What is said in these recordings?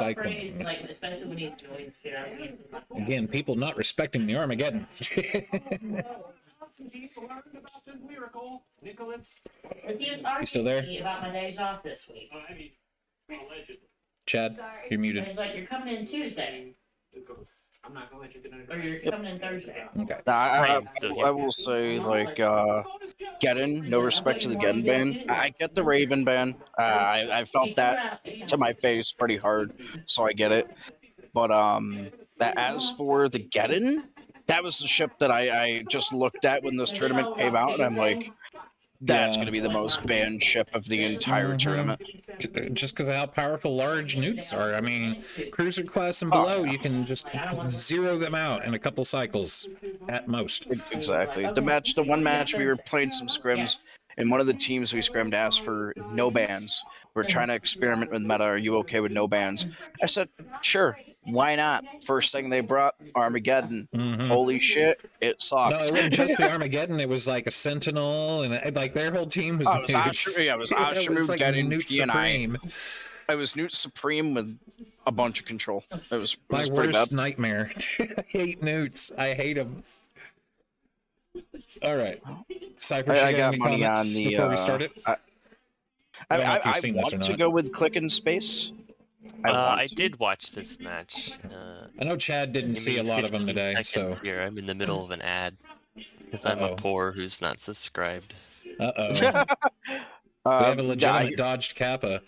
cycling. Again, people not respecting the Armageddon. You still there? About my days off this week. Chad, you're muted. He's like, you're coming in Tuesday. I'm not gonna let you get in. Or you're coming in Thursday. Okay. I will say, like, Geddon, no respect to the Geddon ban. I get the Raven ban. I felt that to my face pretty hard, so I get it. But as for the Geddon, that was the ship that I just looked at when this tournament came out, and I'm like, that's going to be the most banned ship of the entire tournament. Just because of how powerful large newts are. I mean, cruiser class and below, you can just zero them out in a couple cycles at most. Exactly. The one match we were playing some scrims, and one of the teams we scrimmed asked for no bans. We're trying to experiment with meta. Are you okay with no bans? I said, sure. Why not? First thing they brought, Armageddon. Holy shit, it sucked. No, it wasn't just the Armageddon. It was like a Sentinel, and like their whole team was newts. It was Ashramut, Geddon, Newt Supreme. I was Newt Supreme with a bunch of control. It was my worst bad. Nightmare. I hate newts. I hate them. All right, Cyprus, you got any comments before we start it? I want to go with Click in Space. I did watch this match. I know Chad didn't see a lot of them today, so here I'm in the middle of an ad because I'm a poor who's not subscribed. We have a legitimate dodged Kappa.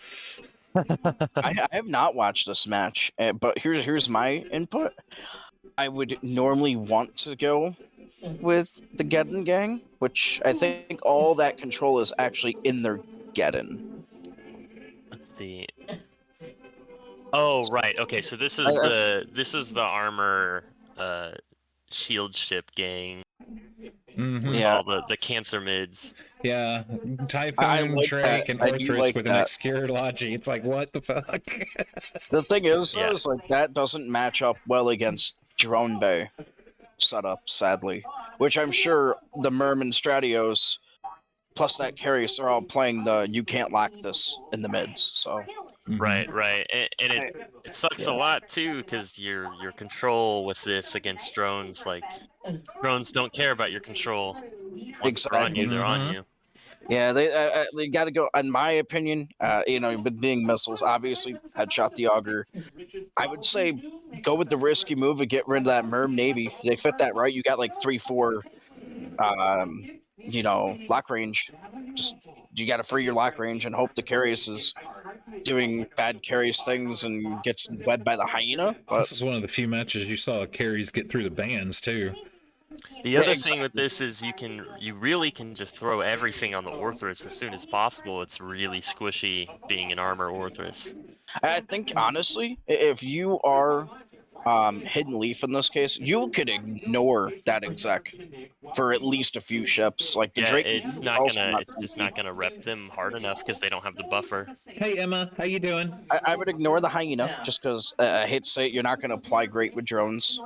I have not watched this match, but here's my input. I would normally want to go with the Geddon gang, which I think all that control is actually in their Geddon. Let's see. Oh right, okay. So this is the armor shield ship gang. Yeah, all the cancer mids. Yeah, Typhoon, like Drake, and Orthrus with an obscure Logi. It's like, what the fuck? The thing is like that doesn't match up well against Drone Bay setup, sadly. Which I'm sure the Merman Stratios plus that Carius are all playing the you can't lock this in the mids, so. Right, and it sucks a lot too because your control with this against drones, like drones don't care about your control. Once they're on you, they're on you. Yeah, they got to go. In my opinion, with being missiles, obviously headshot the auger. I would say go with the risky move and get rid of that Merm Navy. They fit that right. You got like 3-4, lock range. Just you got to free your lock range and hope the Carius is doing bad Carius things and gets wed by the hyena. But this is one of the few matches you saw Carius get through the bans too. The other thing with this is you really can just throw everything on the Orthrus as soon as possible. It's really squishy being an armor Orthrus. I think honestly, if you are Hidden Leaf in this case, you could ignore that exec for at least a few ships. Like the Drake, it's just not gonna rep them hard enough because they don't have the buffer. Hey Emma, how you doing? I would ignore the hyena just because I hate to say it, you're not gonna apply great with drones.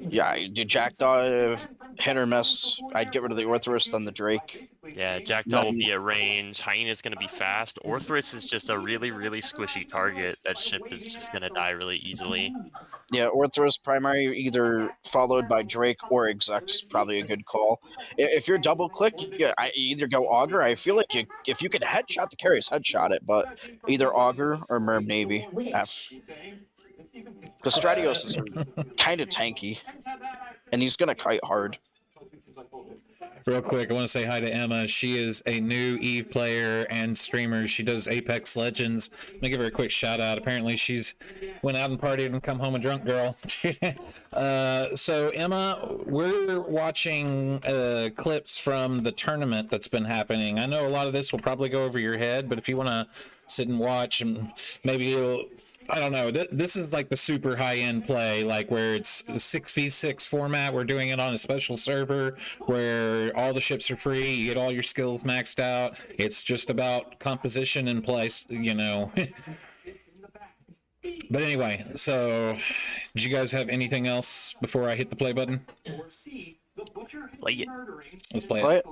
Yeah, do Jackdaw hit or miss? I'd get rid of the Orthrus, then the Drake. Yeah, Jackdaw will be at range. Hyena's going to be fast. Orthrus is just a really, really squishy target. That ship is just going to die really easily. Yeah, Orthrus primary, either followed by Drake or exec's probably a good call. If you're double click, I either go Augur. I feel like if you can headshot the Carius, headshot it, but either Augur or Merm Navy. Because Stratios is kind of tanky, and he's going to kite hard. Real quick, I want to say hi to Emma. She is a new EVE player and streamer. She does Apex Legends. Let me give her a quick shout out. Apparently she's went out and partied and come home a drunk girl. So Emma, we're watching clips from the tournament that's been happening. I know a lot of this will probably go over your head, but if you want to sit and watch, and maybe you'll, I don't know, this is like the super high-end play, like where it's a 6v6 format. We're doing it on a special server where all the ships are free, you get all your skills maxed out. It's just about composition and place, But anyway, so did you guys have anything else before I hit the play button? play it. Let's play Play it.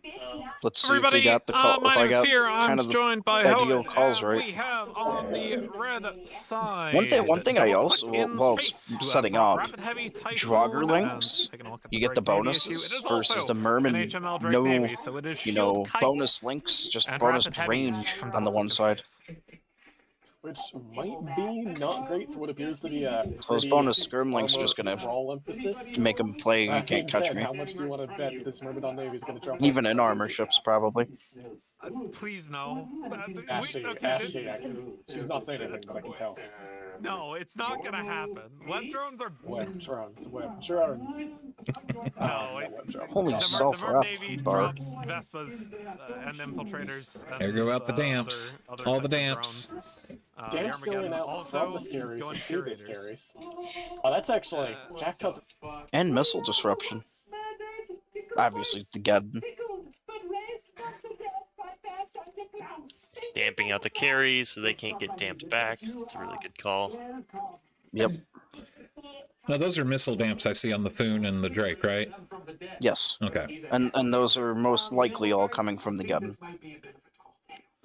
it. Let's see Everybody, if we got the call. my if I name's got Fear. I'm kind of the joined by ideal Howard. calls right. We have on the red side. One thing I Double also, Click in while it's space, who setting have up, Rapid Heavy Typhoon, Draugr and links, taking a look at you the get the Drake Navy issue. It bonuses is versus also the Merman, an HML Drake no, Navy, so it is you Shield know, Kite bonus links, just and bonus Rapid Heavies range from on the Double one Click in side. Space. Which might be not great for what appears to be a So those pretty bonus skirm links armor just gonna sprawl emphasis. make them play, you That being can't catch said, me. how much do you want to bet this Myrmidon Navy is going to drop? Even in armor ships, probably. Please no. Ashley, she's not saying anything, but I can tell. No, it's not gonna happen. Web drones are. Web drones. No, Web drones. Holy the self Merc up, Navy Bard. drops Vespas and infiltrators. And, There go out the damps. other All the types of damps. drones. Damps going Armageddon out also from the scaries going to the curators. scaries. Oh, that's actually Jack tells. And missile disruption. Obviously, the Geddon. Damping out the carries so they can't get damped back. It's a really good call. Yep. No, those are missile damps I see on the Foon and the Drake, right? Yes. Okay. And those are most likely all coming from the Geddon.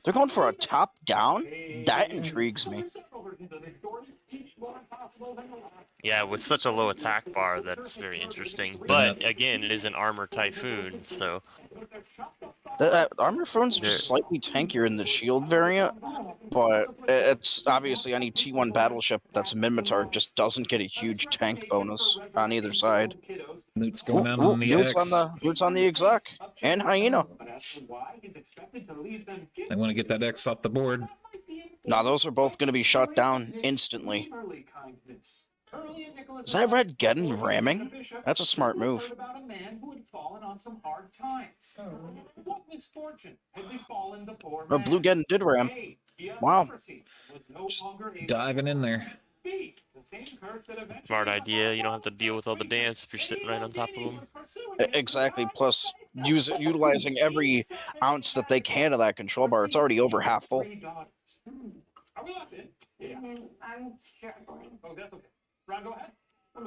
They're going for a top down? That intrigues me. Yeah, with such a low attack bar, that's very interesting. But again, it is an armor typhoon, so The armor phones are just slightly tankier in the shield variant, but it's obviously any T1 battleship that's a Minmatar just doesn't get a huge tank bonus on either side. Newt's going out on the Newt's X. Newt's on the exec and Hyena. I want to get that X off the board. Now those are both going to be shut down instantly. Is that Red Geddon ramming? That's a smart move. Oh, Blue Geddon did ram. Wow. Just diving in there. smart idea. You don't have to deal with all the dance if you're sitting right on top of them. Exactly. Plus, utilizing every ounce that they can of that control bar. It's already over half full. I'm struggling.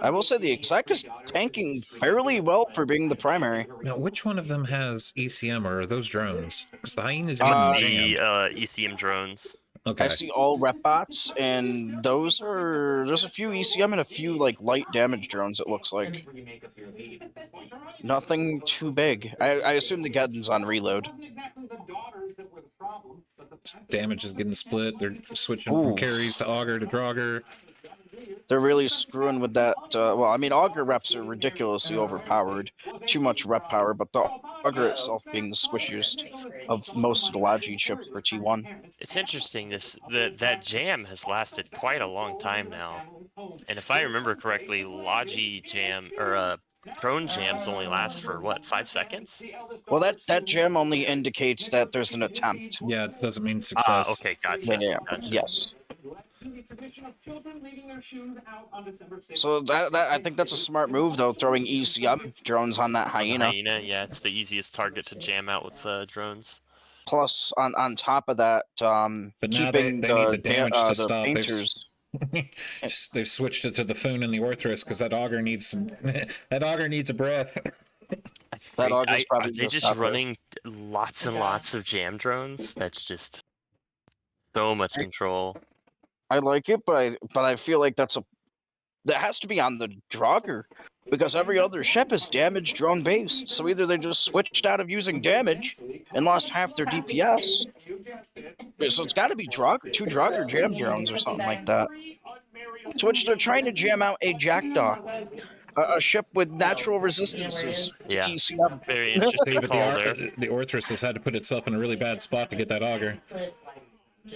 I will say the exec is tanking fairly well for being the primary. Now, which one of them has ECM, or are those drones? Because the Hyena's Uh, getting The jammed. ECM drones. Okay. I see all rep bots, and there's a few ECM and a few like light damage drones. It looks like nothing too big. I assume the Geddon's on reload. Damage is getting split. They're switching Ooh. from carries to auger to Draugr. They're really screwing with that. Well, I mean, auger reps are ridiculously overpowered. Too much rep power, but the auger itself being the squishiest of most of the Logi chips for T1. It's interesting. That jam has lasted quite a long time now, and if I remember correctly, Logi jam or drone jams only last for what, 5 seconds? Well, that jam only indicates that there's an attempt. Yeah, it doesn't mean Ah, success. okay, gotcha. Yeah, Gotcha. yes. So that I think that's a smart move, though, throwing ECM drones on that Hyena. Hyena, yeah, it's the easiest target to jam out with drones. Plus, on top of that, But now they keeping need the damage to the stop. painters. They've switched it to the Foon and the Orthrus because that auger needs some. That auger needs a breath. That auger's probably Are they just out there. running lots and lots of jam drones? That's just so much control. I like it, but I feel like that has to be on the Draugr, because every other ship is damage drone based. So either they just switched out of using damage and lost half their DPS. So it's got to be Draugr, 2 Draugr jam drones or something like that. To which they're trying to jam out a Jackdaw, a ship with natural resistances to Yeah. ECM. Very See, interesting but call there. the Orthrus has had to put itself in a really bad spot to get that auger.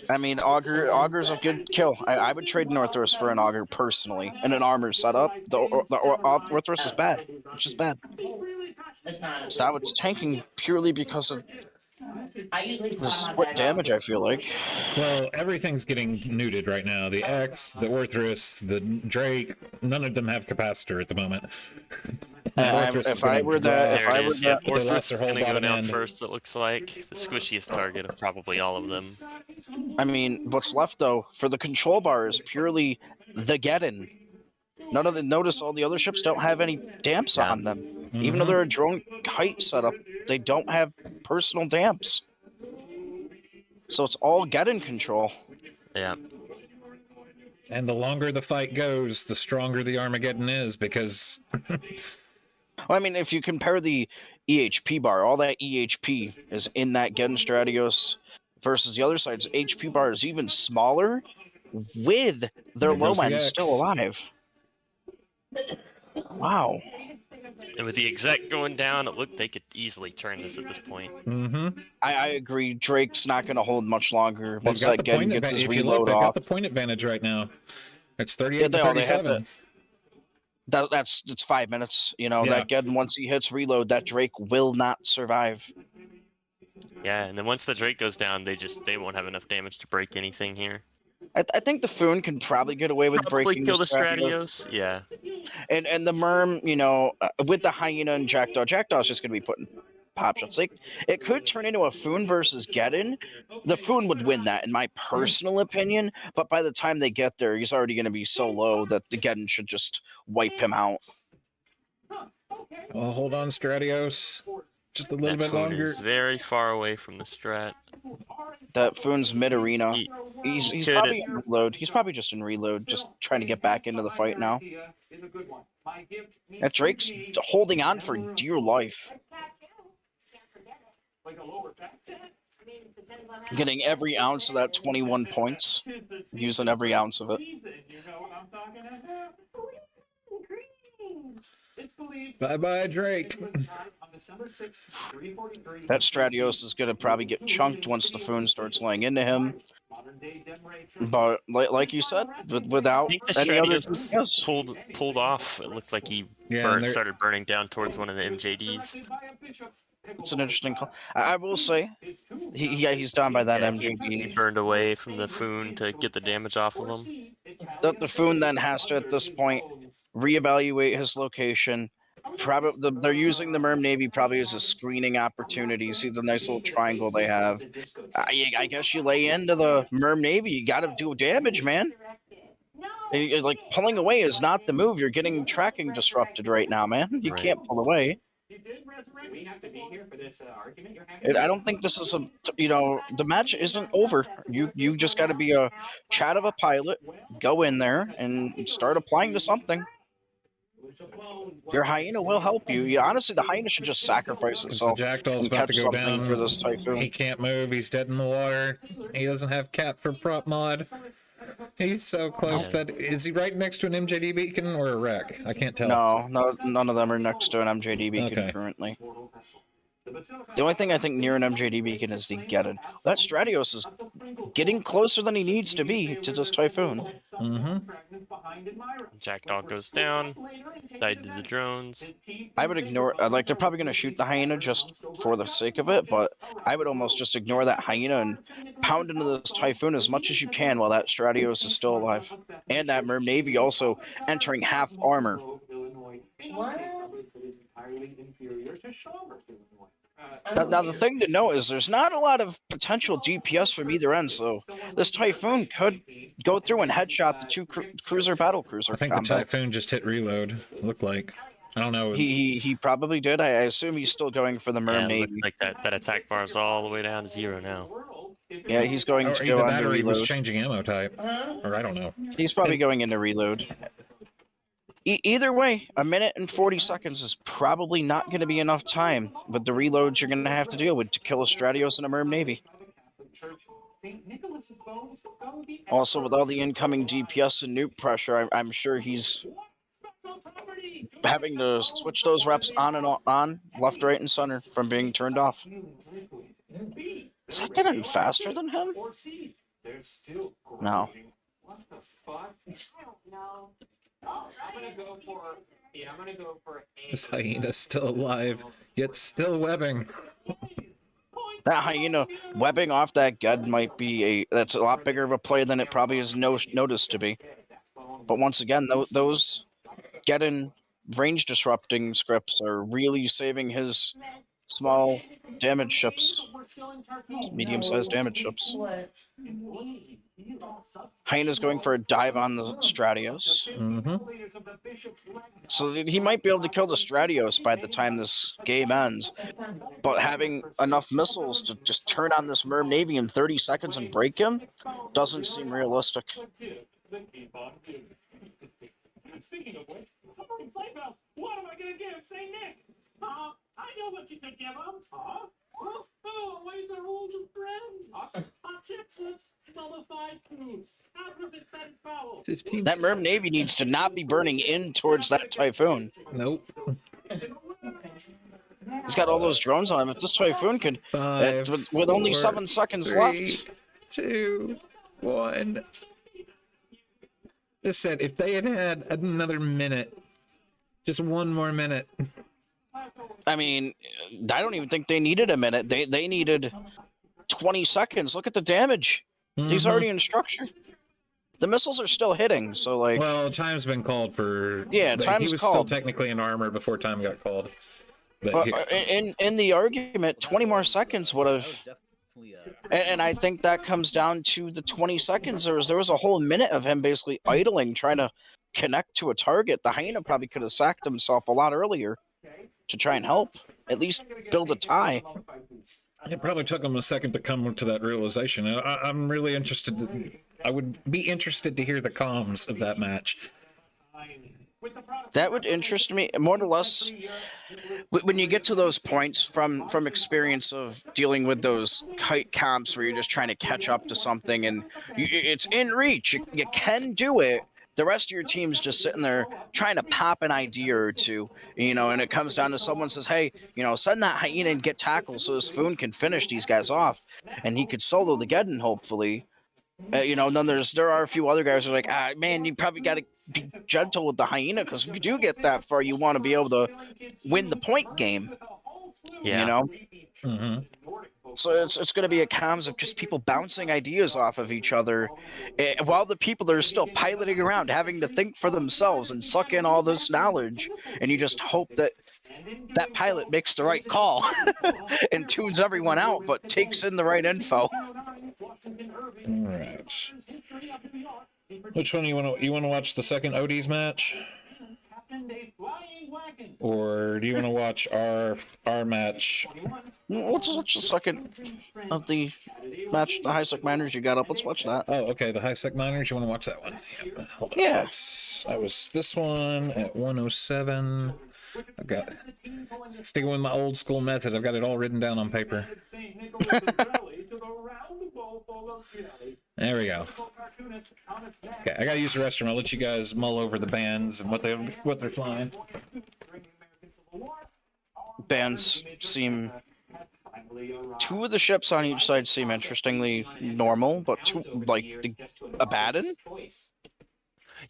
I mean, Augur's a good kill. I would trade an Orthrus for an Augur personally. In an armor setup, the Orthrus is bad. It's just bad. So it's tanking purely because of the split damage, I feel like. Well, everything's getting neuted right now. The X, the Orthrus, the Drake, none of them have capacitor at the moment. If I were that, There it is. Yeah, But they Orthrus lost is their whole gonna go bottom down end. first. It looks like the squishiest target of probably all of them. I mean, what's left though for the control bar is purely the Geddon. Notice all the other ships don't have any damps Yeah. on them. Even though they're a drone height setup, they don't have personal damps. So it's all Geddon control. Yeah. And the longer the fight goes, the stronger the Armageddon is, because Well, I mean, if you compare the EHP bar, all that EHP is in that Geddon Stratios versus the other side's HP bar is even smaller with their There low goes the end X. still alive. Wow. And with the exec going down, it looked they could easily turn this at this point. I agree. Drake's not going to hold much longer they've once got that the point Geddon gets his advantage. If you look, reload they've off. got the point advantage right now. It's 38 to they have 37. It's 5 minutes. You know, Yeah. that Geddon, once he hits reload, that Drake will not survive. Yeah, and then once the Drake goes down, they won't have enough damage to break anything here. I think the Foon can probably get away with Probably breaking kill the Stratios. Stratios. Yeah. And the Merm, you know, with the Hyena and Jackdaw's just going to be putting pop shots. Like, it could turn into a Foon versus Geddon. The Foon would win that, in my personal opinion. But by the time they get there, he's already going to be so low that the Geddon should just wipe him out. Well, hold on, Stratios. Just a little bit Foon longer. is very far away from the strat. That Foon's mid arena. He's could- probably in reload. He's probably just in reload, just trying to get back into the fight now. That Drake's holding on for dear life. Getting every ounce of that 21 points. Using every ounce of it. Bye-bye, Drake. That Stratios is going to probably get chunked once the Foon starts laying into him. But like you said, without I think the any other Stratios pulled off. It looked like he started burning down towards one of the MJDs. It's an interesting call. I will say, he's down by that MJD. He burned away from the Foon to get the damage off of him. The Foon then has to, at this point, reevaluate his location. Probably they're using the Merm Navy probably as a screening opportunity. See the nice little triangle they have. I guess you lay into the Merm Navy. You got to do damage, man. Like, pulling away is not the move. You're getting tracking disrupted right now, man. You can't pull away. I don't think this is the match isn't over. You just got to be a chat of a pilot, go in there and start applying to something. Your Hyena will help you. Honestly, the Hyena should just sacrifice itself. The Jackdaw's and about to catch go something down. for this Typhoon. He can't move. He's dead in the water. He doesn't have cap for prop mod. He's so close that is he right next to an MJD beacon or a wreck? I can't tell. No, none of them are next to an MJD beacon currently. The only thing I think near an MJD beacon is the Geddon. That Stratios is getting closer than he needs to be to this Typhoon. Jackdaw goes down. Died to the drones. I would ignore. They're probably going to shoot the Hyena just for the sake of it, but I would almost just ignore that Hyena and pound into this Typhoon as much as you can while that Stratios is still alive, and that Merm Navy also entering half armor. Now the thing to note is there's not a lot of potential DPS from either end, so this Typhoon could go through and headshot the two cruiser battle cruiser. I think the Typhoon just hit reload. Looked like. I don't know. He probably did. I assume he's still going for the Merm Navy. Like that attack bar is all the way down to 0 now. Yeah, he's going to go the on battery reload. was changing ammo type, or I don't know. He's probably going into reload. Either way, 1 minute and 40 seconds is probably not going to be enough time with the reloads you're going to have to deal with to kill a Stratios and a Merm Navy. Also, with all the incoming DPS and nuke pressure, I'm sure he's having to switch those reps on and on, left, right, and center from being turned off. Is that getting faster than him? No. This Hyena's still alive, yet still webbing. That Hyena webbing off that Ged might be that's a lot bigger of a play than it probably is noticed to be. But once again, those Geddon range disrupting scripts are really saving his small damage ships, medium-sized damage ships. Hyena's going for a dive on the Stratios. So he might be able to kill the Stratios by the time this game ends. But having enough missiles to just turn on this Merm Navy in 30 seconds and break him doesn't seem realistic. Speaking of which, someone in Cyprus, what am I gonna give? Say Nick. I know what you could give him. Oh, ways are old and friend. Awesome. Chips, nullified cruise. Out with it, Ben Fowl. 15. That Merm Navy needs to not be burning in towards that Typhoon. Nope. He's got all those drones on him. If this Typhoon could, 5, with only 4, 7 seconds 3, left. 2, 1. Just said, if they had had another minute, just one more minute. I mean, I don't even think they needed a minute. They needed 20 seconds. Look at the damage. He's already in structure. The missiles are still hitting, so like. Well, time's been called for. Yeah, time's He was called. still technically in armor before time got called. But in the argument, 20 more seconds would have. And I think that comes down to the 20 seconds. There was a whole minute of him basically idling, trying to connect to a target. The Hyena probably could have sacked himself a lot earlier to try and help, at least build a tie. It probably took him a second to come to that realization. And I'm really interested. I would be interested to hear the comms of that match. That would interest me more or less. When you get to those points from experience of dealing with those kite comps where you're just trying to catch up to something and it's in reach, you can do it. The rest of your team's just sitting there trying to pop an idea or two, and it comes down to someone says, hey, send that Hyena and get tackles so this Foon can finish these guys off and he could solo the Geddon, hopefully. And then there are a few other guys who are like, man, you probably got to be gentle with the Hyena because if you do get that far, you want to be able to win the point game. Yeah. So it's going to be a comms of just people bouncing ideas off of each other while the people that are still piloting around having to think for themselves and suck in all this knowledge. And you just hope that that pilot makes the right call and tunes everyone out, but takes in the right info. All right. Which one you want to watch? The second Odie's match, or do you want to watch our match? Let's watch the second of the match, the High Sec Miners you got up. Let's watch that. Oh, okay. The High Sec Miners. You want to watch that one? Yep. Hold on. Yeah. I was this one at 107. I've got sticking with my old school method. I've got it all written down on paper. There we go. Okay, I gotta use the restroom. I'll let you guys mull over the bands and what they're flying. Bands seem. 2 of the ships on each side seem interestingly normal, but 2 like the Abaddon.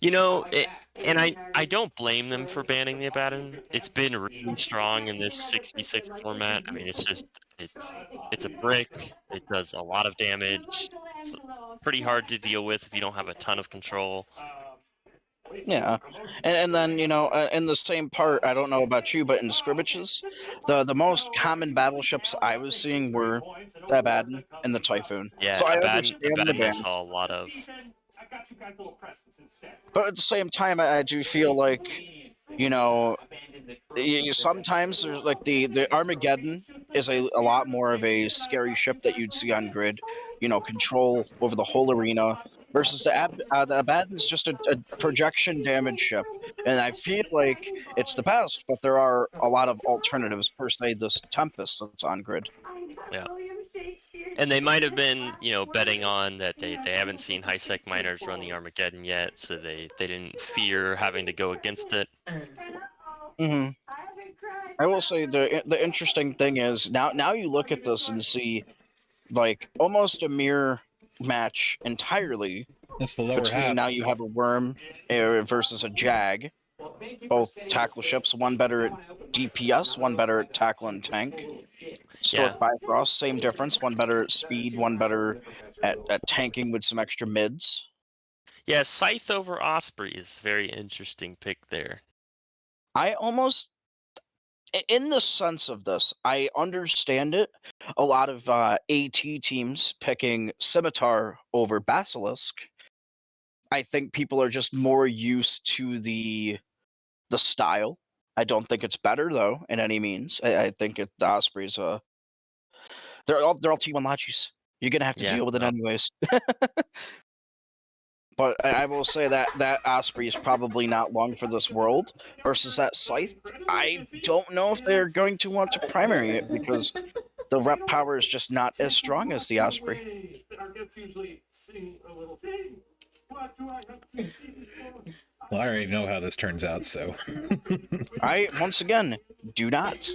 And I don't blame them for banning the Abaddon. It's been really strong in this 66 format. I mean, it's a brick. It does a lot of damage. It's pretty hard to deal with if you don't have a ton of control. Yeah, and then in the same part, I don't know about you, but in skirmishes, the most common battleships I was seeing were the Abaddon and the Typhoon. Yeah, so Abaddon, I understand the I ban. saw a lot of. But at the same time, I do feel like, sometimes there's like the Armageddon is a lot more of a scary ship that you'd see on grid, control over the whole arena, versus the Abaddon's just a projection damage ship. And I feel like it's the best, but there are a lot of alternatives, per se, this Tempest that's on grid. Yeah. And they might have been, betting on that they haven't seen High Sec Miners run the Armageddon yet, so they didn't fear having to go against it. I will say the interesting thing is now you look at this and see like almost a mirror match entirely. It's the lower half. Now you have a Worm versus a Jag. Both tackle ships, one better at DPS, one better at tackle and tank. Stork Bifrost, same difference. One better at speed, one better at tanking with some extra mids. Yeah, Scythe over Osprey is a very interesting pick there. I almost in the sense of this, I understand it. A lot of AT teams picking Scimitar over Basilisk. I think people are just more used to the style. I don't think it's better though in any means. I think the Osprey's they're all T1 Lachis. You're gonna have to Yeah, deal with it no. anyways. But I will say that Osprey is probably not long for this world. Versus that Scythe, I don't know if they're going to want to primary it because the rep power is just not as strong as the Osprey. Our guests usually sing a little sing. What do I have to sing for? Well, I already know how this turns out, so. I once again do not.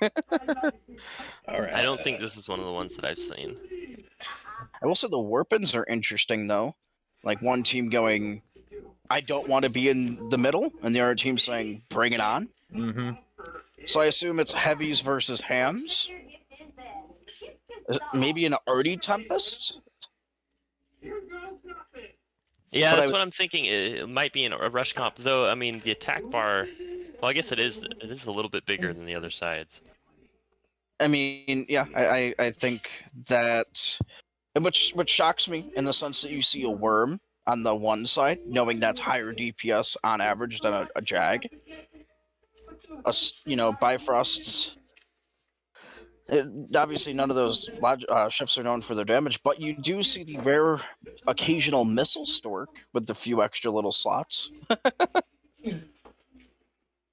All right. I don't think this is one of the ones that I've seen. I will say the Warpins are interesting though. Like one team going, I don't want to be in the middle, and the other team saying, bring it on. Mm-hmm. So I assume it's heavies versus hams. Maybe an Artie Tempest? Yeah, But that's what I'm thinking. It might be a rush comp, though. I mean, the attack bar. Well, I guess it is. It is a little bit bigger than the other sides. I mean, yeah, I think that, which shocks me in the sense that you see a worm on the one side, knowing that's higher DPS on average than a Jag. Bifrosts. Obviously, none of those ships are known for their damage, but you do see the rare occasional missile stork with the few extra little slots.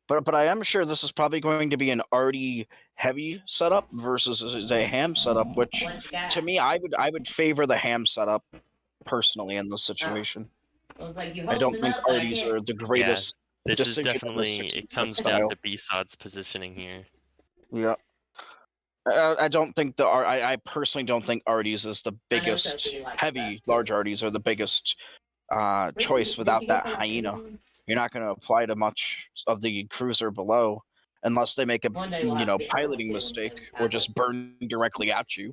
But I am sure this is probably going to be an arty heavy setup versus a ham setup, which to me I would favor the ham setup personally in this situation. I don't think arties are the greatest This is decision in definitely. this It comes down to B-Sod's positioning here. Yeah. I don't think I personally don't think Arties is the biggest heavy large Arties are the biggest choice without that hyena. You're not going to apply to much of the cruiser below unless they make a piloting mistake or just burn directly at you.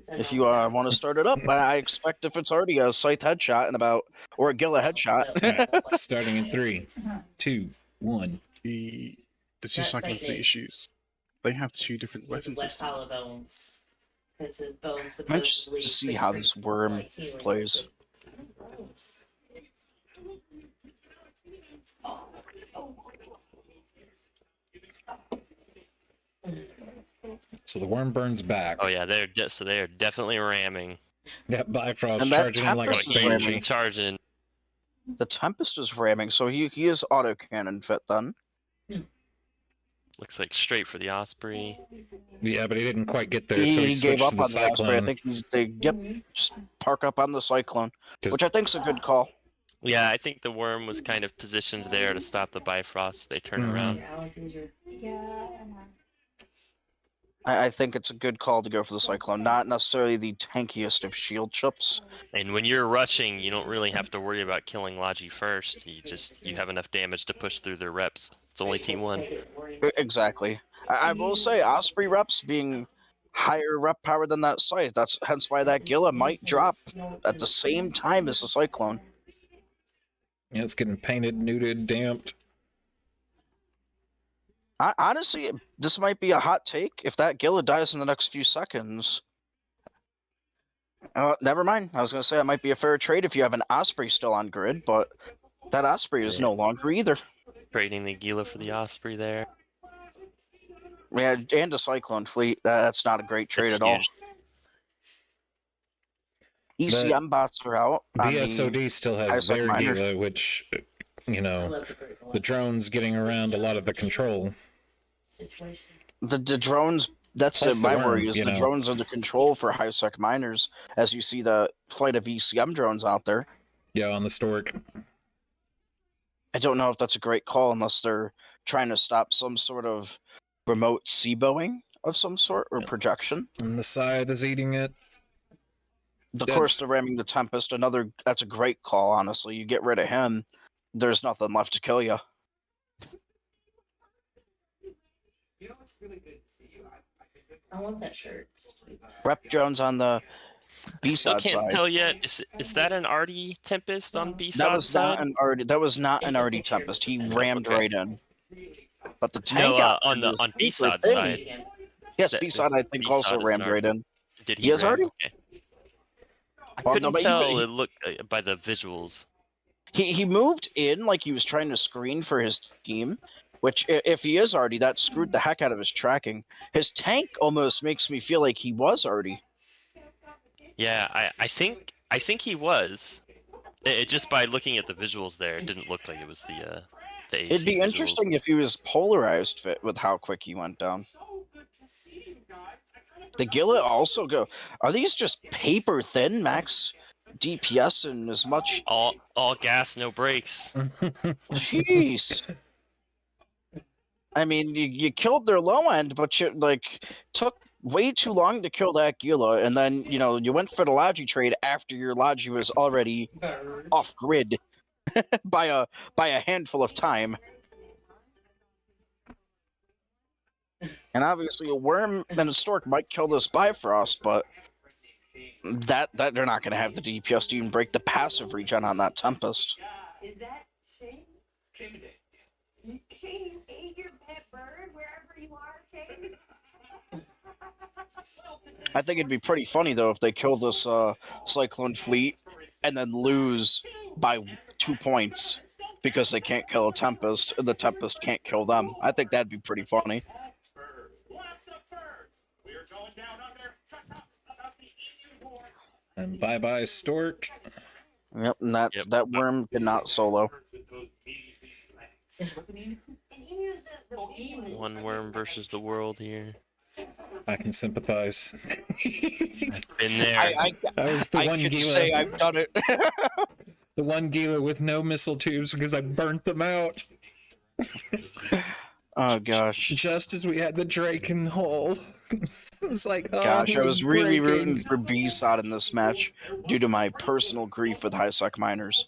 If you want to start it up, I expect if it's already a Scythe headshot or a Gilla headshot. Starting in 3, 2, 1. The two cyclones the issues. They have two different weapon systems. I'm just to see how this worm plays. So the worm burns back. Oh yeah, they are definitely ramming. Yeah, Bifrost And that charging in like a Tempest is banshee. ramming. Charging. The Tempest is ramming, so he is autocannon fit then. Looks like straight for the Osprey. Yeah, but he didn't quite get there, so he gave switched up to the on the Osprey. I Cyclone. think just park up on the Cyclone, which I think's a good call. Yeah, I think the worm was kind of positioned there to stop the Bifrost. They turn around. I think it's a good call to go for the Cyclone, not necessarily the tankiest of shield chips. And when you're rushing, you don't really have to worry about killing Logi first. You have enough damage to push through their reps. It's only T1. Exactly. I will say Osprey reps being higher rep power than that Scythe. That's hence why that Gilla might drop at the same time as the Cyclone. Yeah, it's getting painted, nuded, damped. Honestly, this might be a hot take. If that Gilla dies in the next few seconds... never mind. I was going to say it might be a fair trade if you have an Osprey still on grid, but that Osprey is no longer either. Trading the Gila for the Osprey there. Yeah, and a Cyclone fleet. That's not a great trade at all. ECM bots are out. The SOD still has their Gila, which, the drones getting around a lot of the control. The drones, that's my worry, is the drones are the control for high-sec miners, as you see the flight of ECM drones out there. Yeah, on the Stork. I don't know if that's a great call unless they're trying to stop some sort of remote Seaboing of some sort, or projection. And the Scythe is eating it. Of course, they're ramming the Tempest. That's a great call, honestly. You get rid of him, there's nothing left to kill you. I want that shirt. Rep drones on the B-side can't side. tell yet. Is that an Artie Tempest on B That side was side? not an Artie. That was not an Artie Tempest. He rammed okay. right in. But the No, tank out on was B super side thin. side. Yes, That B-side I think also B-side is an rammed right Artie. in. Did He is ram? Artie? Okay. I Well, no, couldn't but tell. It looked by the visuals. He moved in like he was trying to screen for his team, which if he is Artie, that screwed the heck out of his tracking. His tank almost makes me feel like he was Artie. Yeah, I think he was. It just by looking at the visuals there, it didn't look like it was the AC It'd be visuals. interesting if he was polarized fit with how quick he went down. The Gillet also go. Are these just paper thin max DPS and as much? All gas, no brakes. Jeez. I mean, you killed their low end, but you took way too long to kill that Gila, and then you went for the Logi trade after your Logi was already off grid by a handful of time. And obviously, a Worm and a Stork might kill this Bifrost, but that they're not going to have the DPS to even break the passive regen on that Tempest. Is that Shane? Shane, you ate your pet bird wherever you are, Shane? I think it'd be pretty funny though if they kill this Cyclone fleet and then lose by 2 points because they can't kill a Tempest, and the Tempest can't kill them. I think that'd be pretty funny. And bye-bye, Stork. Yep, and that Worm did not solo. One Worm versus the world here. I can sympathize. Been there. I was the one could Gila. say I've done it. The one Gila with no missile tubes because I burnt them out. Oh gosh. Just as we had the Drake in hole. It's like, oh, Gosh, I was really breaking. rooting for B-Sod in this match due to my personal grief with high-sec miners.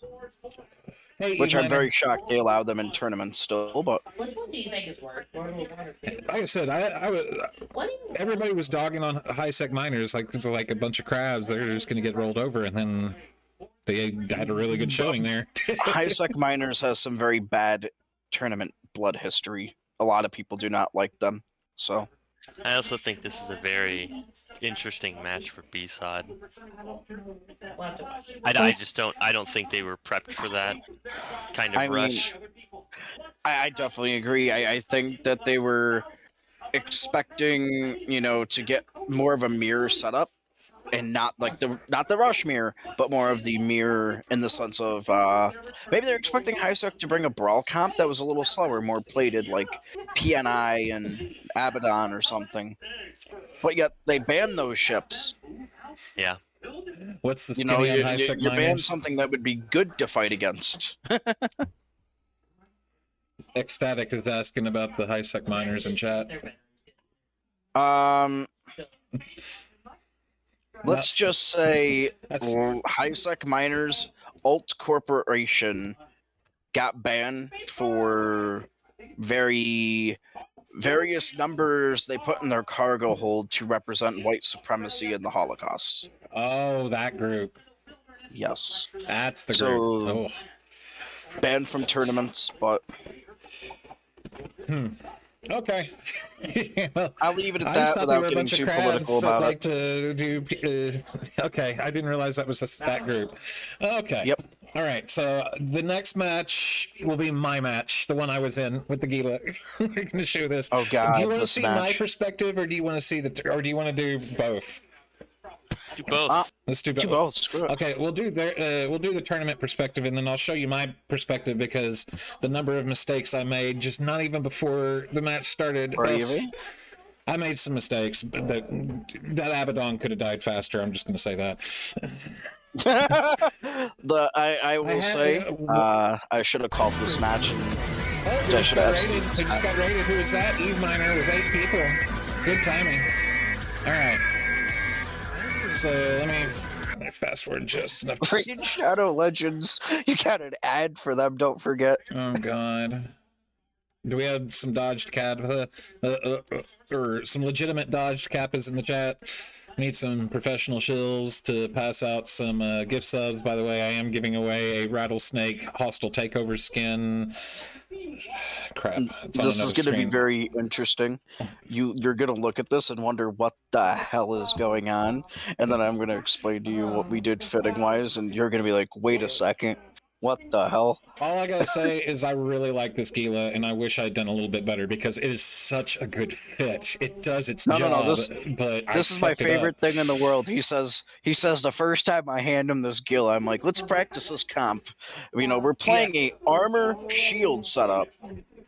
Hey, Which I'm Miner. very shocked they allow them in tournaments still, but Which one do you think is worse? Like I said, I was. Everybody was dogging on high sec miners like it's like a bunch of crabs. They're just gonna get rolled over, and then they had a really good showing there. high-sec miners has some very bad tournament blood history. A lot of people do not like them, so. I also think this is a very interesting match for B-side. I just don't think they were prepped for that kind of rush. I definitely agree. I think that they were expecting, to get more of a mirror setup and not the rush mirror, but more of the mirror in the sense of maybe they're expecting High-Sec to bring a brawl comp that was a little slower, more plated, like PNI and Abaddon or something. But yet they banned those ships. Yeah. What's the skinny on high sec you ban miners? something that would be good to fight against. Ecstatic is asking about the high sec miners in chat. Let's just say high-sec miners alt corporation got banned for various numbers they put in their cargo hold to represent white supremacy in the Holocaust. Oh, that group. Yes. That's the group. Oh. Banned from tournaments, but Okay. Well, I'll leave it at I that just thought they without were a getting bunch of too crabs political that about like it. to do. Okay, I didn't realize that was that group. Okay. Yep. All right. So the next match will be my match, the one I was in with the Gila. We're going to show this. Oh God! Do you want to this see match. my perspective, or do you want to see or do you want to do both? Do both. Let's do both. Do both. Screw it. Okay, we'll do the tournament perspective, and then I'll show you my perspective because the number of mistakes I made just not even before the match started. I made some mistakes, but that Abaddon could have died faster. I'm just going to say that. I will say I should have called this match. I should have. We just got rated. Who is that? Eve Miner with 8 people. Good timing. All right. So let me fast forward just enough. Raid Shadow Legends. You got an ad for them. Don't forget. Oh God. Do we have some dodged cap or some legitimate dodged kappas in the chat? Need some professional shills to pass out some gift subs. By the way, I am giving away a rattlesnake hostile takeover skin. Crap. It's on This is another going to be screen. very interesting. You're going to look at this and wonder what the hell is going on, and then I'm going to explain to you what we did fitting wise, and you're going to be like, wait a second, what the hell? All I gotta say is I really like this Gila, and I wish I'd done a little bit better because it is such a good fit. It does its job, but this is my favorite thing in the world. He says the first time I hand him this Gila, I'm like, let's practice this comp. You know, we're playing a armor shield setup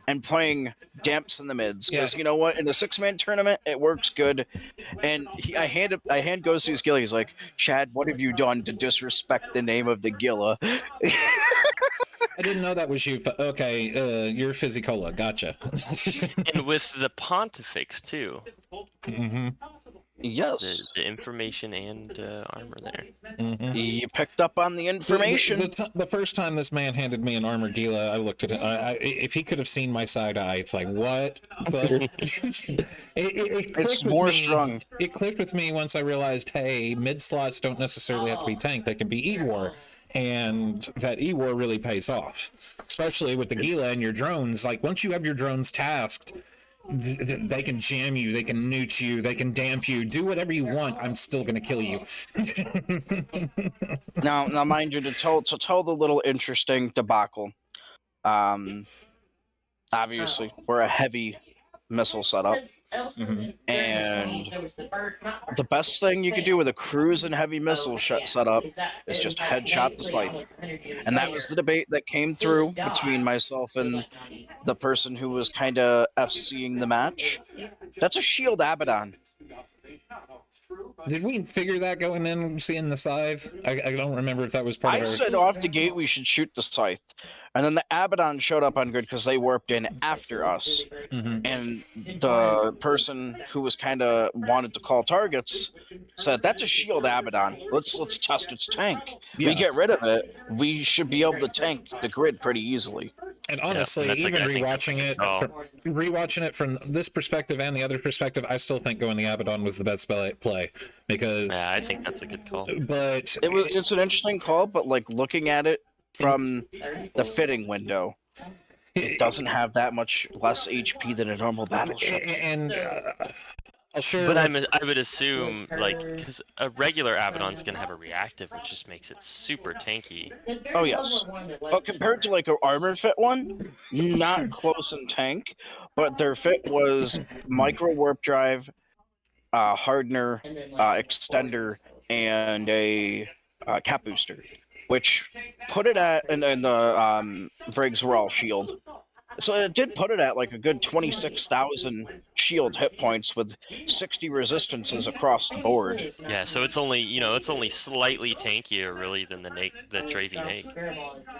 and playing damps in the mids because you know what, in a 6-man tournament it works good. And I hand goes to his Gila. He's like, Chad, what have you done to disrespect the name of the Gila? I didn't know that was you. Okay, you're Fizzicola. Gotcha. And with the Pontifex too. Mm-hmm. Yes. The information and armor there. Mm-hmm. You picked up on the information. The first time this man handed me an armor Gila, I looked at it. if he could have seen my side eye, it's like, what? But it clicked with me. Strong. It clicked with me once I realized, hey, mid slots don't necessarily have to be tank; they can be E-War. And that E-War really pays off, especially with the Gila and your drones. Like, once you have your drones tasked, they can jam you, they can newt you, they can damp you, do whatever you want. I'm still gonna kill you. now, mind you, to tell the little interesting debacle. Obviously, we're a heavy missile setup, and the best thing you could do with a cruise and heavy missile setup is just headshot the scythe. And that was the debate that came through between myself and the person who was kind of FCing the match. That's a shield Abaddon. Did we figure that going in, seeing the scythe? I don't remember if that was part of I our... said off the gate we should shoot the scythe. And then the Abaddon showed up on grid because they warped in after us. Mm-hmm. And the person who was kind of wanted to call targets said, that's a shield Abaddon. Let's test its tank. Yeah. We get rid of it, we should be able to tank the grid pretty easily. And honestly, even rewatching it from this perspective and the other perspective, I still think going the Abaddon was the best play because... Yeah, I think that's a good call. But it's an interesting call, but like looking at it from the fitting window, it doesn't have that much less HP than a normal battleship. And sure, but I would assume, like, because a regular Abaddon's gonna have a reactive, which just makes it super tanky. Oh yes, but compared to like an armor fit one, not close in tank, but their fit was micro warp drive, hardener, extender, and a cap booster, which put it at, and then the Vrigs were all shield. So it did put it at like a good 26,000 shield hit points with 60 resistances across the board. Yeah, so it's only slightly tankier really than the Dravy Nate.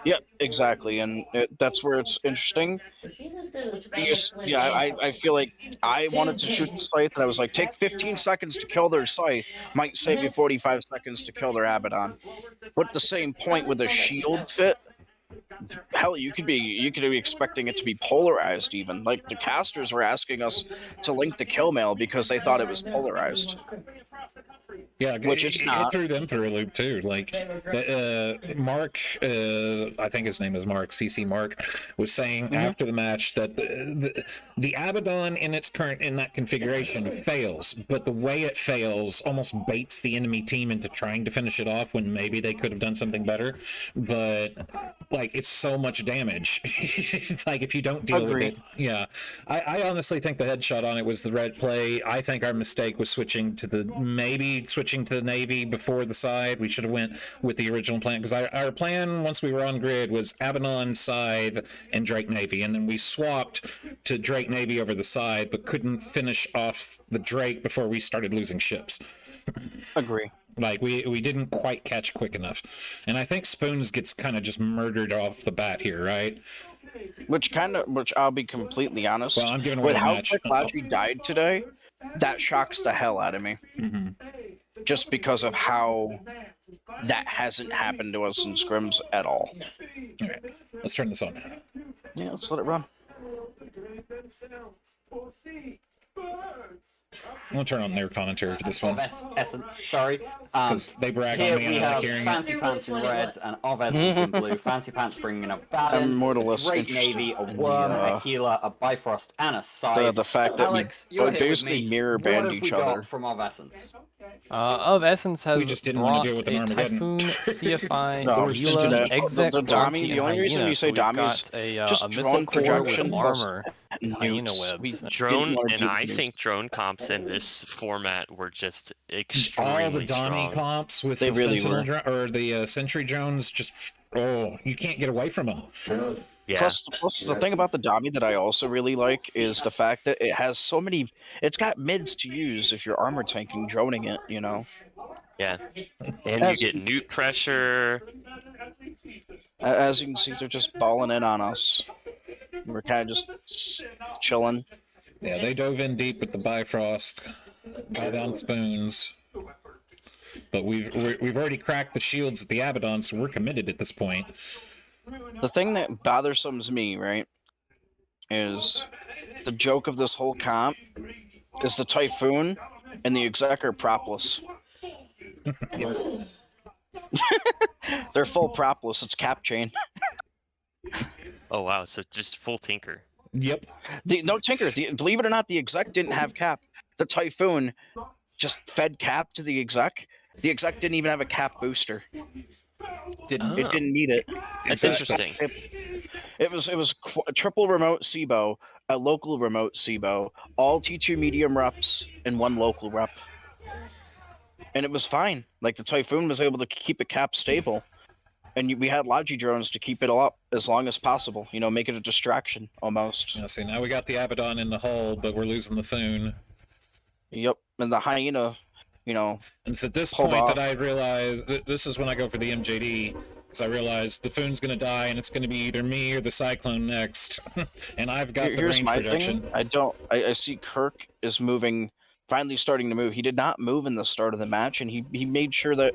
Yeah, exactly, and that's where it's interesting. I feel like I wanted to shoot the scythe, and I was like, take 15 seconds to kill their scythe, might save you 45 seconds to kill their Abaddon. But at the same point with a shield fit, hell, you could be expecting it to be polarized even. Like the casters were asking us to link the kill mail because they thought it was polarized. Yeah, which it's not. It threw them through a loop too. Like Mark, I think his name is Mark, CC Mark, was saying after the match that the Abaddon in that configuration fails, but the way it fails almost baits the enemy team into trying to finish it off when maybe they could have done something better. But like, it's so much damage. It's like if you don't deal with it. Yeah, I honestly think the headshot on it was the red play. I think our mistake was switching to the Navy before the side. We should have went with the original plan, because our plan once we were on grid was Abaddon, Scythe, and Drake Navy, and then we swapped to Drake Navy over the side, but couldn't finish off the Drake before we started losing ships. Agree. Like we didn't quite catch quick enough, and I think Spoons gets kind of just murdered off the bat here, right? Which I'll be completely honest. Well, I'm giving away with the how match. quick Latry died today, that shocks the hell out of me. Mm-hmm. Just because of how that hasn't happened to us in scrims at all. All right, let's turn this on. Yeah, let's let it run. I'm gonna turn on their commentary for this Of one Essence, sorry. because they brag Here on me we and I like have hearing it. Fancy Pants in red and Of Essence in blue. Fancy Pants bringing a Baron, a Immortalist Drake interested Navy, a in Worm, the, a Healer, a Bifrost, and a Scythe. the fact that Alex, we you're here with basically me. mirror What band have we each other. got from Of Essence? Of Essence has We just didn't want brought to deal with an a Armageddon. Typhoon, CFI, No, Or Gila, Sentinel. Exec, The Dami, Donkey, the and only reason Hyena. we say So we've Dami is got a just missile drone core with projection plus armor and hyena nukes. We webs. didn't Drone, wanna and do I nukes. think drone comps in this format were just All extremely the Donnie strong. comps with They the really Sentinel were. or the Sentry drones, just you can't get away from them. Yeah. Plus, the thing about the Dami that I also really like is the fact that it has so many. It's got mids to use if you're armor tanking, droning it. You know. Yeah. And you get nuke pressure. As you can see, they're just balling in on us. We're kind of just chilling. Yeah, they dove in deep with the Bifrost, tie down spoons. But we've already cracked the shields at the Abaddon, so we're committed at this point. The thing that bothersomes me, right, is the joke of this whole comp is the Typhoon and the Exec are propless. They're full propless. It's cap chain. Oh wow, so just full tinker. Yep. No tinker. Believe it or not, the Exec didn't have cap. The Typhoon just fed cap to the Exec. The Exec didn't even have a cap booster. It didn't need it. That's interesting. It was a triple remote SIBO, a local remote SIBO, all T2 medium reps, and one local rep. And it was fine. Like the Typhoon was able to keep a cap stable. And we had Logi drones to keep it up as long as possible. You know, make it a distraction almost. Yeah, see, now we got the Abaddon in the hull, but we're losing the Thune. Yep, and the Hyena, you know. And it's at this point that I realize this is when I go for the MJD, because I realize the Thune's going to die, and it's going to be either me or the Cyclone next. And I've got the range projection. I see Kirk is moving, finally starting to move. He did not move in the start of the match, and he made sure that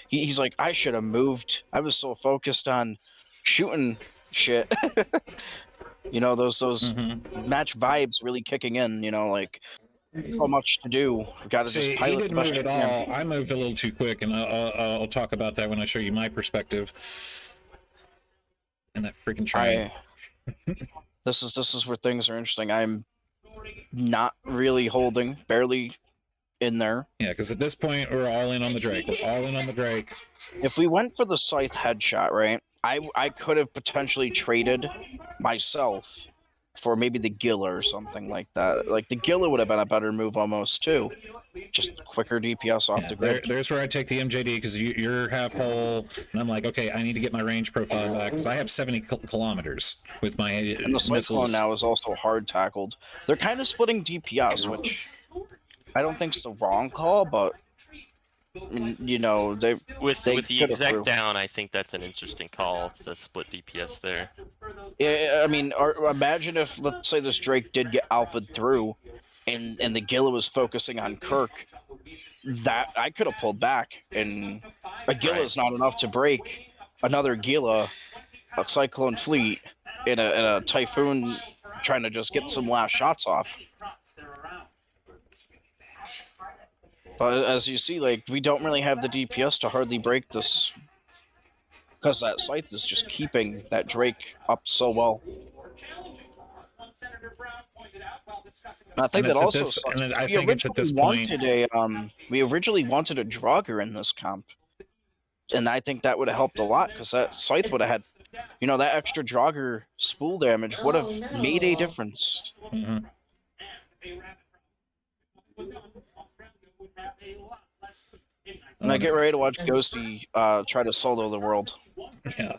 he's like, I should have moved. I was so focused on shooting shit. You know, those match vibes really kicking in. You know, like so much to do. We got to just pilot. He didn't move at all. I moved a little too quick, and I'll talk about that when I show you my perspective. And that freaking train. This is where things are interesting. I'm not really holding, barely in there. Yeah, because at this point we're all in on the Drake. We're all in on the Drake. If we went for the Scythe headshot, right? I could have potentially traded myself for maybe the Gila or something like that. Like the Gila would have been a better move almost too. Just quicker DPS off the grid. There's where I take the MJD because you're half whole, and I'm like, okay, I need to get my range profile back because I have 70 kilometers with my and the Cyclone now is also hard tackled. They're kind of splitting DPS, which I don't think is the wrong call, but you know with the Exec down, I think that's an interesting call to split DPS there. Yeah, I mean, imagine if, let's say, this Drake did get alphaed through, and the Gila was focusing on Kirk. That I could have pulled back, and a Gila is not enough to break another Gila, a Cyclone fleet, in a Typhoon trying to just get some last shots off. But as you see, like, we don't really have the DPS to hardly break this, because that Scythe is just keeping that Drake up so well. And I think that also sucks. I think it's at this point. We originally wanted a Draugr in this comp, and I think that would have helped a lot, because that Scythe would have had, you know, that extra Draugr spool damage would have made a difference. Mm-hmm. And I get ready to watch Ghosty try to solo the world. Yeah.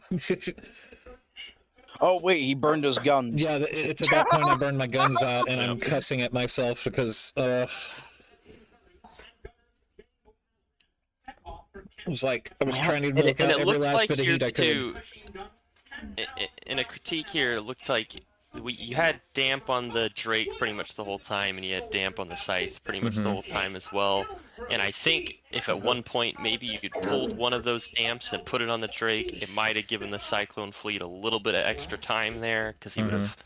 Oh wait, he burned his guns. Yeah, it's at that point I burned my guns out, and I'm cussing at myself because it was like I was trying to milk out every last bit of heat I could. In a critique here, it looked like you had damp on the Drake pretty much the whole time, and you had damp on the Scythe pretty much the whole time as well. And I think if at one point maybe you could pulled one of those damps and put it on the Drake, it might have given the Cyclone fleet a little bit of extra time there, because he would have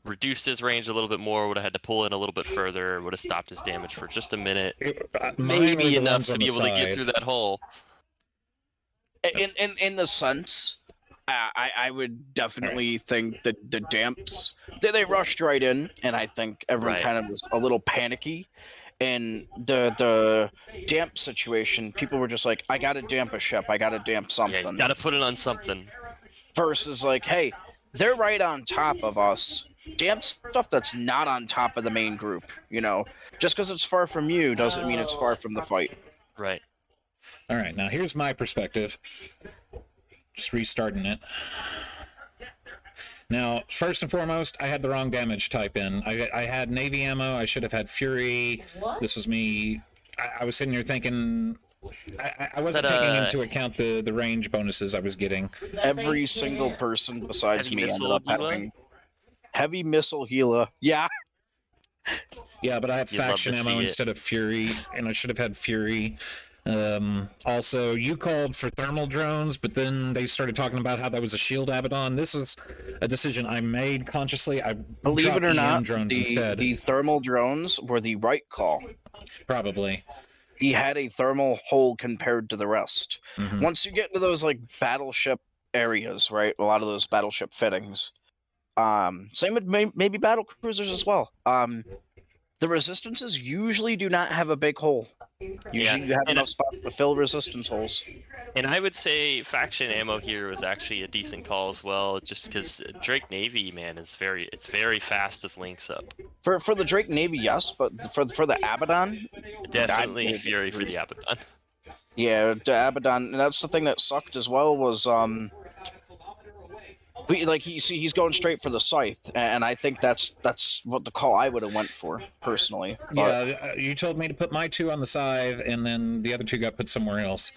reduced his range a little bit more, would have had to pull in a little bit further, would have stopped his damage for just a minute. Mine were Maybe the enough ones to on be the able to get side. through that hole. In the sense, I would definitely think that the damps they rushed right in, and I think everyone kind of was a little panicky. And the damp situation, people were just like, "I gotta damp a ship. I gotta damp something." Yeah, you gotta put it on something. Versus like, hey, they're right on top of us. Damp stuff that's not on top of the main group. You know, just because it's far from you doesn't mean it's far from the fight. Right. All right, now here's my perspective. Just restarting it. Now, first and foremost, I had the wrong damage type in. I had Navy ammo. I should have had Fury. This was me. I was sitting here thinking... I wasn't taking into account the range bonuses I was getting. Every single person besides me ended up having heavy missile healer. Yeah. Yeah, but I have faction ammo instead of Fury, and I should have had Fury. Also, you called for thermal drones, but then they started talking about how that was a shield Abaddon. This was a decision I made consciously. I believe it or not, drones instead. The thermal drones were the right call. Probably. He had a thermal hole compared to the rest. Mm-hmm. Once you get into those like battleship areas, right? A lot of those battleship fittings. Same with maybe battle cruisers as well. The resistances usually do not have a big hole. Usually you have enough spots to fill resistance holes. And I would say faction ammo here was actually a decent call as well, just because Drake Navy, man, is very fast with links up. For the Drake Navy, yes, but for the Abaddon, definitely Fury for the Abaddon. Yeah, the Abaddon, and that's the thing that sucked as well was he's going straight for the scythe, and I think that's what the call I would have went for personally. But... Yeah, you told me to put my 2 on the scythe, and then the other 2 got put somewhere else.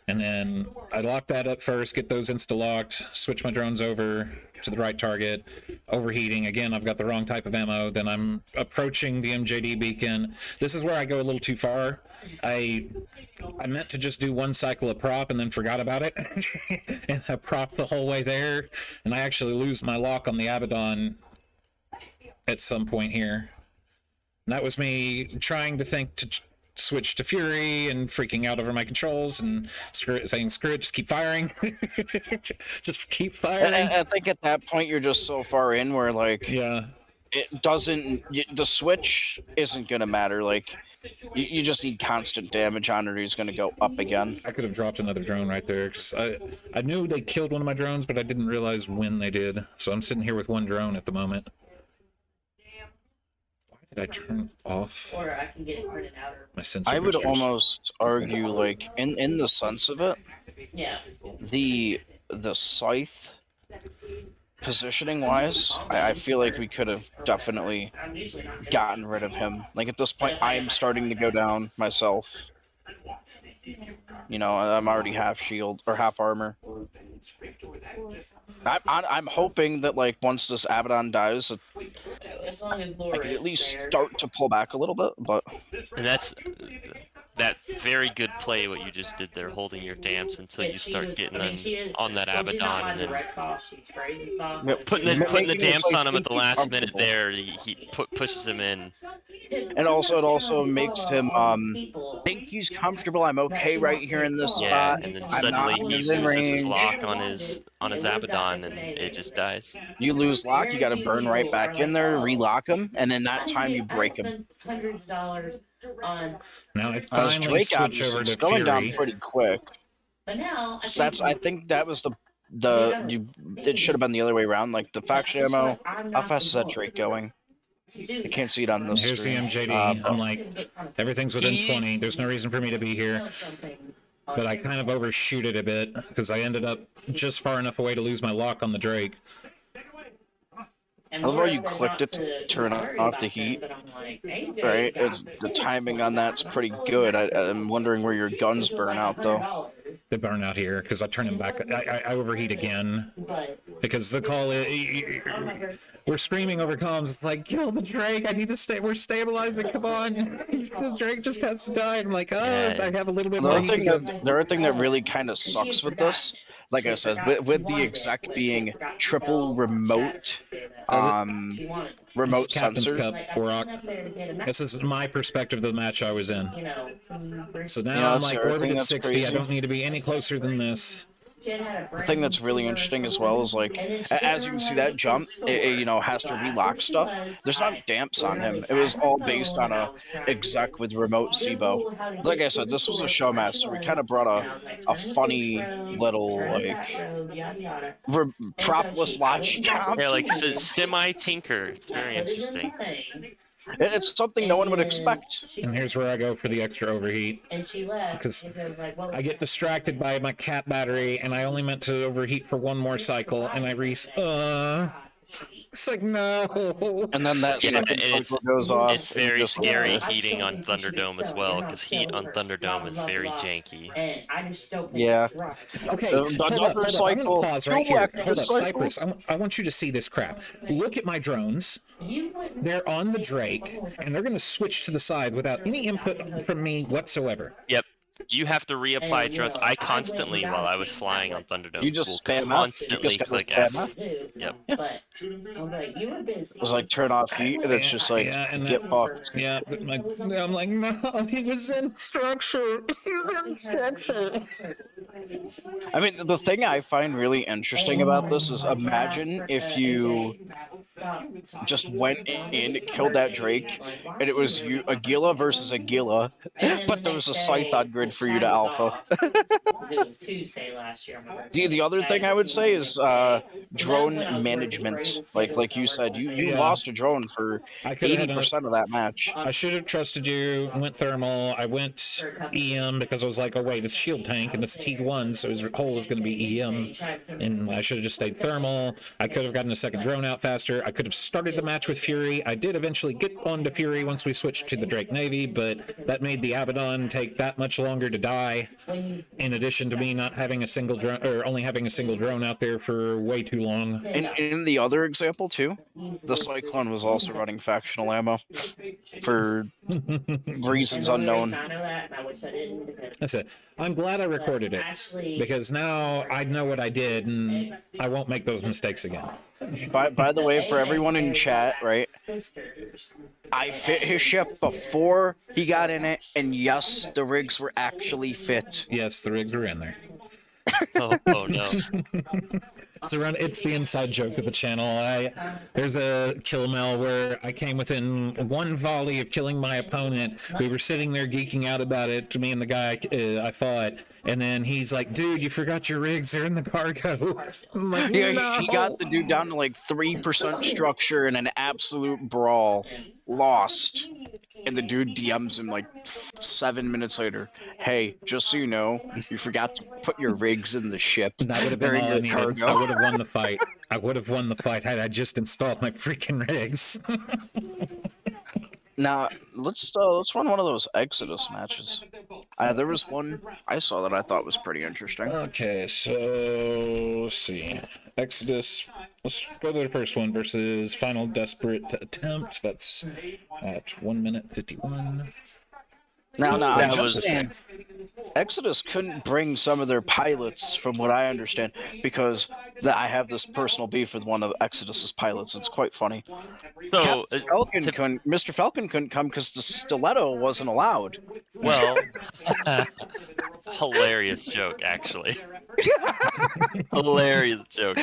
And then I locked that up first, get those insta-locked, switch my drones over to the right target, overheating. Again, I've got the wrong type of ammo. Then I'm approaching the MJD beacon. This is where I go a little too far. I meant to just do 1 cycle of prop and then forgot about it. And I propped the whole way there. And I actually lose my lock on the Abaddon at some point here. And that was me trying to think to switch to Fury and freaking out over my controls and saying, screw it, just keep firing. Just keep firing. I think at that point you're just so far in where, like, yeah, it doesn't, the switch isn't going to matter. Like, you just need constant damage on it or he's going to go up again. I could have dropped another drone right there because I knew they killed one of my drones, but I didn't realize when they did. So I'm sitting here with 1 drone at the moment. Did I turn off or I can get it printed out my sensor I would boosters? almost argue, like, in the sense of it, yeah, the scythe positioning wise, I feel like we could have definitely gotten rid of him. Like, at this point, I am starting to go down myself. You know, I'm already half shield or half armor. I'm hoping that, like, once this Abaddon dies, as long as I can at least start to pull back a little bit. But and that's that very good play what you just did there, holding your damps until you start getting on that Abaddon, and then putting the damps on him at the last minute there. He pushes him in. And also, it also makes him think he's comfortable. I'm okay right here in this spot. And then suddenly he loses his lock on his Abaddon, and it just dies. You lose lock, you got to burn right back in there, relock him, and then that time you break him. Now I finally switch over to going Fury. down pretty quick. But now So I think that was it should have been the other way around. Like, the faction ammo, how fast is that Drake going? I can't see it on this Here's screen. the MJD. I'm like, everything's within 20. There's no reason for me to be here. But I kind of overshoot it a bit because I ended up just far enough away to lose my lock on the Drake. I love how you clicked it to turn off the heat. Right? The timing on that's pretty good. I'm wondering where your guns burn out, though. the burnout here because I turn him back. I overheat again because the call we're screaming over comms. It's like, kill the Drake. I need to stay. We're stabilizing. Come on. The Drake just has to die. I'm like, oh, I have a little bit more heat to give. The other thing that really kind of sucks with this, like I said, with the exec being triple remote, remote Captain's sensor. Cup, Rock. This is my perspective of the match I was in. So now I'm that's like the other orbit thing at that's 60. crazy. I don't need to be any closer than this. The thing that's really interesting as well is like, as you can see that jump, it has to relock stuff. There's not damps on him. It was all based on a exec with remote SIBO. Like I said, this was a show match, so we kind of brought a funny little like propless logic comp. Yeah, like semi tinker. It's very interesting. It's something no one would expect. And here's where I go for the extra overheat. Because I get distracted by my cat battery, and I only meant to overheat for one more cycle, and I it's like, no. And then that second cycle goes off. It's very scary heating on Thunderdome as well, because heat on Thunderdome is very janky. Yeah. Okay, hold up. I'm going to pause right here. Hold up, cycles. Cyprus. I want you to see this crap. Look at my drones. They're on the Drake, and they're going to switch to the side without any input from me whatsoever. Yep. You have to reapply drones. I constantly, while I was flying on Thunderdome, you just will spam constantly click F. Yep. It was like turn off heat, and it's just like get fucked. Yeah, I'm like, no, he was in structure. He was in structure. I mean, the thing I find really interesting about this is imagine if you just went in, killed that Drake, and it was you, Aguila versus Aguila, but there was a scythe on grid for you to alpha. The other thing I would say is drone management. Like you said, you lost a drone for 80% of that match. I should have trusted you. I went thermal. I went EM because I was like, oh wait, it's shield tank and it's T1, so his hole is going to be EM, and I should have just stayed thermal. I could have gotten a second drone out faster. I could have started the match with Fury. I did eventually get onto Fury once we switched to the Drake Navy, but that made the Abaddon take that much longer to die. In addition to me not having a single drone, or only having a single drone out there for way too long. And in the other example too, the Cyclone was also running factional ammo for reasons unknown. That's it. I'm glad I recorded it because now I know what I did and I won't make those mistakes again. By the way, for everyone in chat, right? I fit his ship before he got in it, and yes, the rigs were actually fit. Yes, the rigs were in there. Oh no. It's the inside joke of the channel. There's a kill mail where I came within one volley of killing my opponent. We were sitting there geeking out about it, to me and the guy I fought, and then he's like, dude, you forgot your rigs, they're in the cargo. I'm like, yeah, no. He got the dude down to like 3% structure in an absolute brawl. Lost. And the dude DMs him like 7 minutes later. Hey, just so you know, you forgot to put your rigs in the ship. That would have been all I needed. I would have won the fight. I would have won the fight had I just installed my freaking rigs. Now, let's run one of those Exodus matches. There was one I saw that I thought was pretty interesting. Okay, so let's see. Exodus. Let's go to the first one versus Final Desperate Attempt. That's at 1 minute 51. No, Exodus couldn't bring some of their pilots, from what I understand, because I have this personal beef with one of Exodus's pilots. It's quite funny. So Mr. Falcon couldn't come because the stiletto wasn't allowed. Well, hilarious joke, actually. Hilarious joke.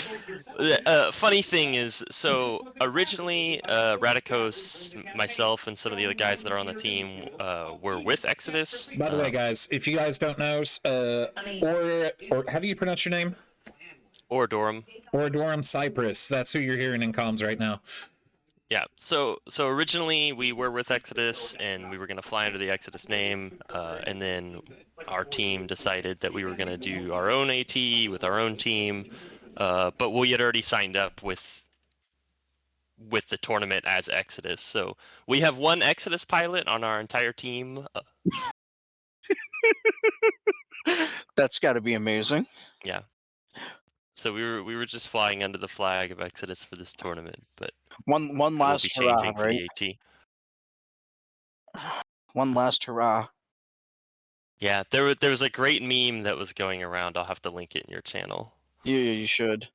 Funny thing is, so originally, Radicos, myself, and some of the other guys that are on the team were with Exodus. By the way, guys, if you guys don't know, or how do you pronounce your name? Oreduorum Cyprus. That's who you're hearing in comms right now. Yeah, so originally we were with Exodus, and we were going to fly under the Exodus name, and then our team decided that we were going to do our own AT with our own team, but we had already signed up with the tournament as Exodus. So we have one Exodus pilot on our entire team. That's got to be amazing. Yeah. So we were just flying under the flag of Exodus for this tournament, but One it will be last hurrah, changing for right? the AT. One last hurrah. Yeah, there was a great meme that was going around. I'll have to link it in your channel. You should.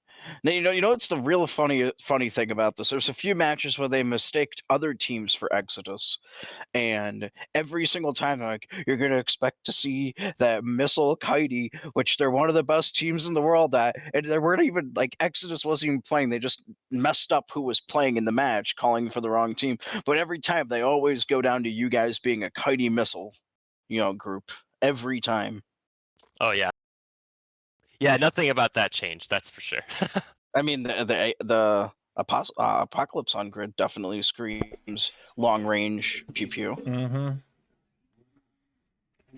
Now, you know what's the real funny thing about this? There's a few matches where they mistaked other teams for Exodus, and every single time they're like, you're gonna expect to see that missile Kitey, which they're one of the best teams in the world at, and they weren't even like Exodus wasn't even playing. They just messed up who was playing in the match, calling for the wrong team. But every time they always go down to you guys being a Kitey missile, group every time. Oh yeah. Yeah, nothing about that changed. That's for sure. I mean, the Apocalypse on grid definitely screams long range pew pew. Mm-hmm.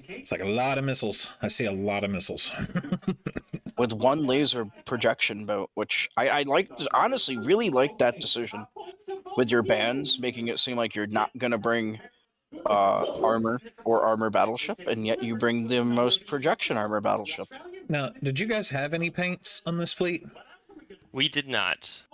It's like a lot of missiles. I see a lot of missiles. With one laser projection boat, which I honestly really like that decision with your bans, making it seem like you're not gonna bring armor or armor battleship, and yet you bring the most projection armor battleship. Now, did you guys have any paints on this fleet? We did not.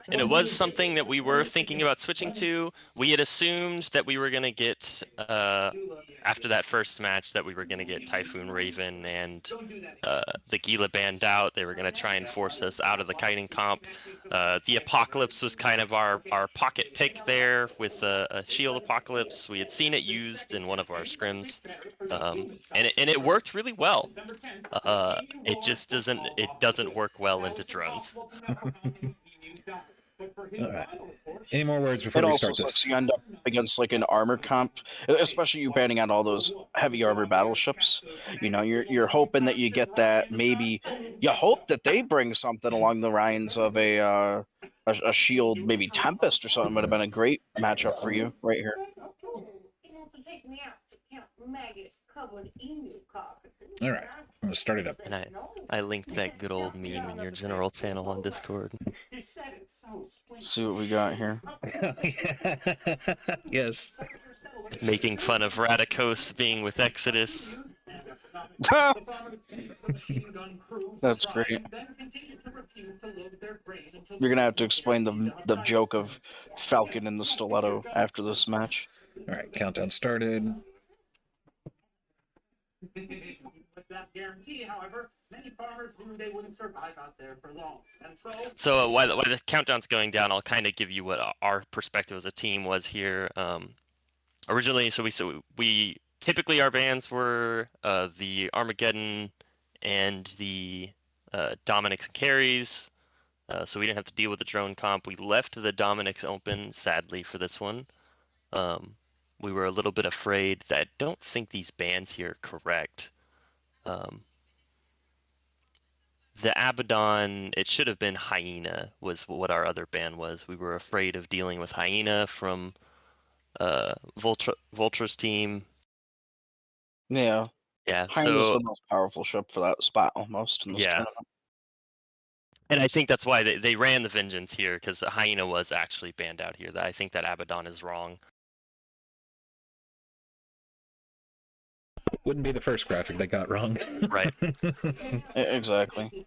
And it was something that we were thinking about switching to. We had assumed that we were going to get, after that first match, that we were going to get Typhoon Raven and the Gila banned out. They were going to try and force us out of the kiting comp. The Apocalypse was kind of our pocket pick there with a Shield Apocalypse. We had seen it used in one of our scrims, and it worked really well. It just doesn't work well into drones. All right. Any more words before we start this? You end up against like an armor comp, especially you banning out all those heavy armor battleships. You're hoping that you get that. Maybe you hope that they bring something along the lines of a shield, maybe Tempest or something. Would have been a great matchup for you right here. All right, I'm gonna start it up. And I linked that good old meme in your general channel on Discord. See what we got here. Yes. Making fun of Radicos being with Exodus. That's great. You're gonna have to explain the joke of Falcon and the stiletto after this match. All right, countdown started. With that guarantee, however, many farmers knew they wouldn't survive out there for long, and so while the countdown's going down, I'll kind of give you what our perspective as a team was here. Originally, so we typically our bans were the Armageddon and the Dominix and Carries, so we didn't have to deal with the drone comp. We left the Dominix open, sadly, for this one. We were a little bit afraid that I don't think these bans here are correct. The Abaddon, it should have been Hyena, was what our other ban was. We were afraid of dealing with Hyena from Vultra's team. Yeah. Yeah. Hyena's the most powerful ship for that spot almost in this tournament. And I think that's why they ran the Vengeance here, because the Hyena was actually banned out here. I think that Abaddon is wrong. Wouldn't be the first graphic they got wrong. Right. Exactly.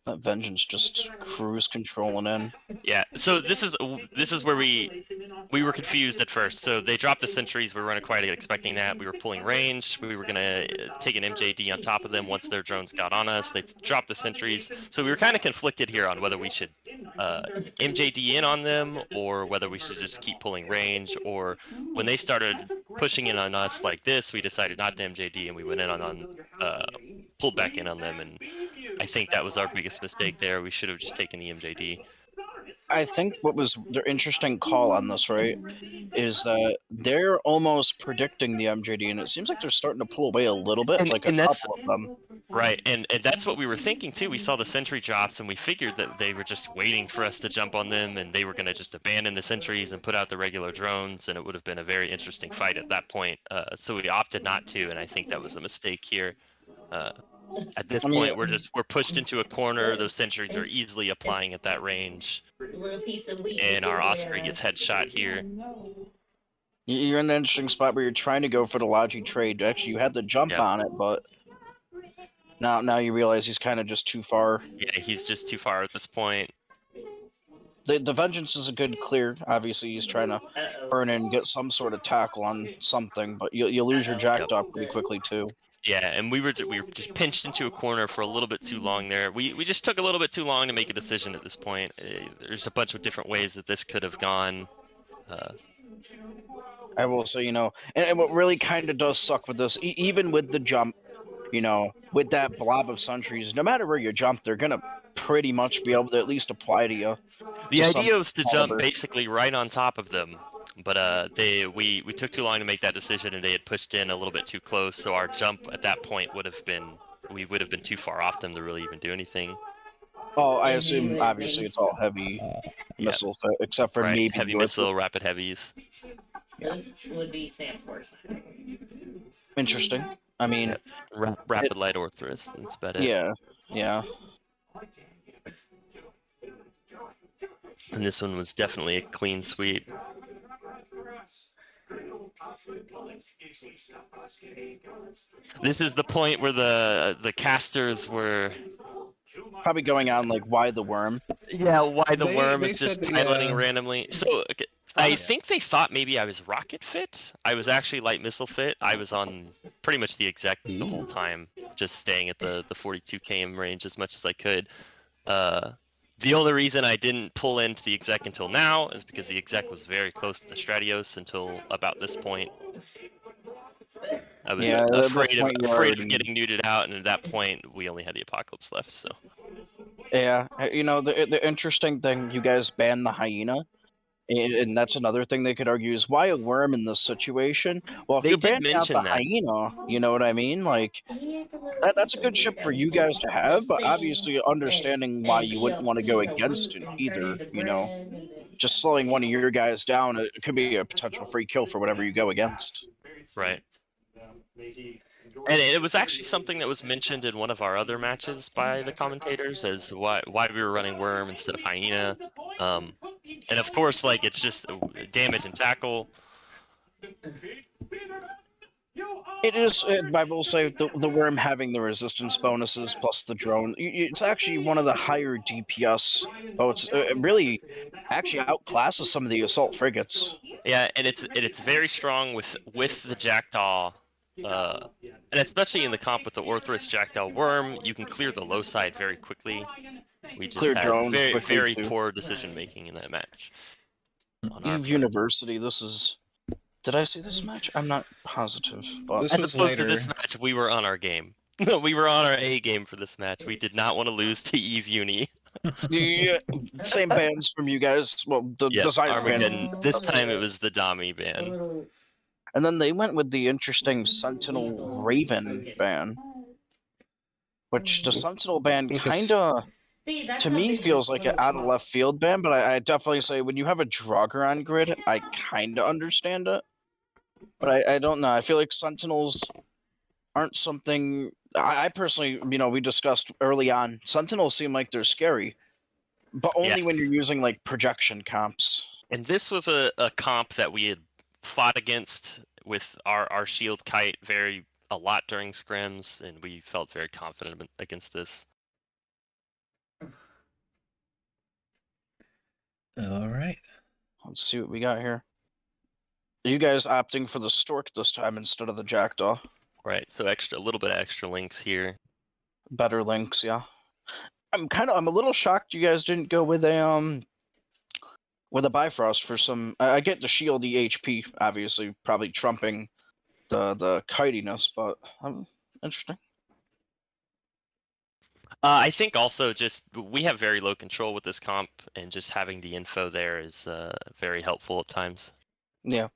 That Vengeance just cruise controlling in. Yeah, so this is where we were confused at first. So they dropped the sentries. We weren't quite expecting that. We were pulling range. We were gonna take an MJD on top of them once their drones got on us. They dropped the sentries. So we were kind of conflicted here on whether we should MJD in on them or whether we should just keep pulling range. Or when they started pushing in on us like this, we decided not to MJD and we went in on pulled back in on them. And I think that was our biggest mistake there. We should have just taken the MJD. I think what was their interesting call on this, right, is that they're almost predicting the MJD, and it seems like they're starting to pull away a little bit, like a couple of them. Right, and that's what we were thinking too. We saw the sentry drops, and we figured that they were just waiting for us to jump on them, and they were going to just abandon the sentries and put out the regular drones, and it would have been a very interesting fight at that point. So we opted not to, and I think that was a mistake here. At this point, we're pushed into a corner. Those sentries are easily applying at that range, and our Osprey gets headshot here. You're in an interesting spot where you're trying to go for the Logi trade. Actually, you had the jump on it, but Now you realize he's kind of just too far. Yeah, he's just too far at this point. The Vengeance is a good clear. Obviously, he's trying to burn in and get some sort of tackle on something, but you lose your Jackdaw pretty quickly too. Yeah, and we were just pinched into a corner for a little bit too long there. We just took a little bit too long to make a decision at this point. There's a bunch of different ways that this could have gone. I will say, and what really kind of does suck with this, even with the jump, with that blob of sentries, no matter where you jump, they're gonna pretty much be able to at least apply to you. The idea was to jump basically right on top of them, but we took too long to make that decision, and they had pushed in a little bit too close. So our jump at that point would have been too far off them to really even do anything. Oh, I assume obviously it's all heavy missile, except for maybe heavy missile, rapid heavies. This would be Samfor's. Interesting. I mean, rapid light Orthrus. That's about it. Yeah. And this one was definitely a clean sweep. This is the point where the casters were probably going on like why the worm. Yeah, why the worm is just piloting randomly. So I think they thought maybe I was rocket fit. I was actually light missile fit. I was on pretty much the exec the whole time, just staying at the 42 km range as much as I could. The only reason I didn't pull into the exec until now is because the exec was very close to the Stratios until about this point. I was afraid of getting neutered out, and at that point, we only had the Apocalypse left. So. Yeah, the interesting thing, you guys banned the hyena, and that's another thing they could argue is why a worm in this situation? Well, if you're banning out the hyena, you know what I mean? Like, that's a good ship for you guys to have, but obviously understanding why you wouldn't want to go against it either, just slowing one of your guys down, it could be a potential free kill for whatever you go against. Right. And it was actually something that was mentioned in one of our other matches by the commentators as why we were running worm instead of hyena. And of course, like, it's just damage and tackle. It is, I will say, the worm having the resistance bonuses plus the drone, it's actually one of the higher DPS boats. It really actually outclasses some of the assault frigates. Yeah, and it's very strong with the Jackdaw. And especially in the comp with the Orthrus Jackdaw Worm, you can clear the low side very quickly. We just had very poor decision making in that match. Eve University, this is... Did I see this match? I'm not positive. But... As opposed to this match, we were on our game. We were on our A game for this match. We did not want to lose to Eve Uni. Yeah, same bands from you guys. Well, the Desire band. This time it was the Dami band. And then they went with the interesting Sentinel Raven ban. Which the Sentinel ban kinda, to me, feels like an out of left field ban, but I definitely say when you have a Draugr on grid, I kinda understand it. But I don't know. I feel like Sentinels aren't something... I personally, we discussed early on, Sentinels seem like they're scary. But only when you're using, like, projection comps. And this was a comp that we had fought against with our shield kite a lot during scrims, and we felt very confident against this. All right. Let's see what we got here. Are you guys opting for the Stork this time instead of the Jackdaw? Right, so a little bit of extra links here. Better links, yeah. I'm a little shocked you guys didn't go with a Bifrost for some... I get the shield EHP, obviously, probably trumping the kitiness, but interesting. I think also just we have very low control with this comp, and just having the info there is very helpful at times. Yeah.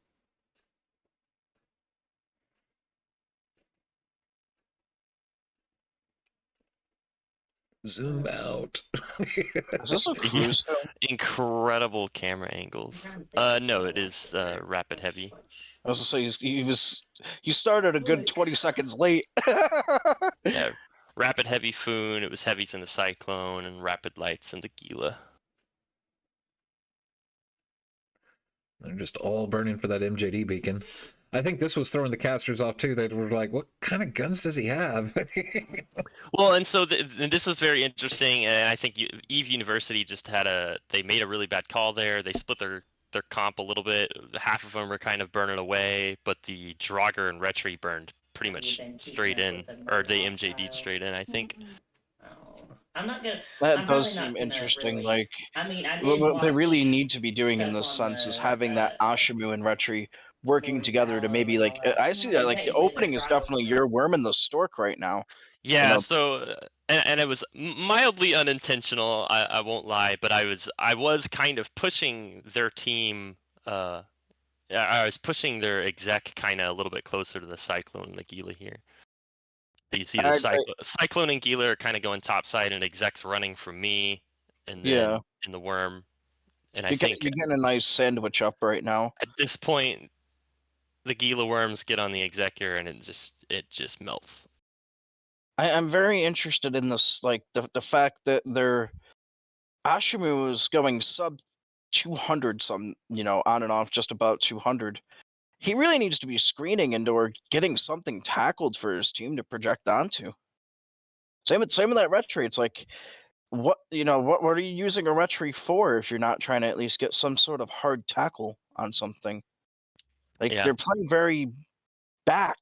Zoom out. Is this a cruise film? Incredible camera angles. No, it is rapid heavy. I was gonna say he started a good 20 seconds late. Yeah, rapid heavy Foon. It was heavies in the Cyclone and rapid lights in the Gila. They're just all burning for that MJD beacon. I think this was throwing the casters off too. They were like, "What kind of guns does he have?" Well, and so this was very interesting, and I think Eve University just they made a really bad call there. They split their comp a little bit. Half of them were kind of burning away, but the Draugr and Retri burned pretty much straight in, or they MJD'd straight in, I think. I'm not gonna. That I'm does probably not seem gonna interesting. really. Like, I mean, I did what they really watch need to be doing in this stuff on sense is the, having that Ashimu and Retri working together to maybe like I see that And like the technically, opening the is Draugr definitely your worm in the stork right now. Yeah, know- so and it was mildly unintentional, I won't lie, but I was kind of pushing their team. I was pushing their exec kind of a little bit closer to the Cyclone and the Gila here. You see the Cyclone and Gila are kind of going topside, and exec's running from me, and then in the worm. And I think you're getting a nice sandwich up right now. at this point, the Gila worms get on the exec here, and it just melts. I'm very interested in this, like the fact that their Ashimu is going sub 200 some, on and off just about 200. He really needs to be screening into or getting something tackled for his team to project onto. Same with that Retri. It's like, what are you using a Retri for if you're not trying to at least get some sort of hard tackle on something? Like they're playing very back.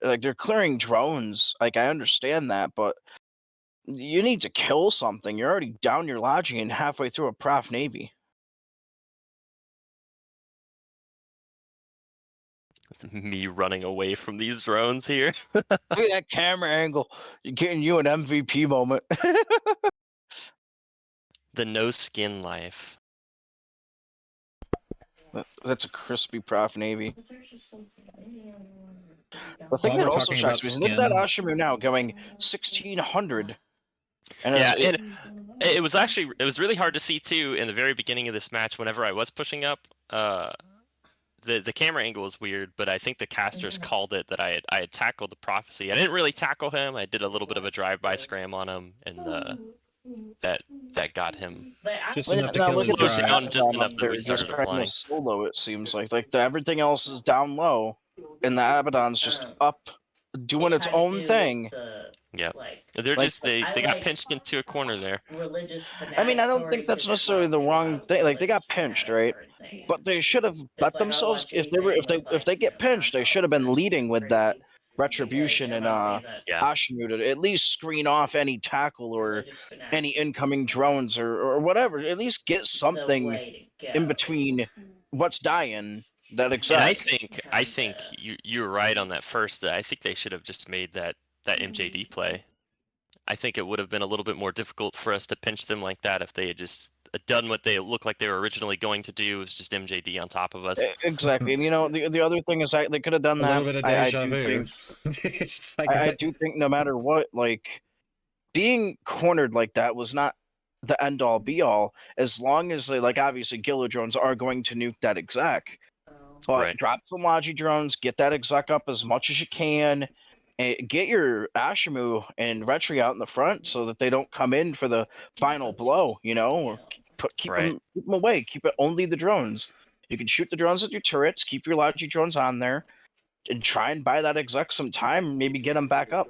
Like they're clearing drones. Like I understand that, but you need to kill something. You're already down your Logi and halfway through a Prof Navy. Me running away from these drones here. Look at that camera angle. You're getting you an MVP moment. The no skin life. That's a crispy Prof Navy. The thing that also talking shocks me about is look at that skin. Ashimu now going 1600. And Yeah, and it was really hard to see too in the very beginning of this match. Whenever I was pushing up, the camera angle was weird, but I think the casters called it that I had tackled the prophecy. I didn't really tackle him. I did a little bit of a drive-by scram on him, and that got him. Just enough to kill his this drive. down just enough that we just started trying flying. to solo. It seems like everything else is down low, and the Abaddon's just up, doing its own thing. Yeah, they're they got pinched into a corner there. I mean, I don't think that's necessarily the wrong thing. Like they got pinched, right? But they should have let themselves. If they get pinched, they should have been leading with that retribution and Ashimu to at least screen off any tackle or any incoming drones or whatever. At least get something in between what's dying. That exact. And I think you were right on that first. I think they should have just made that MJD play. I think it would have been a little bit more difficult for us to pinch them like that if they had just done what they looked like they were originally going to do, was just MJD on top of us. Exactly. And the other thing is they could have done that. A little bit of deja vu. I do think no matter what, like being cornered like that was not the end all be all, as long as they obviously Gila drones are going to nuke that exec. But drop some Logi drones, get that exec up as much as you can, and get your Ashimu and Retri out in the front so that they don't come in for the final blow, or keep them away. Keep it only the drones. You can shoot the drones with your turrets, keep your Logi drones on there, and try and buy that exec some time, maybe get them back up.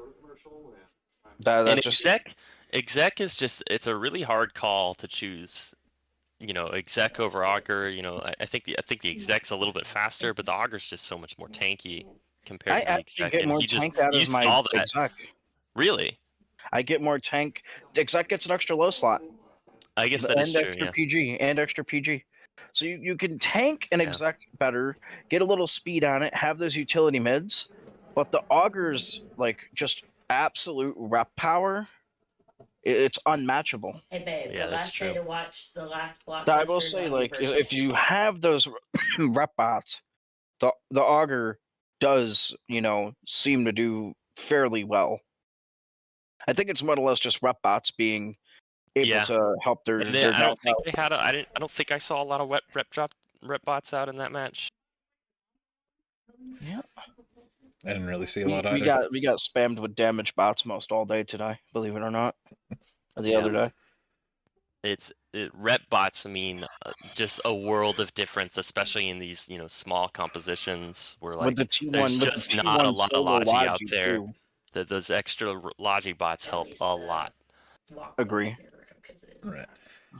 Exec is just, it's a really hard call to choose. Exec over Augur. I think the exec's a little bit faster, but the Augur's just so much more tanky compared to the exec. Get more tank out of my exec. Really? I get more tank. The exec gets an extra low slot. I guess that is true. Extra PG. So you can tank an exec better, get a little speed on it, have those utility mids, but the Augur's just absolute rep power. It's unmatchable. Hey babe, the last day to watch the last blockbuster. I will say, if you have those rep bots, the Augur does, seem to do fairly well. I think it's more or less just rep bots being able to help their. I don't think they had. I don't think I saw a lot of rep bots out in that match. Yeah. I didn't really see a lot either. We got spammed with damage bots most all day today, believe it or not. The other day. Rep bots mean just a world of difference, especially in these small compositions where there's just not a lot of Logi out there. Those extra Logi bots help a lot. Agree. Right.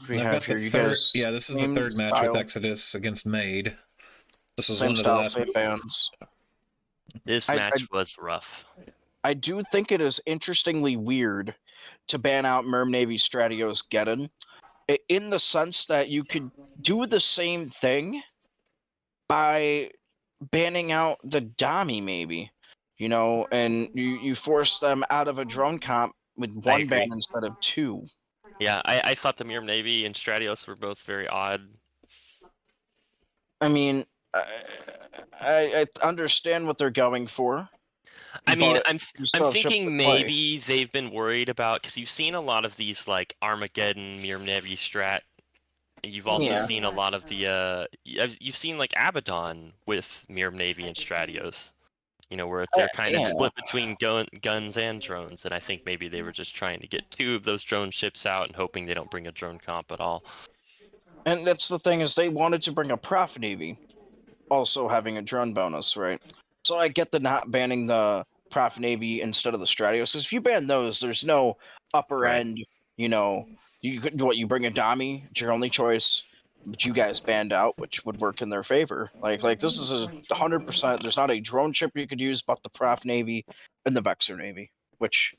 We And I've have got the here, you third. guys. Yeah, this is the same third match with style, Exodus against Maid. This was same one of the style, last. same bands. This match was rough. I do think it is interestingly weird to ban out Merm Navy Stratios Geddon, in the sense that you could do the same thing by banning out the Dami, maybe, you know, and you force them out of a drone comp with one ban instead of two. Yeah, I thought the Mirror Navy and Stratios were both very odd. I mean, I understand what they're going for. I mean, but I'm you still have ships to thinking play. maybe they've been worried about, because you've seen a lot of these like Armageddon, Mirror Navy strat. You've also Yeah. seen a lot of the you've seen like Abaddon with Mirror Navy and Stratios. You know, where they're kind of yeah. split between guns and drones, and I think maybe they were just trying to get 2 of those drone ships out and hoping they don't bring a drone comp at all. And that's the thing, is they wanted to bring a Prof Navy, also having a drone bonus, right? So I get the not banning the Prof Navy instead of the Stratios, because if you ban those, there's no upper end, you know, you could you bring a Dami, it's your only choice, but you guys banned out, which would work in their favor. Like this is 100%, there's not a drone ship you could use but the Prof Navy and the Vexor Navy, which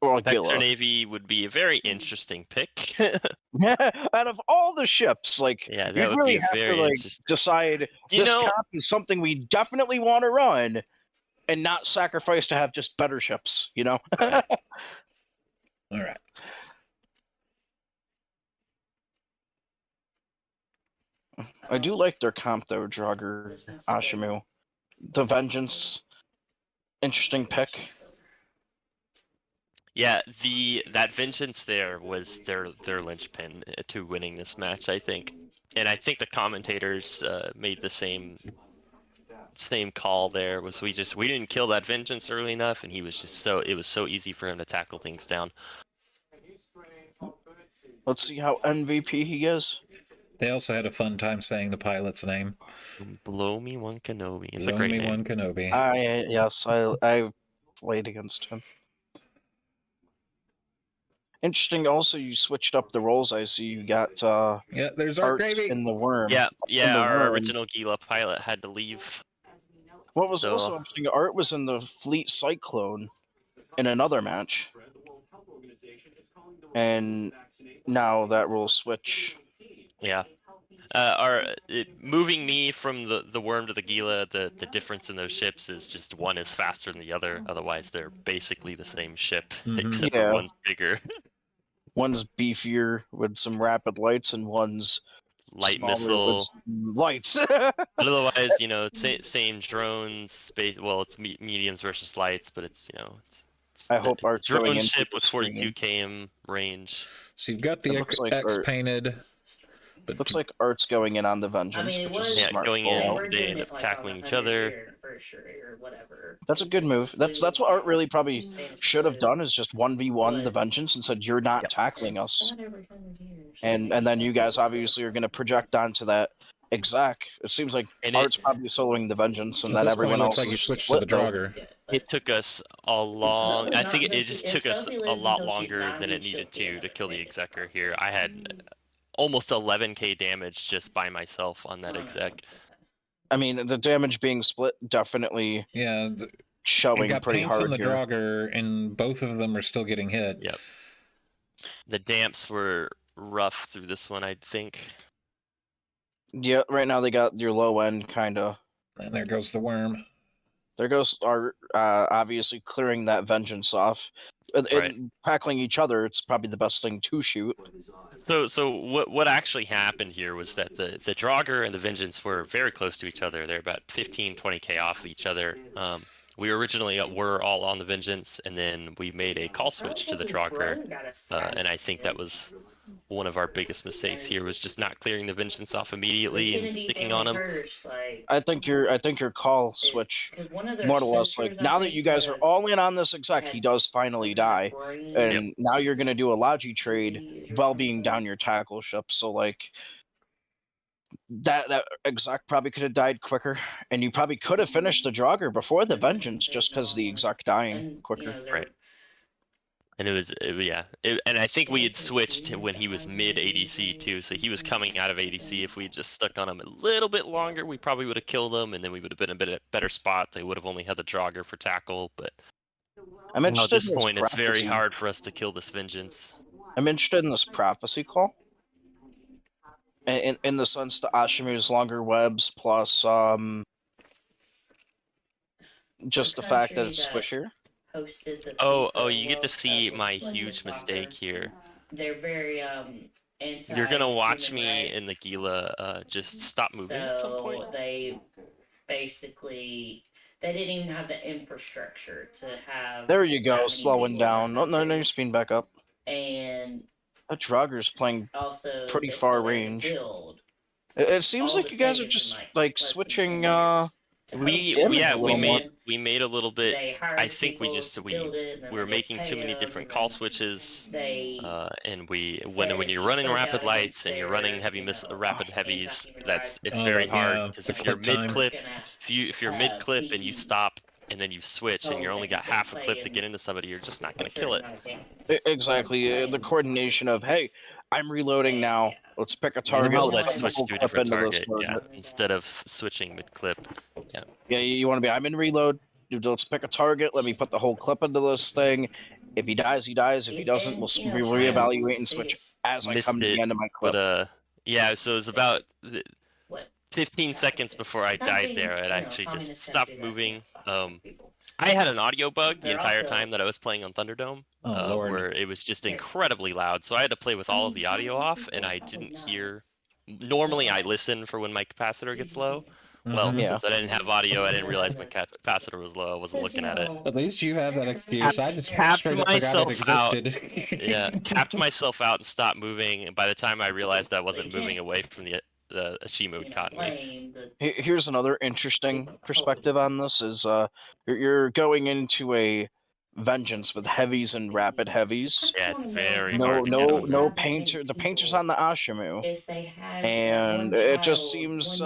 or Vexor Gila. Navy would be a very interesting pick. Out of all the ships, like, Yeah, that you'd would really be have to very like interesting. decide this comp is something we definitely want to run, and not sacrifice to have just better ships, you know? All right. I do like their comp though, Draugr, Ashimu. The Vengeance, interesting pick. Yeah, that Vengeance there was their linchpin to winning this match, I think. And I think the commentators made the same call there. Was we didn't kill that Vengeance early enough, and it was so easy for him to tackle things down. Let's see how MVP he is. They also had a fun time saying the pilot's name. Blow me one Kenobi. It's Blow a great me name. one Kenobi. Yes, I played against him. Interesting. Also, you switched up the roles. I see you got yeah. There's Art Gravy in the worm. Yeah. Our original Gila pilot had to leave. What was also interesting, Art was in the Fleet Cyclone in another match, and now that will switch. Yeah. Moving me from the worm to the Gila, the difference in those ships is just one is faster than the other. Otherwise, they're basically the same ship, except for one's bigger. One's beefier with some rapid lights, and one's light missile lights. Otherwise, you know, same drones. Well, it's mediums versus lights, but it's I hope Art's drone going into ship the with 42 km range. So you've got the X painted. But looks like Art's going in on the Vengeance. I mean, which is smart going in, they end up tackling each other. That's a good move. That's what Art really probably should have done, is just 1v1 the Vengeance and said, you're not tackling us. And then you guys obviously are going to project onto that exec. It seems like Art's probably soloing the Vengeance, and then everyone else looks like you switched to the Draugr. It took us a long. I think it just took us a lot longer than it needed to kill the executor here. I had almost 11k damage just by myself on that exec. I mean, the damage being split definitely showing you got pretty paints hard on the here. Draugr, and both of them are still getting hit. Yep. The damps were rough through this one, I think. Yeah, right now they got your low end kind of. And there goes the worm. There goes Art, obviously clearing that Vengeance off. And tackling each other, it's probably the best thing to shoot. So what actually happened here was that the Draugr and the Vengeance were very close to each other. They're about 15-20k off of each other. We originally were all on the Vengeance, and then we made a call switch to the Draugr, and I think that was one of our biggest mistakes here, was just not clearing the Vengeance off immediately and sticking on him. I think your call switch, more or less, like, now that you guys are all in on this exec, he does finally die, and now you're going to do a Logi trade while being down your tackle ship, so, like, that exec probably could have died quicker, and you probably could have finished the Draugr before the Vengeance just because the exec dying quicker. Right. And and I think we had switched to when he was mid ADC too, so he was coming out of ADC. If we had just stuck on him a little bit longer, we probably would have killed him, and then we would have been in a better spot. They would have only had the Draugr for tackle, but I'm at interested this in this point, it's very prophecy. hard for us to kill this Vengeance. I'm interested in this prophecy call. In the sense that Ashimu's longer webs plus just the fact that it's squishier. Oh, you get to see my huge mistake here. They're very You're gonna watch me in the Gila just stop moving at some point. They basically they didn't even have the infrastructure to have. There you go, that many slowing people down. No, you're speeding back up. And That Drauggr's playing also pretty they far still had to range. build It seems all like the you guys are stadiums in, just like, like less than switching 10 years. We made made a little bit. They hired I think we people just to build it, and then we were they making too pay many them, different and call then switches. They And when said if you're you running spoke rapid out lights against and you're their, running heavy rapid heavies, it's Oh, very hard yeah, because the if you're clip time. mid clip, if you're mid clip and you stop and then you switch and you're only got half a clip to get into somebody, you're just not gonna kill it. Exactly. The coordination of, hey, I'm reloading now. Let's pick a target. Now Let's let's put the switch whole to a clip different into this target, yeah, target. instead of switching mid clip. Yeah. Yeah, you want to be, I'm in reload. Let's pick a target. Let me put the whole clip into this thing. If he dies, he dies. If he doesn't, we'll reevaluate and switch as I come to the end of my clip. But yeah, so it was about 15 seconds before I died there. It actually just stopped moving. I had an audio bug the entire time that I was playing on Thunderdome, where it was just incredibly loud. So I had to play with all of the audio off, and I didn't hear. Normally, I listen for when my capacitor gets low. Well, since I didn't have audio, I didn't realize my capacitor was low. I wasn't looking at it. At least you have that excuse. I just Capped straight up forgot it existed. Yeah, capped myself out and stopped moving. And by the time I realized I wasn't moving away from the Ashimo caught me. Here's another interesting perspective on this: is you're going into a Vengeance with heavies and rapid heavies. Yeah, it's very hard to get over. No painter. The painter's on the Ashimu, and it just seems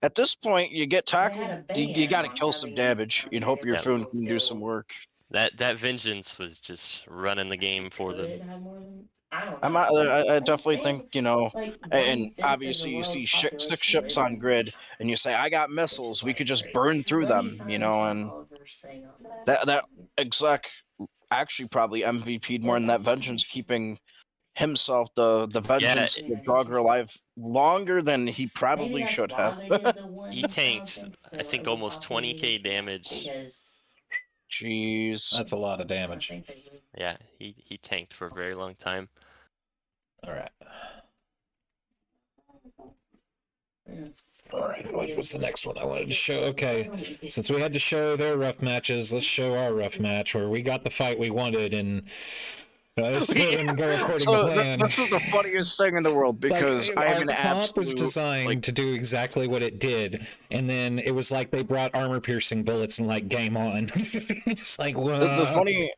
at this point you get tackled, you got to kill some damage. You'd hope your phone can do some work. That Vengeance was just running the game for them. I definitely think, and obviously you see 6 ships on grid, and you say, I got missiles, we could just burn through them, and that exec actually probably MVP'd more than that Vengeance, keeping himself, the Vengeance, the Draugr alive longer than he probably should have. He tanked, I think, almost 20k damage. Jeez. That's a lot of damage. Yeah, he tanked for a very long time. Alright. Alright, what was the next one I wanted to show? Okay, since we had to show their rough matches, let's show our rough match where we got the fight we wanted and it still didn't go according to plan. This is the funniest thing in the world because I am an our comp absolute... was designed to do exactly what it did, and then it was like they brought armor-piercing bullets and like game on. It's like, whoa.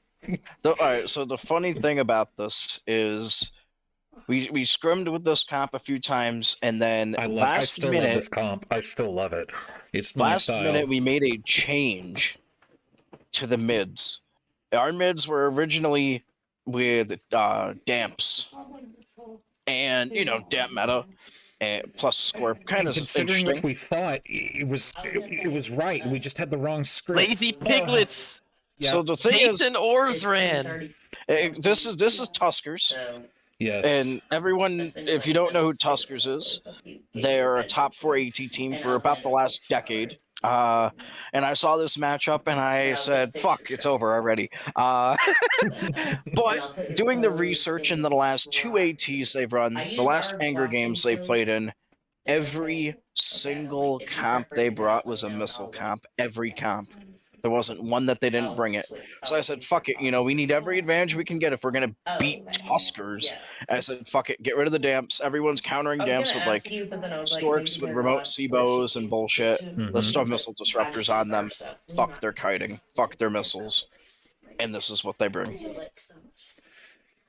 Alright, so the funny thing about this is we scrimmed with this comp a few times, and then I still love this comp. I still love it. It's my style. Last minute, we made a change to the mids. Our mids were originally with damps, and damp meta, plus Scorp, kind of considering what we thought, it was right. We just had the wrong scripts. Lazy piglets. Yeah. So the thing Jason Ors ran. This is Tuskers. Yes. And everyone, if you don't know who Tuskers is, they're a top 4 AT team for about the last decade. And I saw this matchup and I said, fuck, it's over already. But doing the research in the last 2 ATs they've run, the last Anger games they played in, every single comp they brought was a missile comp. Every comp. There wasn't one that they didn't bring it. So I said, fuck it, we need every advantage we can get if we're going to beat Tuskers. I said, fuck it, get rid of the damps. Everyone's countering damps with, like, storks with remote C-bows and bullshit. Let's throw missile disruptors on them. Fuck their kiting. Fuck their missiles. And this is what they bring.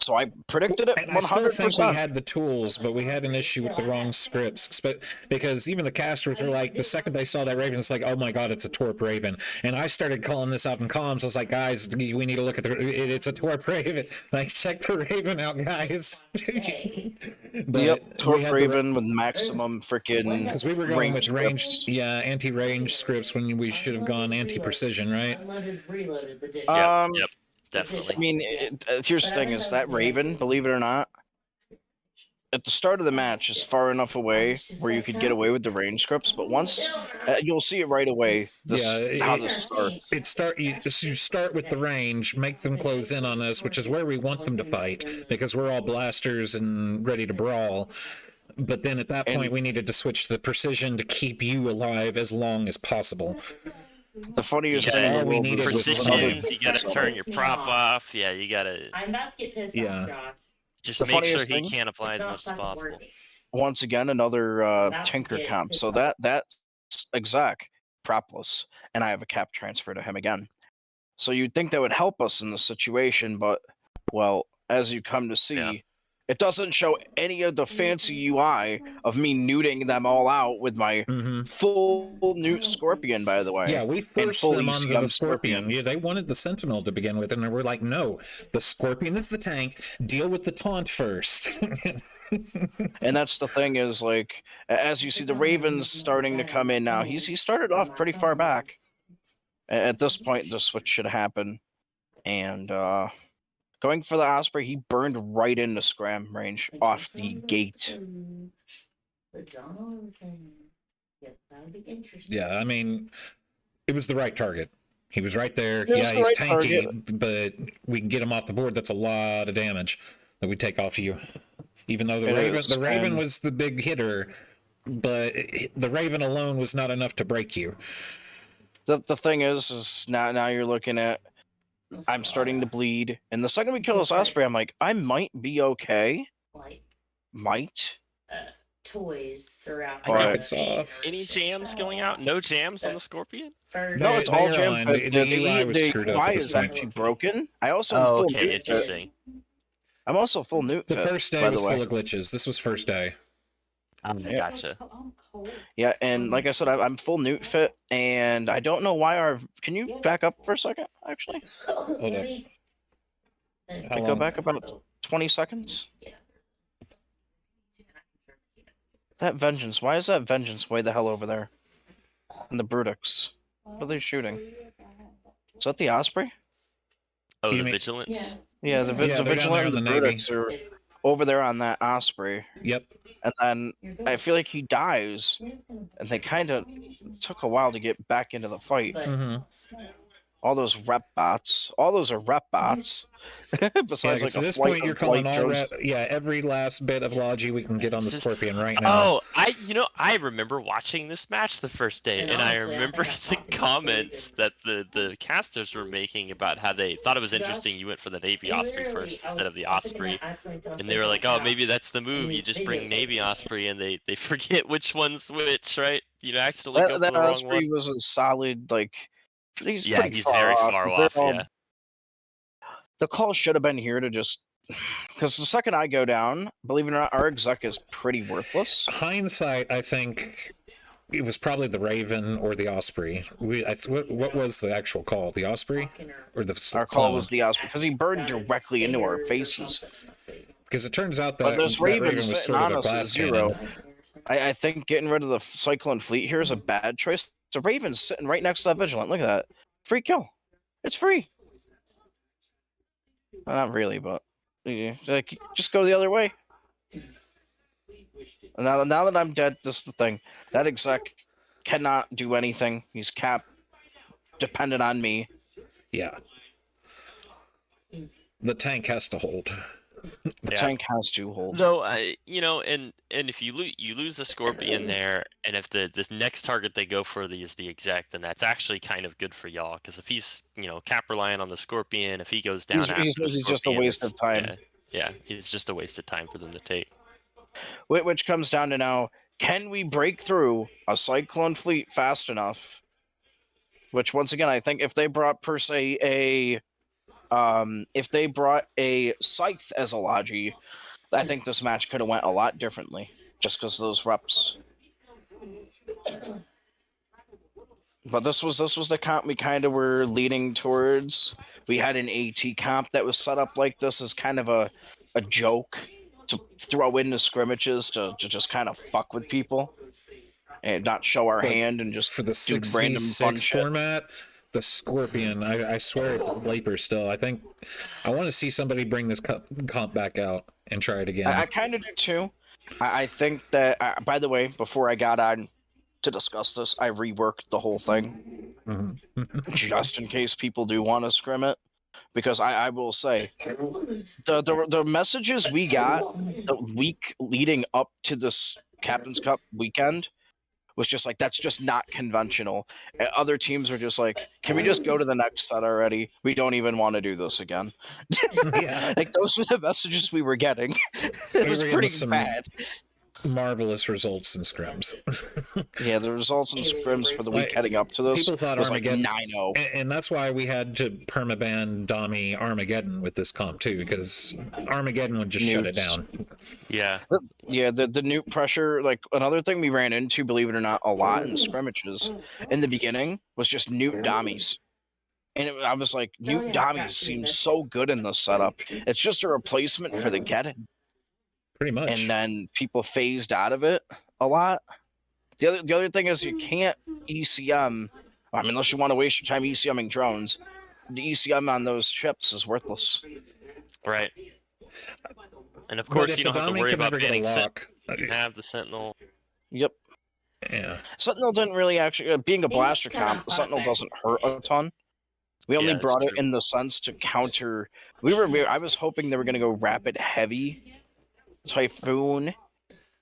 So I predicted it And I still think we 100%. had the tools, but we had an issue with the wrong scripts. But because even the casters were like, the second they saw that Raven, it's like, oh my god, it's a Torp Raven. And I started calling this out in comms. I was like, guys, we need to look at it's a Torp Raven. Like, check the Raven out, guys. But Yep, Torp we had Raven with maximum freaking. because we were going with ranged, scripts. yeah, anti-range scripts when we should have gone anti-precision, right? Reloaded the dish. Yep, definitely. I mean, here's the thing: is that Raven, believe it or not, at the start of the match is far enough away where you could get away with the range scripts, but once you'll see it right away. How this starts. You start with the range, make them close in on us, which is where we want them to fight because we're all blasters and ready to brawl. But then at that point, we needed to switch to the precision to keep you alive as long as possible. The funniest thing thing we needed was precisions. You gotta turn your prop off. Yeah, you gotta. I'm about to get pissed off, Josh. Just The make sure funniest he thing- can't apply as much as possible. Once again, another Tinker comp. So that's exec propless, and I have a cap transfer to him again. So you'd think that would help us in this situation, but well, as you come to see, it doesn't show any of the fancy UI of me neuting them all out with my full Newt Scorpion, by the way. Yeah, we forced them onto the Scorpion. Yeah, they wanted the Sentinel to begin with, and we're like, no, the Scorpion is the tank. Deal with the taunt first. And that's the thing is, like, as you see the Ravens starting to come in now, he started off pretty far back. At this point, the switch should happen. And going for the Osprey, he burned right into scram range off the gate. Yeah, I mean, it was the right target. He was right there. It was Yeah, the he's right tanky, target. but we can get him off the board. That's a lot of damage that we take off you. Even though It is, the Raven and- was the big hitter, but the Raven alone was not enough to break you. The thing is now you're looking at, I'm starting to bleed, and the second we kill this Osprey, I'm like, I might be okay. Might. Toys throughout. I don't It's see off. any jams going out. No jams on the Scorpion. No, it's all They are jam. on. But The UI was screwed up at UI this is point. actually broken. I also am Oh, full okay, Newt fit. interesting. I'm also full Newt The fit, first day by was the way. full of glitches. This was first day. Gotcha. Yeah, and like I said, I'm full Newt fit, and I don't know why our. Can you back up for a second? Actually, Hold up. How go long? back about 20 seconds. That vengeance. Why is that vengeance way the hell over there? And the Brutix. What are they shooting? Is that the Osprey? Oh, You the mean- vigilance. Yeah, the Yeah, they're down Vigilant there and the in the Navy. Brutix are over there on that Osprey. Yep. And then I feel like he dies, and they kind of took a while to get back into the fight. Mm-hmm. All those rep bots. All those are rep bots. Yeah, Besides, like at a this flight point, you're of calling light all drones. every last bit of logi we can get on the Scorpion right now. Oh, I remember watching this match the first day, And and I honestly, I remember think I the thought it was comments that the casters were making about how they thought it was interesting you went for the Navy Osprey first instead of the Osprey, and they were like, oh, maybe that's the move. You just bring Navy Osprey, and they forget which one's which, right? You accidentally go for That the wrong Osprey one. was a solid, like, he's Yeah, pretty he's far very off. far They're off. all- Yeah. The call should have been here to just, because the second I go down, believe it or not, our exec is pretty worthless. Hindsight, I think it was probably the Raven or the Osprey. What was the actual call? The Osprey or the Our call clone? was the Osprey because he burned directly into our faces. Because it turns out But that, this that Raven Raven was sitting sort of on a us at glass 0. cannon. I think getting rid of the Cyclone Fleet here is a bad choice. The Raven's sitting right next to that Vigilant. Look at that. Free kill. It's free. Well, not really, but yeah, like, just go the other way. Now that I'm dead, this is the thing. That exec cannot do anything. He's capped, dependent on me. Yeah. The tank has to hold. The Yeah. tank has to hold. Though, and if you lose the Scorpion there, and if the next target they go for is the exec, then that's actually kind of good for y'all. Because if he's cap relying on the Scorpion, if he goes down after he's the just a Scorpion, waste of time. Yeah, he's just a waste of time for them to take. Which comes down to now, can we break through a Cyclone Fleet fast enough? Which, once again, I think if they brought, per se, a If they brought a Scythe as a Logi, I think this match could have went a lot differently, just because of those reps. But this was the comp we kind of were leaning towards. We had an AT comp that was set up like this as kind of a joke to throw into scrimmages to just kind of fuck with people and not show our hand and just for the do random fun 6v6 shit. format, the Scorpion, I swear it's Laper still. I think I want to see somebody bring this comp back out and try it again. I kind of do too. I think that, by the way, before I got on to discuss this, I reworked the whole thing just in case people do want to scrim it. Because I will say, the messages we got the week leading up to this Captain's Cup weekend was just like, that's just not conventional. And other teams are just like, can we just go to the next set already? We don't even want to do this again. Yeah. Like, those were the messages we were getting. It was pretty bad. Marvelous results in scrims. Yeah, the results in scrims for the week heading up to this people thought was Armageddon, like 9-0. and that's why we had to permaban Dami Armageddon with this comp too, because Armageddon would just shut it down. Yeah. The nuke pressure, like another thing we ran into, believe it or not, a lot in scrimmages in the beginning was just nuke Damis. And I was like, nuke Damis seems so good in this setup. It's just a replacement for the Geddon. Pretty much. And then people phased out of it a lot. The other thing is you can't ECM. I mean, unless you want to waste your time ECMing drones, the ECM on those ships is worthless. Right. And of course, you don't have to worry about banning Sentinel. You have the Sentinel. Yep. Yeah. Sentinel didn't really actually, being a blaster comp, the Sentinel doesn't hurt a ton. We only brought it in the sense to counter. I was hoping they were going to go rapid heavy Typhoon,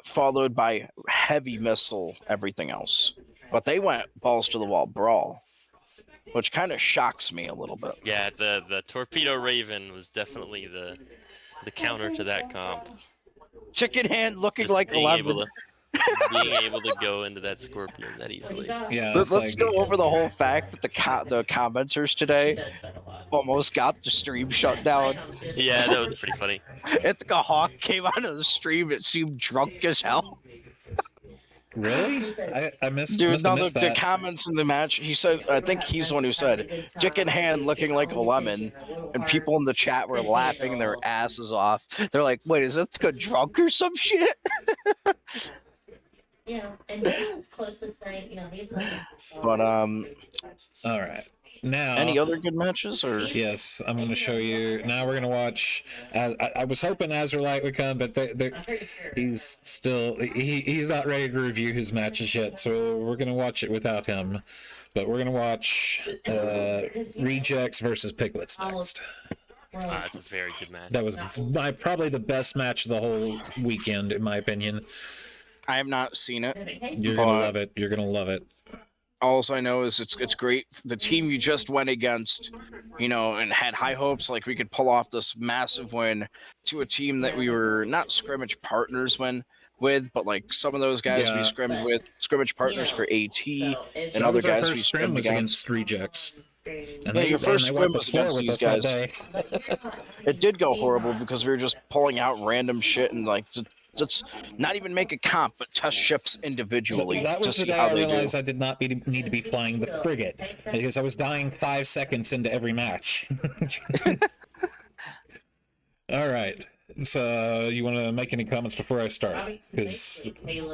followed by heavy missile, everything else. But they went balls to the wall brawl, which kind of shocks me a little bit. Yeah, the Torpedo Raven was definitely the counter to that comp. Chicken hand looking Just like being 11. being able to go into that Scorpion that easily. Yeah. Let's go over the whole fact that the commenters today almost got the stream shut down. Yeah, that was pretty funny. Ithaca Hawk came out of the stream, it seemed drunk as hell. Really? I missed. Dude, must have missed the that. comments in the match, he said, I think he's the one who said, Chicken hand looking like a lemon, and people in the chat were laughing their asses off. They're like, wait, is Ithaca drunk or some shit? And his closest thing, he's like. But, all right. Now, any other good matches, or? Yes, I'm going to show you. Now we're going to watch. I was hoping Azurlight would come, but he's still he's not ready to review his matches yet, so we're going to watch it without him. But we're going to watch Rejects versus Piglets next. It's a very good match. That was probably the best match of the whole weekend, in my opinion. I have not seen it. You're going to love it. You're going to love it. All I know is it's great. The team you just went against, and had high hopes, like we could pull off this massive win to a team that we were not scrimmage partners with, but like some of those guys we scrimmed with, scrimmage partners for AT, and other guys we scrimmed against Rejects. And your first scrim was against with these us guys. It did go horrible because we were just pulling out random shit and like let's not even make a comp, but test ships individually. That was to the see day how I they realized do. I did not need to be flying the frigate because I was dying 5 seconds into every match. All right. So you want to make any comments before I start? Because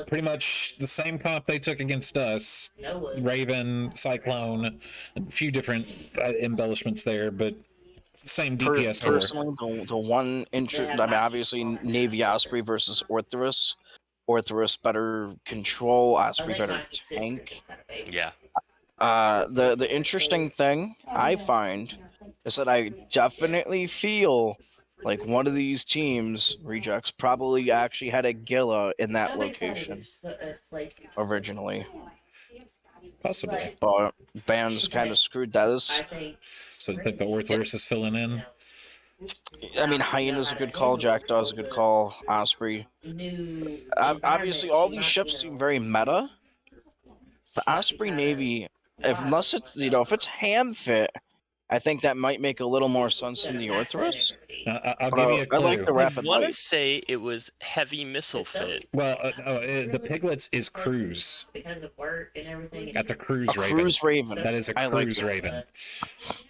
pretty much the same comp they took against us, Raven, Cyclone, a few different embellishments there, but same DPS score. Personally, the one interest, I mean, obviously Navy Osprey versus Orthrus. Orthrus better control, Osprey better tank. Yeah. The interesting thing I find is that I definitely feel like one of these teams, Rejects, probably actually had a Gila in that location originally. Possibly. But bands kind of screwed that. So you think the Orthrus is filling in? I mean, Hyena's a good call, Jackdaw's a good call, Osprey. Obviously, all these ships seem very meta. The Osprey Navy, unless it's, if it's ham fit, I think that might make a little more sense than the Orthrus. I'll give you a I clue. like the I rapid want to light. say it was heavy missile fit. Well, the piglets is cruise. Because of work and everything. That's a cruise A raven. cruise raven. That is a I like cruise it. raven.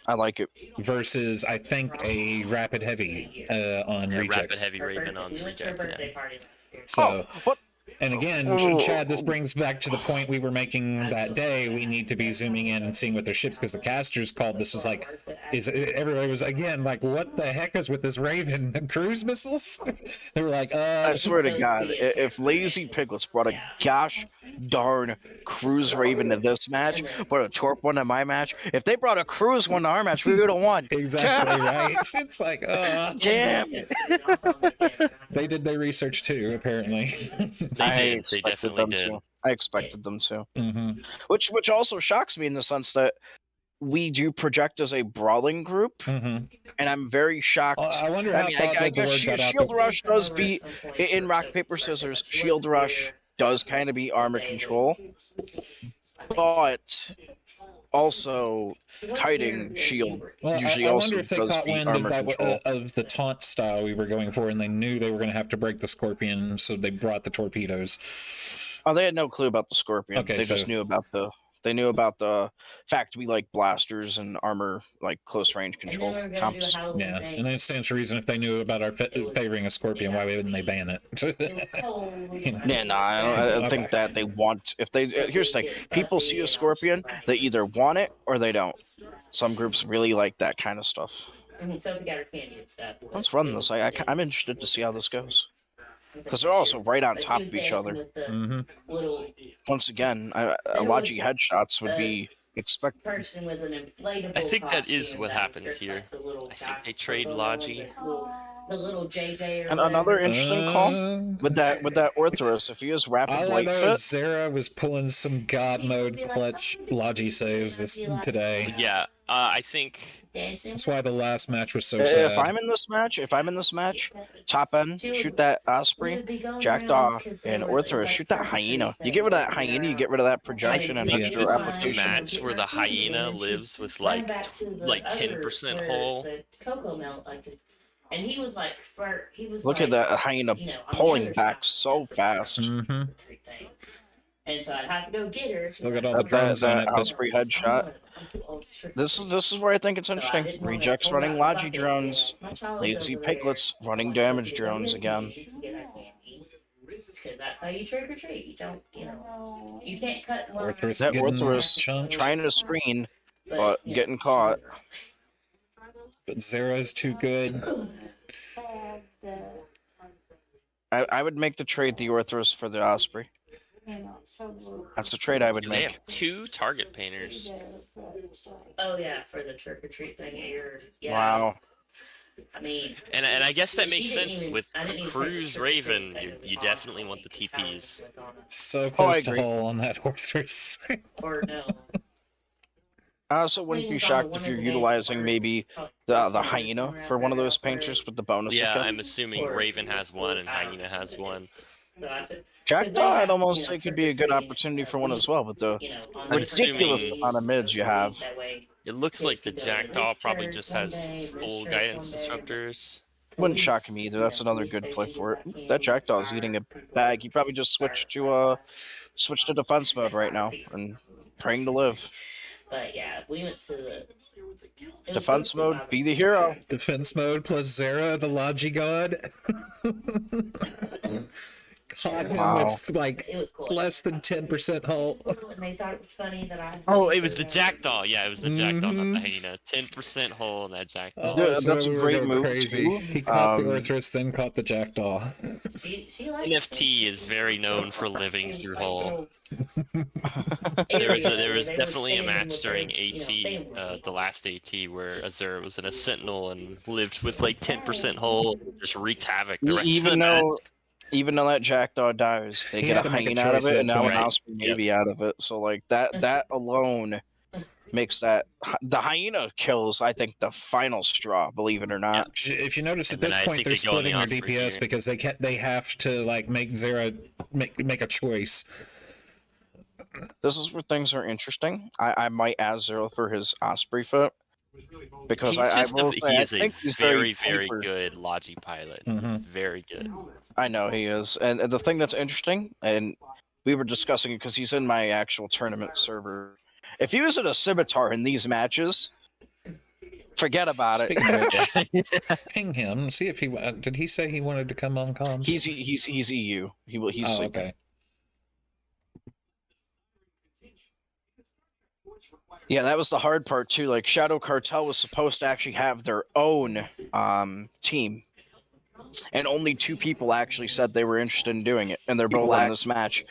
I like it. Versus, I think, a rapid heavy on Yeah, rejects. rapid heavy raven on rejects. Yeah. So, what? And again, Chad, this brings back to the point we were making that day. We need to be zooming in and seeing what their ships, because the casters called this was like, everybody was again like, what the heck is with this Raven cruise missiles? They were like, I swear to God, if Lazy Piglets brought a gosh darn cruise Raven to this match, brought a Torp one to my match, if they brought a cruise one to our match, we would have won. Exactly right. It's like, damn. They did their research too, apparently. They definitely did. I expected them to. Mm-hmm. Which also shocks me in the sense that we do project as a brawling group, mm-hmm. and I'm very shocked. I wonder how I guess Shield Rush does beat in Rock Paper Scissors. Shield Rush does kind of beat Armor Control, but also kiting Shield usually I also wonder if they does caught beat wind Armor of, Control. of the taunt style we were going for, and they knew they were going to have to break the Scorpion, so they brought the torpedoes. Oh, they had no clue about the Scorpion. Okay, they just knew about the fact we like blasters and armor, like close range control comps. Yeah, and that stands to reason. If they knew about our favoring a Scorpion, why wouldn't they ban it? You know? Yeah, no, I don't think that they want. If they here's the thing: people see a Scorpion, they either want it or they don't. Some groups really like that kind of stuff. Let's run this. I'm interested to see how this goes. Because they're also right on top of each other. Mm-hmm. Once again, Logi headshots would be expected. I think that is what happens here. I think they trade Logi. And another interesting call with that Orthrus, if he is rapid all light I know fit. is Zera was pulling some god mode clutch Logi saves today. Yeah, I think that's why the last match was so sad. If I'm in this match, top end, shoot that Osprey, Jackdaw, and Orthrus, shoot that Hyena. You get rid of that Hyena, you get rid of that projection and extra application. A match where the Hyena lives with like 10% hull. And he was like, Look at that Hyena pulling back so fast. Mm-hmm. And so I'd have to go get her. Still got all the drones on it. Osprey headshot. This is where I think it's interesting. Rejects running Logi drones. Lazy Piglets running damage drones again. Because that's how you trick or treat. You don't, you can't cut one. Orthrus trying to screen, but getting caught. But Zera's too good. I would make the trade the Orthrus for the Osprey. That's the trade I would They make. have 2 target painters. Oh yeah, for the trick or treat thing. Wow. I mean, and I guess that makes sense with Cruise Raven. You definitely want the TPs. So close to hull on that Orthrus. Or no. I also wouldn't be shocked if you're utilizing maybe the Hyena for one of those painters with the bonus. Yeah, I'm assuming Raven has one and Hyena has one. Jackdaw, I'd almost say could be a good opportunity for one as well, with the ridiculous amount of mids you have. It looks like the Jackdaw probably just has full guidance disruptors. Wouldn't shock me either. That's another good play for it. That Jackdaw's eating a bag. He probably just switched to defense mode right now and praying to live. But yeah, we went to the defense mode. Be the hero. Defense mode plus Zera, the Logi god. Caught him with like less than 10% hull. And they thought it was funny that Oh, it was the Jackdaw. Yeah, it was the Jackdaw, not the Hyena. 10% hull in that Jackdaw. Yeah, that's a great move. Crazy. Too. He caught the Orthrus, then caught the Jackdaw. NFT is very known for living through hull. There was definitely a match during AT, the last AT, where Azura was in a Sentinel and lived with like 10% hull, just wreaked havoc the rest of the match. Even though that Jackdaw dies, they get a Hyena out of it, and now an Osprey maybe out of it. So like that alone makes that the Hyena kills, I think, the final straw. Believe it or not. If you notice at this point, they're splitting their DPS because they have to like make Zera make a choice. This is where things are interesting. I might ask Zero for his Osprey foot. Because He's I just will say, I he is a think he's very, very very hyper. good Logi pilot. He's very good. I know he is, and the thing that's interesting, and we were discussing it because he's in my actual tournament server. If he was in a scimitar in these matches, forget about Speaking it. of which, ping him. See if he did. He say he wanted to come on comms. He's EU. He's Oh, sleeping. okay. Yeah, that was the hard part too. Like Shadow Cartel was supposed to actually have their own team, and only 2 people actually said they were interested in doing it, and they're both in this match.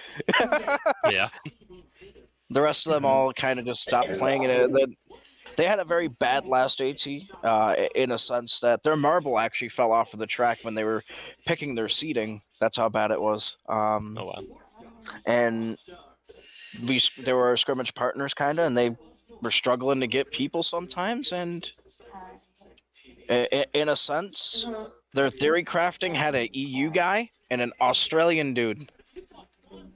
Yeah. The rest of them all kind of just stopped playing it. They had a very bad last AT, in a sense that their marble actually fell off of the track when they were picking their seating. That's how bad it was. Oh wow. And they were our scrimmage partners, kind of, and they were struggling to get people sometimes. And in a sense, their theory crafting had an EU guy and an Australian dude.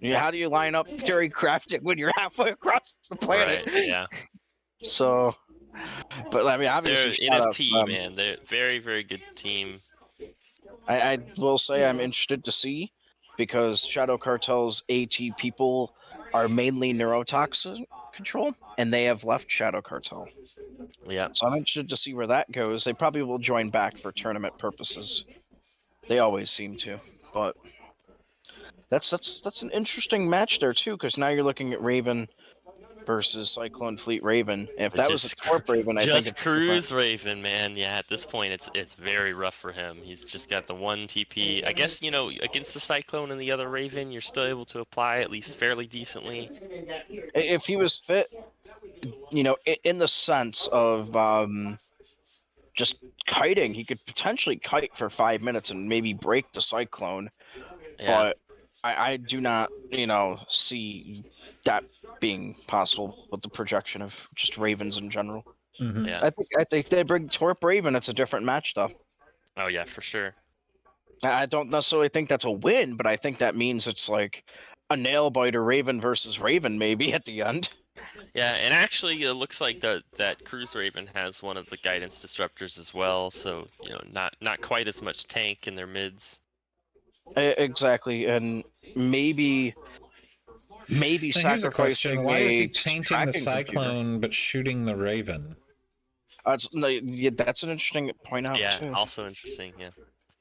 How do you line up theory crafting when you're halfway across the planet? Right. Yeah. So, but I mean, obviously, They're NFT, man. They're very, very good team. I will say I'm interested to see, because Shadow Cartel's AT people are mainly neurotoxin control, and they have left Shadow Cartel. Yeah. So I'm interested to see where that goes. They probably will join back for tournament purposes. They always seem to, but that's an interesting match there too, because now you're looking at Raven versus Cyclone Fleet Raven. If that was a Torp Raven, I think just it's Cruise Raven, man. Yeah, at this point, it's very rough for him. He's just got the 1 TP. I guess against the Cyclone and the other Raven, you're still able to apply at least fairly decently. If he was fit, in the sense of just kiting, he could potentially kite for 5 minutes and maybe break the Cyclone. Yeah. But I do not, see that being possible with the projection of just Ravens in general. Yeah. I think they bring Torp Raven, it's a different match though. Oh yeah, for sure. I don't necessarily think that's a win, but I think that means it's like a nail biter, Raven versus Raven maybe at the end. Yeah, and actually, it looks like that Cruise Raven has one of the guidance disruptors as well. So not quite as much tank in their mids. Exactly, and maybe Now, here's a sacrificing question: why is he a painting the tracking Cyclone computer. but shooting the Raven? That's an interesting point out Yeah, too. also interesting. Yeah.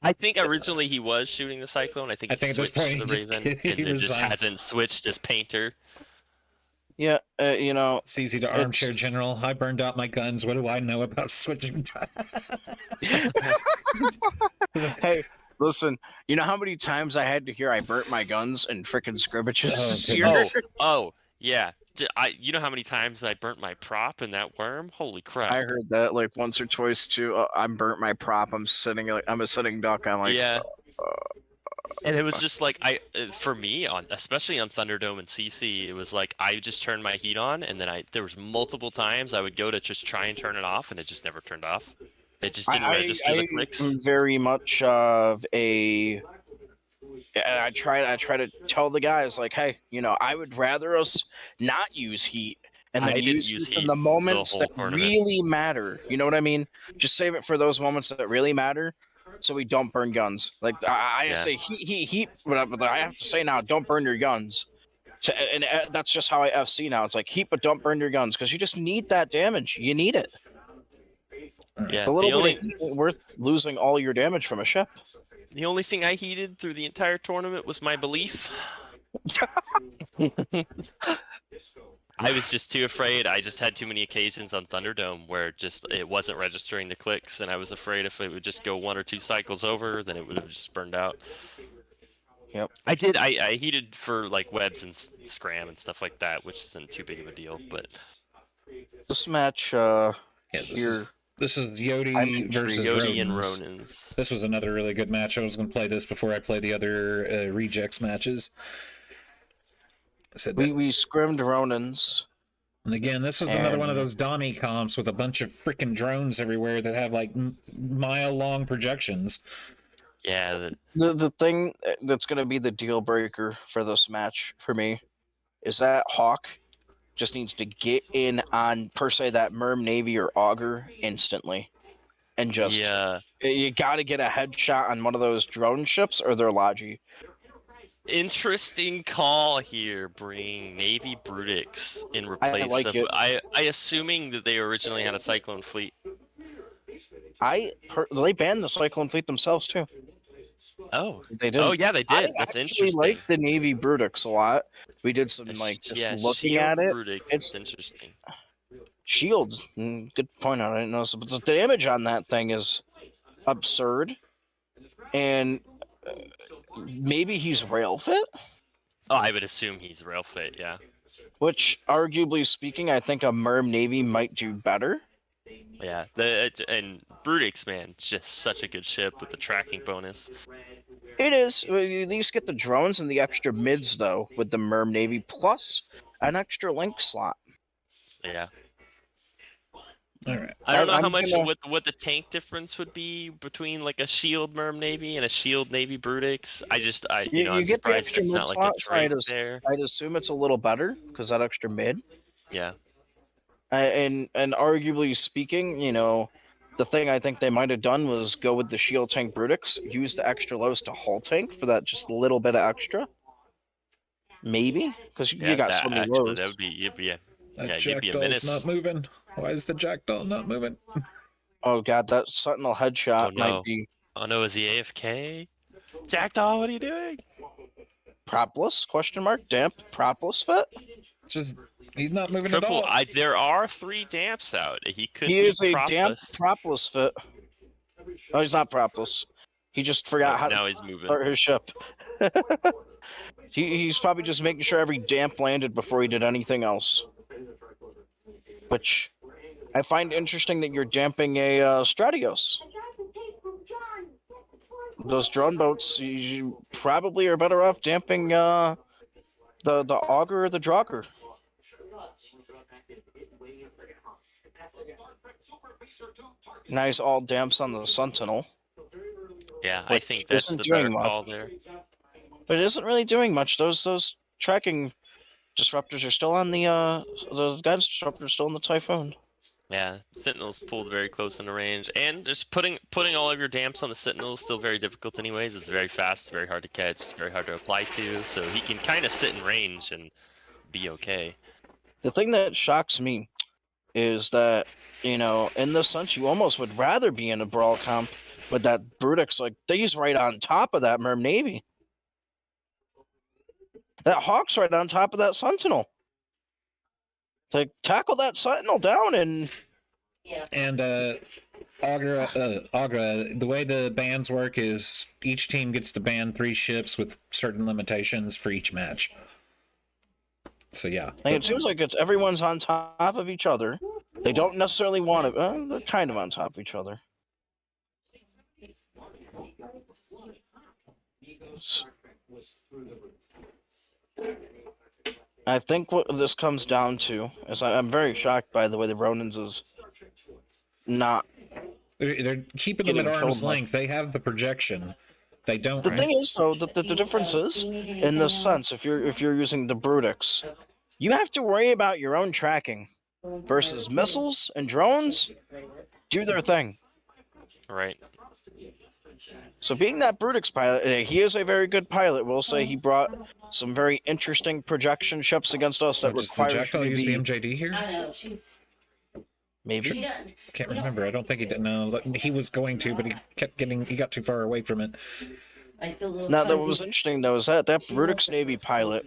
I think originally he was shooting the Cyclone. I think I he think at this switched point to the he just- Raven, he and then just resigned. hasn't switched as painter. Yeah, It's easy to armchair general. I burned out my guns. What do I know about switching? Hey, listen, you know how many times I had to hear I burnt my guns in frickin' scrimmages this Oh, year? goodness. Oh, yeah. You know how many times I burnt my prop in that worm? Holy crap! I heard that like once or twice too. I'm burnt my prop. I'm a sitting duck. I'm like, Yeah. And it was just like for me especially on Thunderdome and CC, it was like I just turned my heat on, and then there was multiple times I would go to just try and turn it off, and it just never turned off. It just didn't register the clicks. I'm very much of a. And I try to tell the guys like, hey, I would rather us not use heat and then use heat in the moments that really matter. You know what I mean? Just save it for those moments that really matter, so we don't burn guns. Like I say, heat. But I have to say now, don't burn your guns. And that's just how I FC now. It's like heat, but don't burn your guns, because you just need that damage. You need it. Yeah, the little bit of heat ain't worth losing all your damage from a ship. The only thing I heated through the entire tournament was my belief. I was just too afraid. I just had too many occasions on Thunderdome where it wasn't registering the clicks, and I was afraid if it would just go 1 or 2 cycles over, then it would have just burned out. Yep. I heated for like webs and scram and stuff like that, which isn't too big of a deal. But this match, This is Yodi versus Yodi and Rodens. Ronins. This was another really good match. I was going to play this before I play the other rejects matches. We scrimmed Ronins. And again, this was another one of those Donnie comps with a bunch of freaking drones everywhere that have like mile-long projections. Yeah. The thing that's going to be the deal breaker for this match for me is that Hawk just needs to get in on, per se, that Merm, Navy, or Augur instantly. And just, you gotta get a headshot on one of those drone ships or their Logi. Interesting call here, bringing Navy Brutix in replace like of. it. I assuming that they originally had a Cyclone fleet. They banned the Cyclone fleet themselves too. Oh, they did. Oh yeah, they did. I That's actually interesting. like the Navy Brutix a lot. We did some just looking at it. It's interesting. Shield, good point out. I didn't notice, but the damage on that thing is absurd. And maybe he's rail fit. Oh, I would assume he's rail fit, yeah. Which, arguably speaking, I think a Merm Navy might do better. Yeah, and Brutix, man, it's just such a good ship with the tracking bonus. It is. You at least get the drones and the extra mids, though, with the Merm Navy, plus an extra link slot. Yeah. All right. I don't know how much what the tank difference would be between like a shield Merm Navy and a shield Navy Brutix. I'm you get the surprised extra there's mid not like slot, a trait there. I'd assume it's a little better because that extra mid. Yeah. And arguably speaking, the thing I think they might have done was go with the shield tank Brutix, use the extra lows to hull tank for that just little bit of extra. Maybe because you got so many lows. That would be you'd be a Jackdaw's not moving. Why is the Jackdaw not moving? Oh god, that Sentinel headshot might be. Oh no, is he AFK? Jackdaw, what are you doing? Propless? Question mark. Damp. Propless fit. Just he's not moving at all. There are 3 damps out. He could. He is a damp propless fit. Oh, he's not propless. He just forgot how now to he's moving. start his ship. He's probably just making sure every damp landed before he did anything else. Which I find interesting that you're damping a Stratios. Those drone boats, you probably are better off damping the Augur or the Draugr. Nice all damps on the Sentinel. Yeah, I think that's the better call there. But it isn't really doing much. Those tracking disruptors are still on the guidance disruptors are still in the Typhoon. Yeah, Sentinel's pulled very close in the range, and just putting all of your damps on the Sentinel is still very difficult anyways. It's very fast, it's very hard to catch, it's very hard to apply to, so he can kind of sit in range and be okay. The thing that shocks me is that, in this sense, you almost would rather be in a brawl comp with that Brutix. Like, he's right on top of that Merm Navy. That Hawk's right on top of that Sentinel. To tackle that Sentinel down and... And Augur, the way the bans work is each team gets to ban 3 ships with certain limitations for each match. So yeah. And it seems like everyone's on top of each other. They don't necessarily want to... they're kind of on top of each other. I think what this comes down to is I'm very shocked by the way the Ronins is not. They're keeping them at arm's length. They have the projection. They don't. The thing is, though, that the difference is in this sense. If you're using the Brutix, you have to worry about your own tracking versus missiles and drones do their thing. Right. So being that Brutix pilot, he is a very good pilot. We'll say he brought some very interesting projection ships against us that require the Jackdaw use the MJD here? I know, she's... Maybe. Can't remember. I don't think he did. No, he was going to, but he got too far away from it. Now, what was interesting, though, is that Brutix Navy pilot,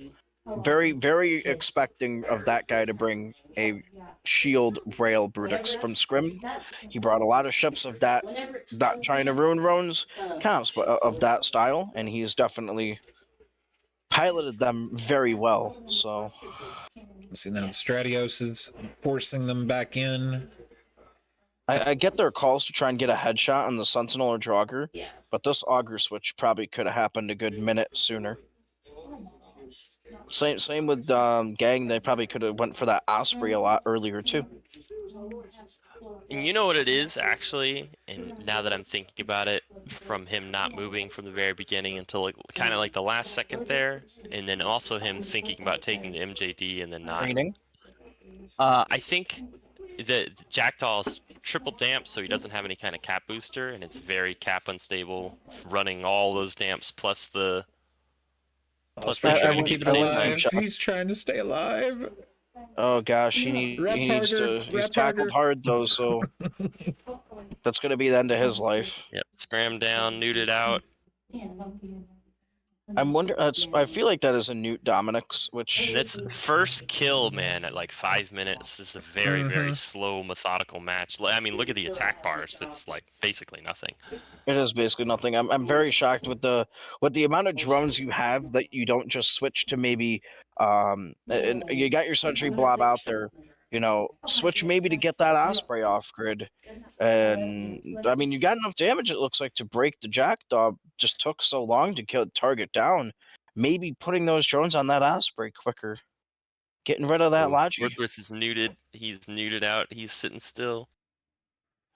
very, very expecting of that guy to bring a shield rail Brutix from Scrim. He brought a lot of ships of that, not trying to ruin Roan's comps, but of that style, and he has definitely piloted them very well. So, let's see now. The Stratios is forcing them back in. I get their calls to try and get a headshot on the Sentinel or Draugr, but this Augur switch probably could have happened a good minute sooner. Same with Gang. They probably could have went for that Osprey a lot earlier too. And you know what it is actually, and now that I'm thinking about it, from him not moving from the very beginning until kind of like the last second there, and then also him thinking about taking the MJD and then not. I think the Jackdaw's triple damp, so he doesn't have any kind of cap booster, and it's very cap unstable, running all those damps plus the Plus, the trying to dragon keep at it the same alive. time. He's trying to stay alive. Oh gosh, he Rep needs harder, to. He's rep tackled harder. hard though, so that's gonna be the end of his life. Yep, scram down, neuted out. I'm wondering. I feel like that is a Newt Dominic's, which And it's first kill, man, at like 5 minutes. This is a very, very slow, methodical match. I mean, look at the attack bars. That's like basically nothing. it is basically nothing. I'm very shocked with the amount of drones you have that you don't just switch to maybe and you got your sentry blob out there. You know, switch maybe to get that Osprey off grid. And I mean, you got enough damage, it looks like, to break the Jackdaw. Just took so long to kill target down. Maybe putting those drones on that Osprey quicker. Getting rid of that Logi. Worthless is neuted. He's neuted out. He's sitting still.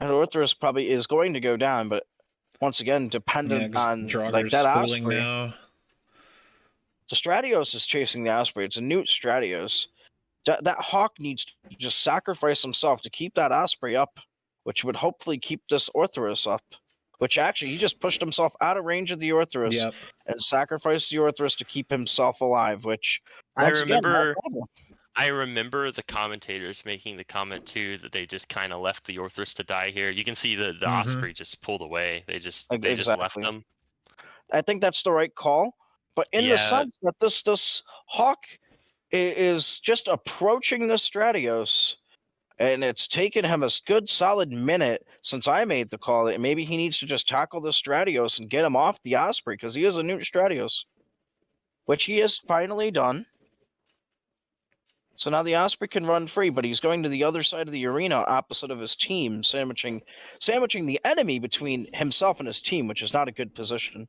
And Orthrus probably is going to go down, but once again, dependent on like that Osprey. Now. The Stratios is chasing the Osprey. It's a Newt Stratios. That Hawk needs to just sacrifice himself to keep that Osprey up, which would hopefully keep this Orthrus up. Which actually, he just pushed himself out of range of the Orthrus and sacrificed the Orthrus to keep himself alive, which I remember the commentators making the comment too that they just kind of left the Orthrus to die here. You can see the Osprey just pulled away. They just left them. I think that's the right call, but in the sense that this Hawk is just approaching the Stratios, and it's taken him a good solid minute since I made the call that maybe he needs to just tackle the Stratios and get him off the Osprey because he is a Newt Stratios, which he has finally done. So now the Osprey can run free, but he's going to the other side of the arena opposite of his team, sandwiching the enemy between himself and his team, which is not a good position.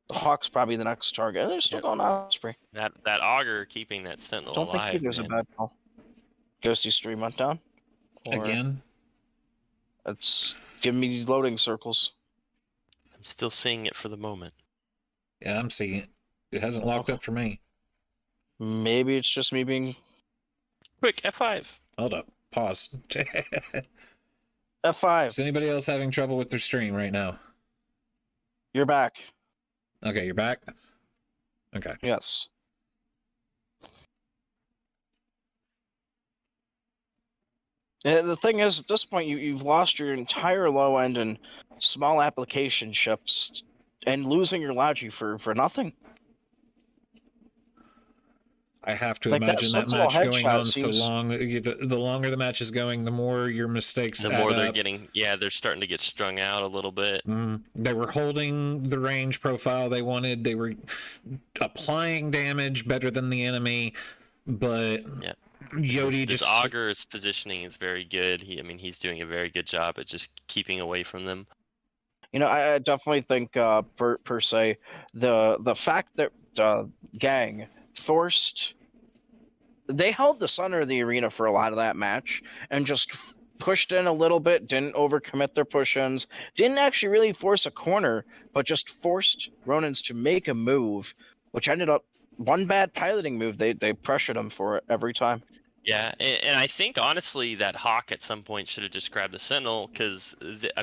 The Hawk's probably the next target. And they're still going Osprey. That Augur keeping that Sentinel Don't alive. think there's a bad call. Ghosty stream went down. Again? It's giving me loading circles. I'm still seeing it for the moment. Yeah, I'm seeing it. It hasn't locked up for me. Maybe it's just me being... Quick, F5. Hold up. Pause. F5. Is anybody else having trouble with their stream right now? You're back. Okay, you're back? Okay. Yes. The thing is, at this point, you've lost your entire low end and small application ships and losing your Logi for nothing. I have to imagine that match going on so long. The longer the match is going, the more your mistakes the more they're getting. Yeah, they're starting to get strung out a little bit. They were holding the range profile they wanted. They were applying damage better than the enemy, but Yodi this Augur's positioning is very good. He's doing a very good job at just keeping away from them. You know, I definitely think per se the fact that Gang forced, they held the center of the arena for a lot of that match and just pushed in a little bit, didn't overcommit their push-ins, didn't actually really force a corner, but just forced Ronins to make a move, which ended up one bad piloting move. They pressured him for it every time. Yeah, and I think honestly that Hawk at some point should have just grabbed a Sentinel because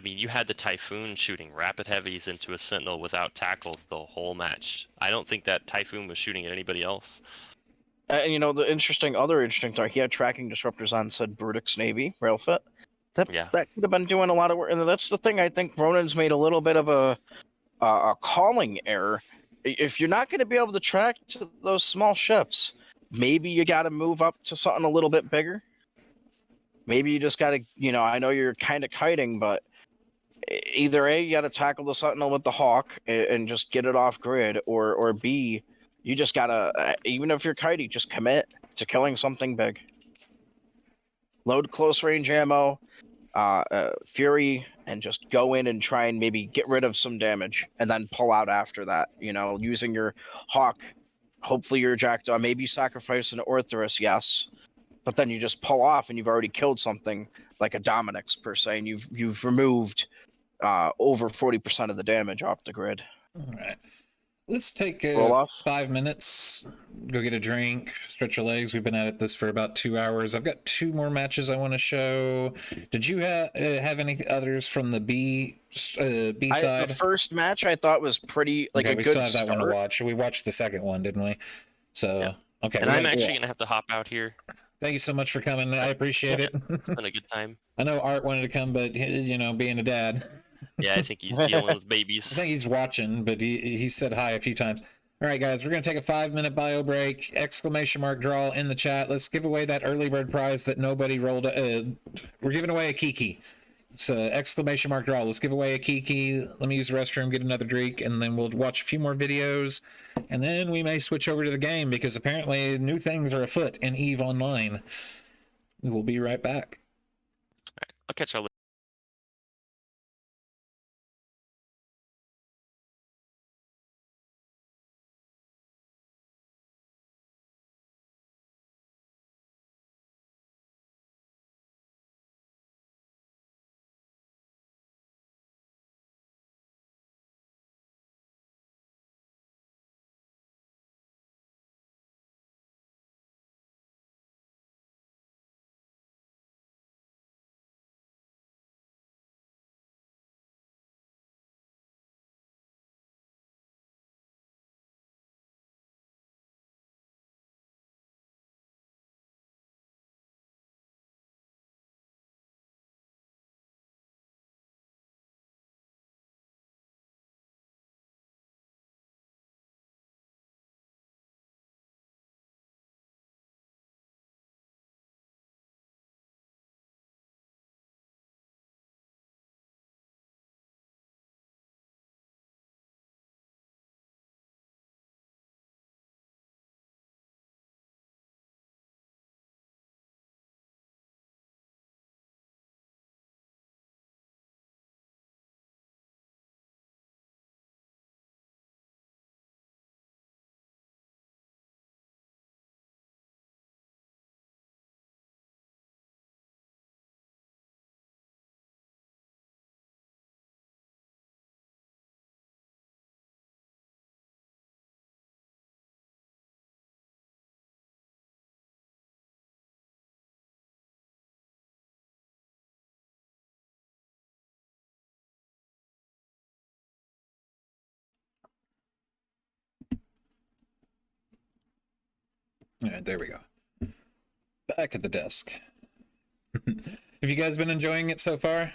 you had the Typhoon shooting rapid heavies into a Sentinel without tackle the whole match. I don't think that Typhoon was shooting at anybody else. And you know, the other interesting thing, he had tracking disruptors on said Brutix Navy railfit. That could have been doing a lot of work, and that's the thing. I think Ronin's made a little bit of a calling error. If you're not going to be able to track to those small ships, maybe you got to move up to something a little bit bigger. Maybe you just got to, I know you're kind of kiting, but either A, you got to tackle the Sentinel with the Hawk and just get it off grid, or B, you just got to, even if you're kiting, just commit to killing something big. Load close range ammo, Fury, and just go in and try and maybe get rid of some damage and then pull out after that, using your Hawk. Hopefully your Jackdaw, maybe sacrifice an Orthrus, yes, but then you just pull off and you've already killed something like a Dominic's per se, and you've removed over 40% of the damage off the grid. All right. Let's take Roll off. 5 minutes, go get a drink, stretch your legs. We've been at this for about 2 hours. I've got 2 more matches I want to show. Did you have any others from the B side? The first match I thought was pretty like Okay, a we good still have start. that one to watch. We watched the second one, didn't we? So Yeah. okay, And I'm actually gonna have to hop out here. Thank you so much for coming. I appreciate it. It's been a good time. I know Art wanted to come, but you know, being a dad. Yeah, I think he's dealing with babies. I think he's watching, but he said hi a few times. All right, guys, we're going to take a 5-minute bio break. Exclamation mark draw in the chat. Let's give away that early bird prize that nobody rolled. We're giving away a Kiki. It's exclamation mark draw. Let's give away a Kiki. Let me use the restroom, get another drink, and then we'll watch a few more videos. And then we may switch over to the game because apparently new things are afoot in EVE Online. We will be right back. All right, I'll catch y'all later. All right, there we go. Back at the desk. Have you guys been enjoying it so far?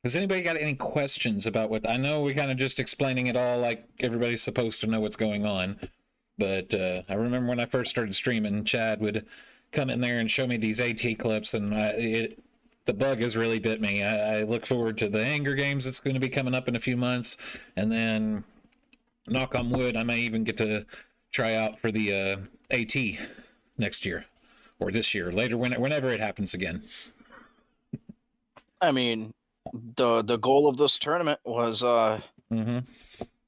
Has anybody got any questions about what I know? We kind of just explaining it all like everybody's supposed to know what's going on. But I remember when I first started streaming, Chad would come in there and show me these AT clips, and the bug has really bit me. I look forward to the Anger Games that's going to be coming up in a few months, and then knock on wood, I may even get to try out for the AT next year or this year, later, whenever it happens again. I mean, the goal of this tournament was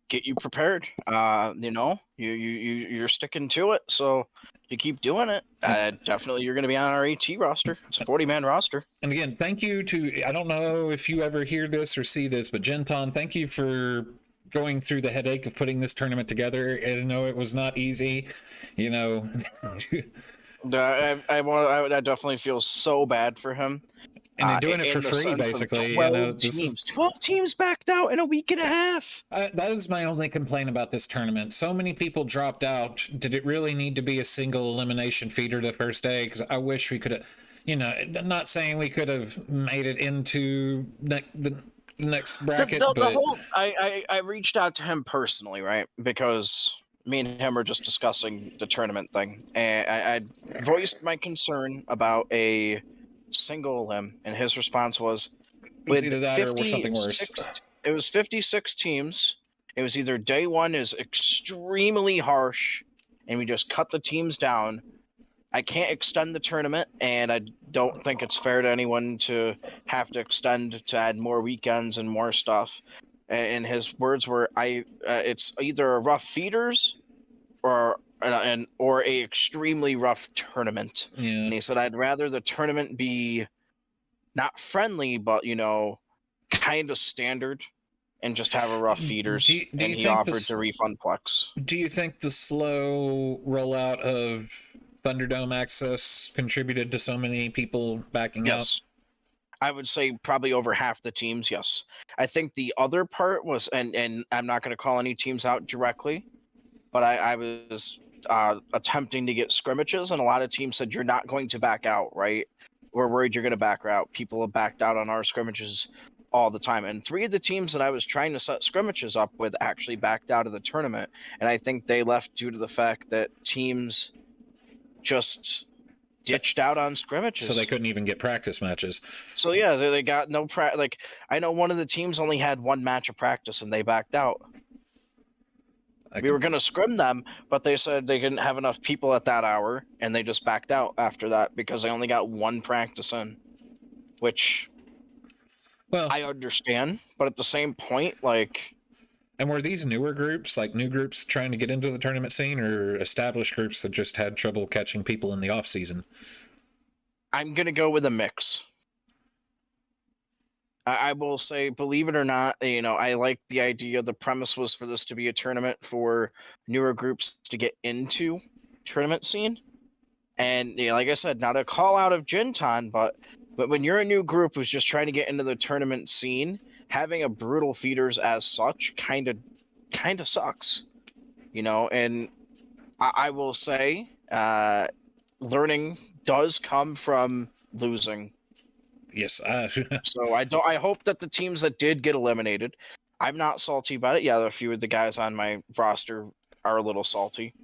get you prepared. You know, you're sticking to it, so you keep doing it. Definitely, you're going to be on our AT roster. It's a 40-man roster. And again, thank you to, I don't know if you ever hear this or see this, but Genton, thank you for going through the headache of putting this tournament together. I know it was not easy, you know. I definitely feel so bad for him. And they're doing it for free, basically. 12 you know, teams. 12 teams backed out in a week and a half. That is my only complaint about this tournament. So many people dropped out. Did it really need to be a single elimination feeder the first day? Because I wish we could have, you know, not saying we could have made it into the next bracket. But I reached out to him personally, right? Because me and him were just discussing the tournament thing. And I voiced my concern about a single elim, and his response was, with either that or something worse. It was 56 teams. It was either day one is extremely harsh and we just cut the teams down. I can't extend the tournament, and I don't think it's fair to anyone to have to extend to add more weekends and more stuff. And his words were, it's either a rough feeders or a extremely rough tournament. Yeah. And he said, I'd rather the tournament be not friendly, but, you know, kind of standard. and just have a rough feeders. Do you and he think offered to refund Plex. Do you think the slow rollout of Thunderdome access contributed to so many people backing out? Yes. I would say probably over half the teams, yes. I think the other part was, and I'm not going to call any teams out directly, but I was attempting to get scrimmages, and a lot of teams said, you're not going to back out, right? We're worried you're going to back out. People have backed out on our scrimmages all the time. And 3 of the teams that I was trying to set scrimmages up with actually backed out of the tournament. And I think they left due to the fact that teams just ditched out on scrimmages. So they couldn't even get practice matches. So yeah, they got no like I know one of the teams only had 1 match of practice and they backed out. We were gonna scrim them, but they said they didn't have enough people at that hour, and they just backed out after that because they only got 1 practice in. Which, well, I understand, but at the same point, like. And were these newer groups, like new groups trying to get into the tournament scene, or established groups that just had trouble catching people in the off season? I'm gonna go with a mix. I will say, believe it or not, I like the idea. The premise was for this to be a tournament for newer groups to get into tournament scene. And like I said, not a call out of Jintan, but when you're a new group who's just trying to get into the tournament scene, having a brutal feeders as such kind of sucks. And I will say, learning does come from losing. Yes. So I hope that the teams that did get eliminated, I'm not salty about it. Yeah, a few of the guys on my roster are a little salty.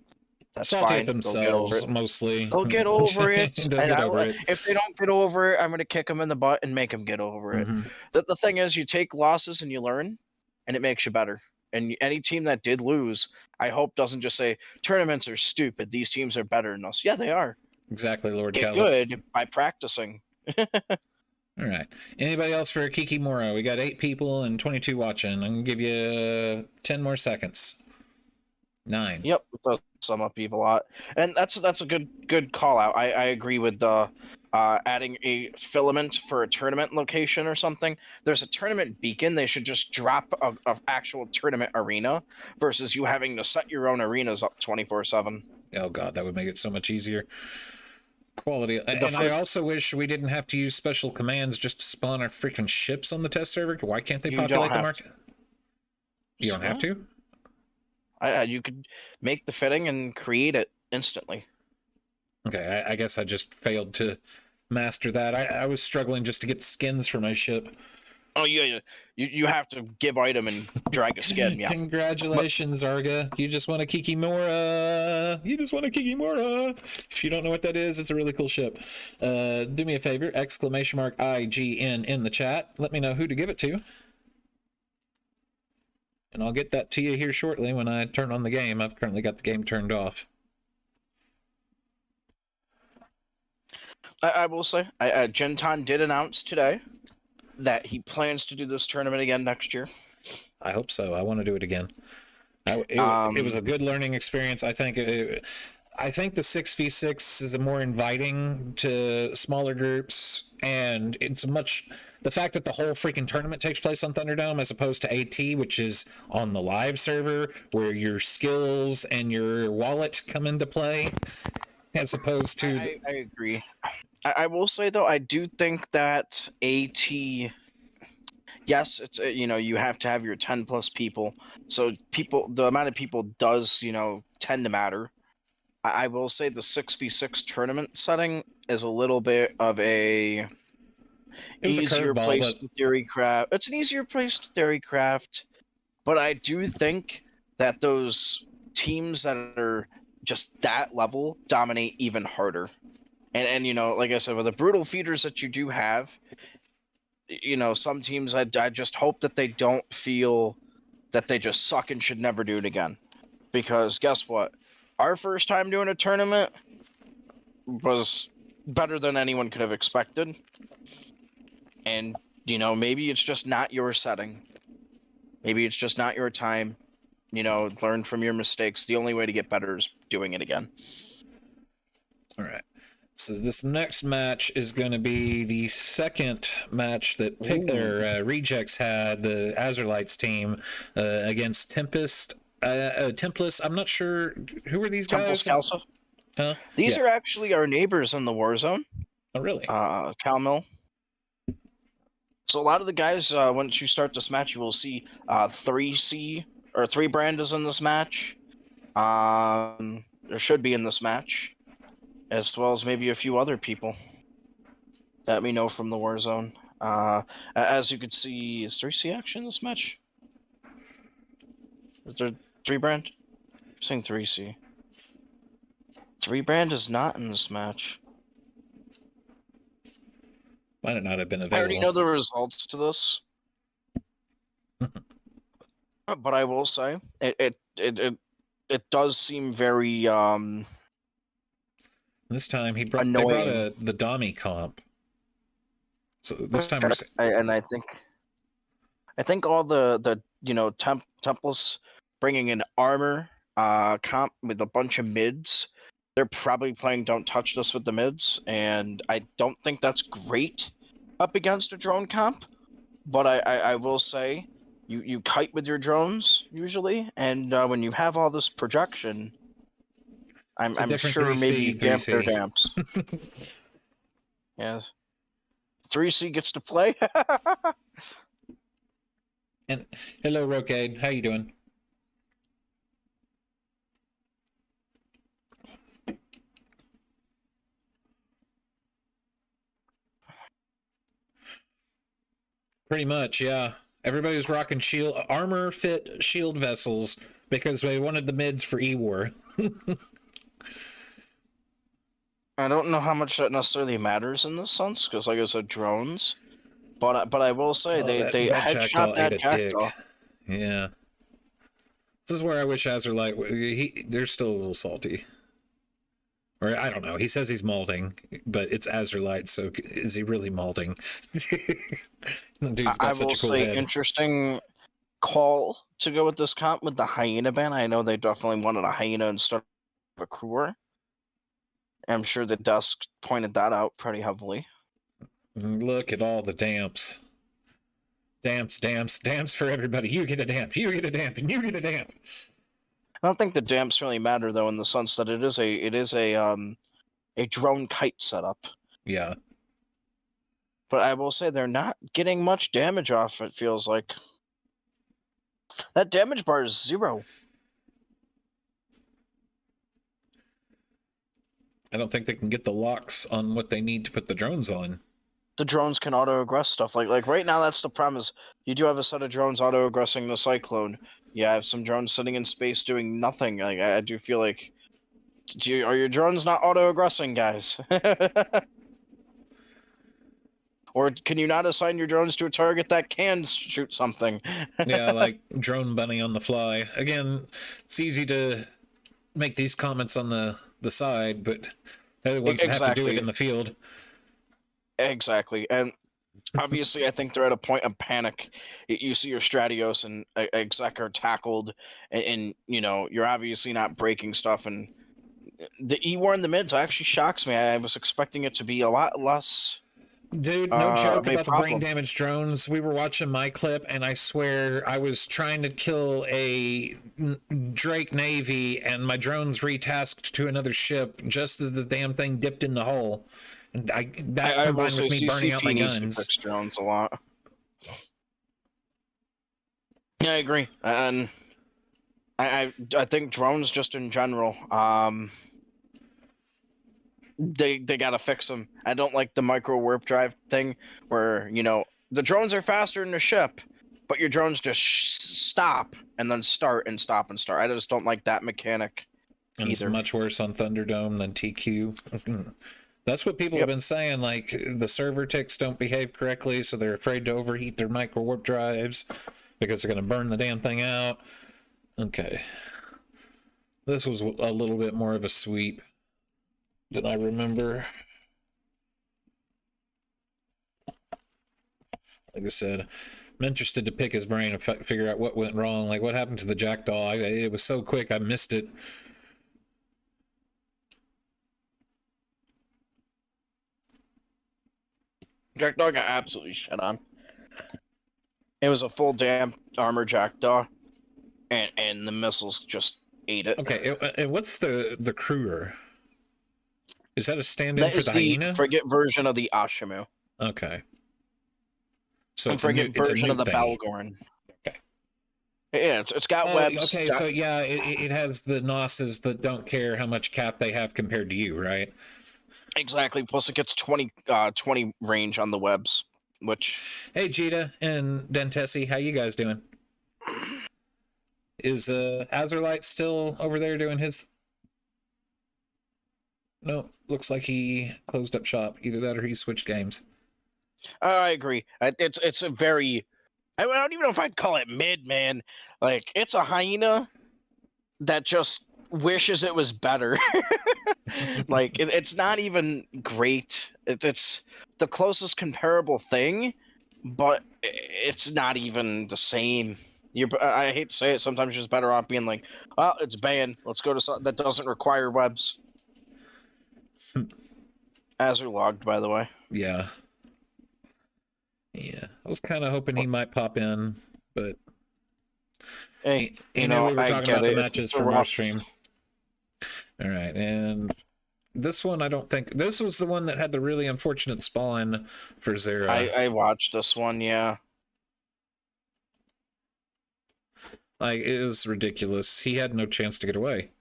That's salty fine. at themselves, mostly. They'll get over it. They'll get over it. If they don't get over it, I'm going to kick them in the butt and make them get over it. The thing is, you take losses and you learn, and it makes you better. And any team that did lose, I hope doesn't just say, tournaments are stupid. These teams are better than us. Yeah, they are. Exactly, Lord Get Callis. good by practicing. All right. Anybody else for Kikimura? We got 8 people and 22 watching. I'm going to give you 10 more seconds. 9. Yep, that sum up Eve a lot. And that's a good call out. I agree with the adding a filament for a tournament location or something. There's a tournament beacon. They should just drop a actual tournament arena versus you having to set your own arenas up 24/7. Oh god, that would make it so much easier. Quality. And I also wish we didn't have to use special commands just to spawn our freaking ships on the test server. Why can't they populate the market? You don't have to? You could make the fitting and create it instantly. Okay, I guess I just failed to master that. I was struggling just to get skins for my ship. Oh yeah, you have to give item and drag a skin. Yeah. Congratulations, Arga. You just won a Kikimura. If you don't know what that is, it's a really cool ship. Do me a favor, ! IGN in the chat. Let me know who to give it to. And I'll get that to you here shortly when I turn on the game. I've currently got the game turned off. I will say, Jintan did announce today that he plans to do this tournament again next year. I hope so. I want to do it again. It was a good learning experience. I think the 6v6 is more inviting to smaller groups, and it's the fact that the whole freaking tournament takes place on Thunderdome as opposed to AT, which is on the live server where your skills and your wallet come into play, as opposed to. I agree. I will say though, I do think that AT. Yes, it's you have to have your 10 plus people, so the amount of people does tend to matter. I will say the 6v6 tournament setting is a little bit of a easier place to theory craft. It's an easier place to theory craft, but I do think that those teams that are just that level dominate even harder. And like I said, with the brutal feeders that you do have, some teams I just hope that they don't feel that they just suck and should never do it again. Because guess what? Our first time doing a tournament was better than anyone could have expected. And, maybe it's just not your setting. Maybe it's just not your time. Learn from your mistakes. The only way to get better is doing it again. All right. So this next match is going to be the second match that Rejects had, the Azerlites team, against Tempest. Tempest, I'm not sure, who are these guys? Scalsa. Huh? These are actually our neighbors in the war zone. Oh, really? Calmill. So a lot of the guys, once you start this match, you will see 3C, or 3 Brandas in this match. There should be in this match, as well as maybe a few other people that we know from the war zone. As you can see, is 3C actually in this match? Is there 3 Brand? I'm saying 3C. 3 Brand is not in this match. Might not have been available. I already know the results to this. But I will say, it does seem very this time they brought the Dami comp. So this time I think all the Templates bringing in armor comp with a bunch of mids. They're probably playing Don't Touch This with the mids, and I don't think that's great up against a drone comp. But I will say, you kite with your drones usually, and when you have all this projection, I'm sure maybe you damp their damps. Yes. 3C gets to play. And hello, Rocade. How you doing? Pretty much, yeah. Everybody was rocking armor fit shield vessels because they wanted the mids for E-War. I don't know how much that necessarily matters in this sense, because like I said, drones. But I will say they headshot that Jackdaw. Yeah. This is where I wish Azerlight, they're still a little salty. Or I don't know. He says he's malding, but it's Azerlight, so is he really malding? Dude's got such a cool head. Interesting call to go with this comp with the hyena ban. I know they definitely wanted a hyena instead of a crewer. I'm sure the Dusk pointed that out pretty heavily. Look at all the damps. Damps for everybody. You get a damp, you get a damp, and you get a damp. I don't think the damps really matter though, in the sense that it is a drone kite setup. Yeah. But I will say they're not getting much damage off. It feels like that damage bar is 0. I don't think they can get the locks on what they need to put the drones on. The drones can auto-aggress stuff. Like right now, that's the premise. You do have a set of drones auto-aggressing the Cyclone. You have some drones sitting in space doing nothing. Like I do feel like, are your drones not auto-aggressing, guys? Or can you not assign your drones to a target that can shoot something? Yeah, like Drone Bunny on the fly. Again, it's easy to make these comments on the side, but they're the ones that have to do it in the field. Exactly. And obviously, I think they're at a point of panic. You see your Stratios and Exec are tackled, and you're obviously not breaking stuff. And the E-War in the mids actually shocks me. I was expecting it to be a lot less. Dude, no joke about the brain damage drones. We were watching my clip, and I swear I was trying to kill a Drake Navy, and my drones retasked to another ship just as the damn thing dipped in the hole. And that combined with me burning out my guns. Fix drones a lot. Yeah, I agree, and I think drones just in general. They gotta fix them. I don't like the micro warp drive thing where the drones are faster than the ship, but your drones just stop and then start and stop and start. I just don't like that mechanic. And either. It's much worse on Thunderdome than TQ. That's what people have been saying. Like the server ticks don't behave correctly, so they're afraid to overheat their micro warp drives because they're going to burn the damn thing out. Okay, this was a little bit more of a sweep than I remember. Like I said, I'm interested to pick his brain and figure out what went wrong. Like what happened to the Jackdaw? It was so quick, I missed it. Jackdaw got absolutely shit on. It was a full damn armor Jackdaw, and the missiles just ate it. Okay, and what's the Kruger? Is that a stand-in That for is the the hyena? frigate version of the Ashimu. Okay. So And it's a new, frigate it's a version new of the thingy. Balgorn. Okay. Yeah, it's got Oh, webs. okay. So yeah, it has the Nosses that don't care how much cap they have compared to you, right? Exactly. Plus, it gets 20 range on the webs, which. Hey, Jita and Dentesi, how you guys doing? Is Azerlight still over there doing his? No, looks like he closed up shop. Either that or he switched games. I agree. It's a very. I don't even know if I'd call it mid, man. Like, it's a hyena that just wishes it was better. Like, it's not even great. It's the closest comparable thing, but it's not even the same. I hate to say it, sometimes you're just better off being like, well, it's banned. Let's go to something that doesn't require webs. As are logged, by the way. Yeah. Yeah. I was kind of hoping he might pop in, but hey, you know, we were I talking get about it. the matches from our stream. All right, and this one, I don't think this was the one that had the really unfortunate spawn for Zera. I watched this one, yeah. Like, it was ridiculous. He had no chance to get away.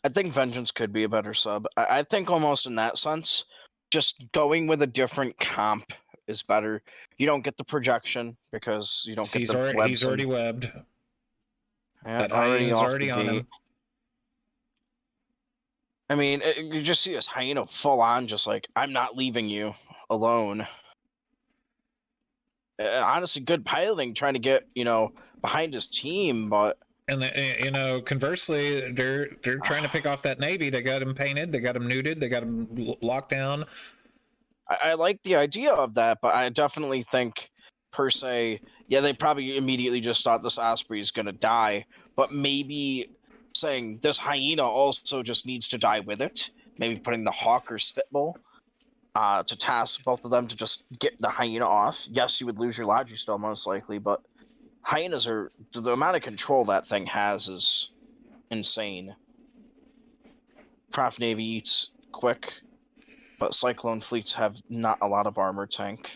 I think Vengeance could be a better sub. I think almost in that sense, just going with a different comp is better. You don't get the projection because you don't get the webs. He's already webbed. Yeah, that hyena's off already the on gate. him. I mean, you just see this hyena full on, just like, I'm not leaving you alone. Honestly, good piloting, trying to get, behind his team, but... And, conversely, they're trying to pick off that Navy. They got him painted, they got him nuded, they got him locked down. I like the idea of that, but I definitely think, per se, yeah, they probably immediately just thought this Osprey is going to die, but maybe saying this hyena also just needs to die with it. Maybe putting the Hawk or Spitball to task both of them to just get the hyena off. Yes, you would lose your Logi still, most likely, but hyenas are... The amount of control that thing has is insane. Prof Navy eats quick, but Cyclone fleets have not a lot of armor tank.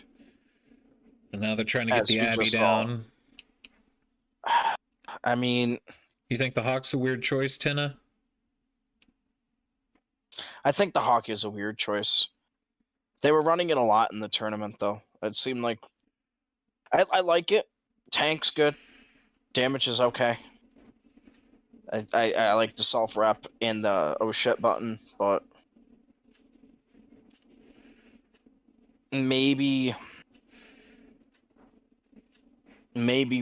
And now they're trying to get the Abbey down. I mean... You think the Hawk's a weird choice, Tina? I think the Hawk is a weird choice. They were running it a lot in the tournament, though. It seemed like... I like it. Tank's good. Damage is okay. I like the self-rep and the oh shit button, but... Maybe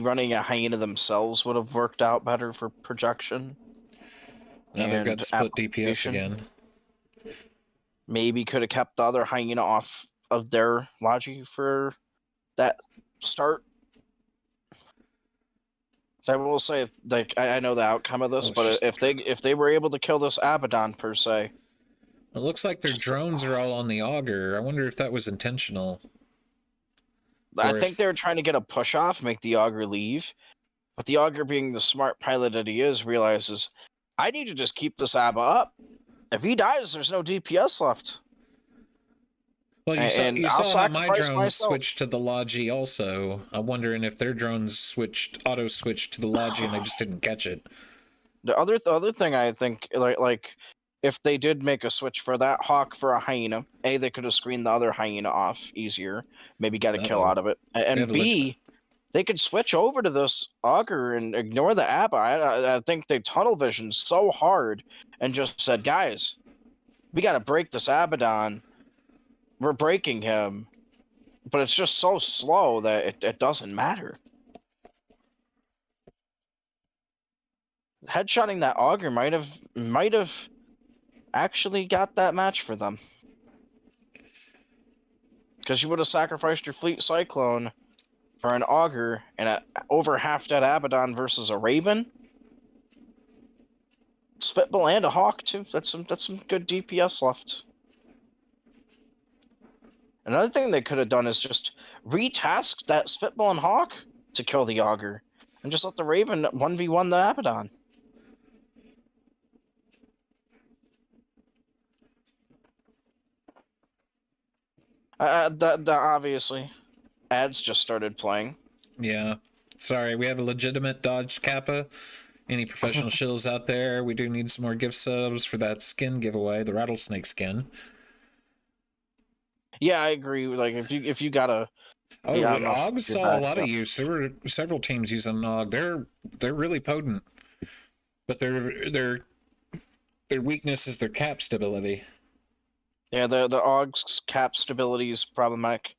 running a hyena themselves would have worked out better for projection. Now they've got split DPS again. Maybe could have kept the other hyena off of their Logi for that start. I will say, like, I know the outcome of this, but if they were able to kill this Abaddon per se, it looks like their drones are all on the auger. I wonder if that was intentional. I think they were trying to get a push off, make the auger leave, but the auger, being the smart pilot that he is, realizes I need to just keep this Abba up. If he dies, there's no DPS left. Well, you saw how my drones switched to the Logi also. I'm wondering if their drones auto-switched to the Logi and they just didn't catch it. The other thing I think, like, if they did make a switch for that Hawk for a hyena, A, they could have screened the other hyena off easier, maybe get a kill out of it, and B, they could switch over to this auger and ignore the Abba. I think they tunnel visioned so hard and just said, guys, we got to break this Abaddon. We're breaking him, but it's just so slow that it doesn't matter. Headshotting that auger might have actually got that match for them, because you would have sacrificed your fleet Cyclone for an auger and over half dead Abaddon versus a Raven, Spitball, and a Hawk too. That's some good DPS left. Another thing they could have done is just retask that Spitball and Hawk to kill the Augur, and just let the Raven 1v1 the Abaddon. Obviously, ads just started playing. Yeah. Sorry, we have a legitimate dodged Kappa. Any professional shills out there? We do need some more gift subs for that skin giveaway, the rattlesnake skin. Yeah, I agree. Like if you got a Og saw a lot of use. There were several teams using Og. They're really potent, but their weakness is their cap stability. Yeah, the Og's cap stability is problematic.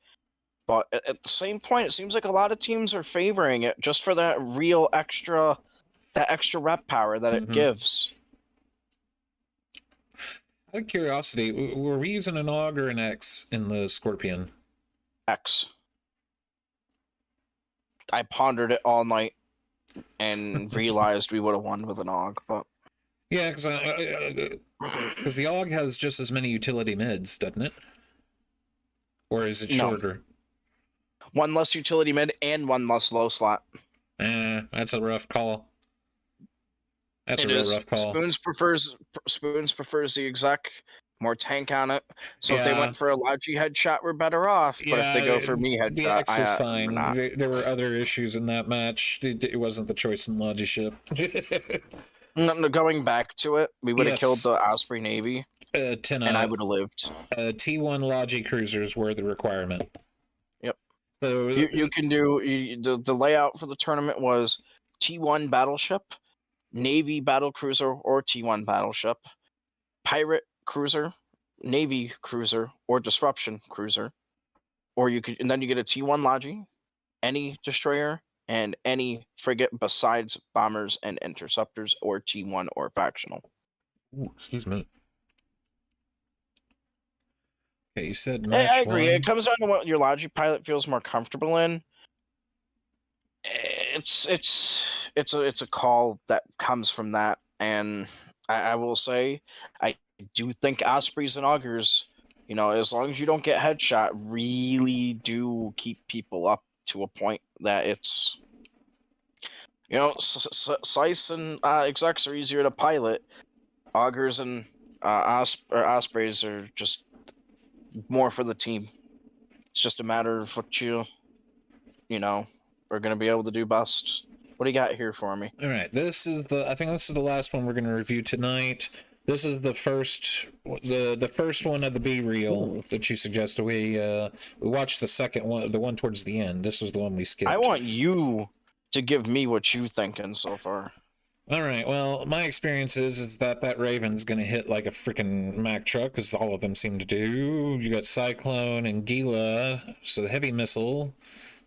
But at the same point, it seems like a lot of teams are favoring it just for that real extra rep power that it gives. Out of curiosity, were we using an Og or an X in the Scorpion? X. I pondered it all night and realized we would have won with an Og, but yeah, because the Og has just as many utility mids, doesn't it? Or is it shorter? One less utility mid and one less low slot. That's a rough call. That's a real rough call. Spoons prefers the exec, more tank on it. So if they went for a Logi headshot, we're better off. But if they go for me headshot, the X was fine. There were other issues in that match. It wasn't the choice in Logi ship. No, going back to it, we would have killed the Osprey Navy, and I would have lived. T1 Logi cruisers were the requirement. Yep. So you can do the layout for the tournament was T1 battleship, Navy battle cruiser or T1 battleship, pirate cruiser, Navy cruiser or disruption cruiser, or and then you get a T1 Logi, any destroyer, and any frigate besides bombers and interceptors or T1 or factional. Ooh, excuse me. Okay, you said match I agree. One. It comes down to what your Logi pilot feels more comfortable in. It's a call that comes from that, and I will say I do think Ospreys and Augurs, as long as you don't get headshot, really do keep people up to a point that it's, Slice and execs are easier to pilot. Augurs and Ospreys are just more for the team. It's just a matter of what are going to be able to do best. What do you got here for me? All right, I think this is the last one we're going to review tonight. This is the first one of the B reel that you suggested. We watched the second one, the one towards the end. This was the one we skipped. I want you to give me what you thinking so far. All right. Well, my experience is that Raven's going to hit like a freaking Mack truck, because all of them seem to do. You got Cyclone and Gila, so heavy missile.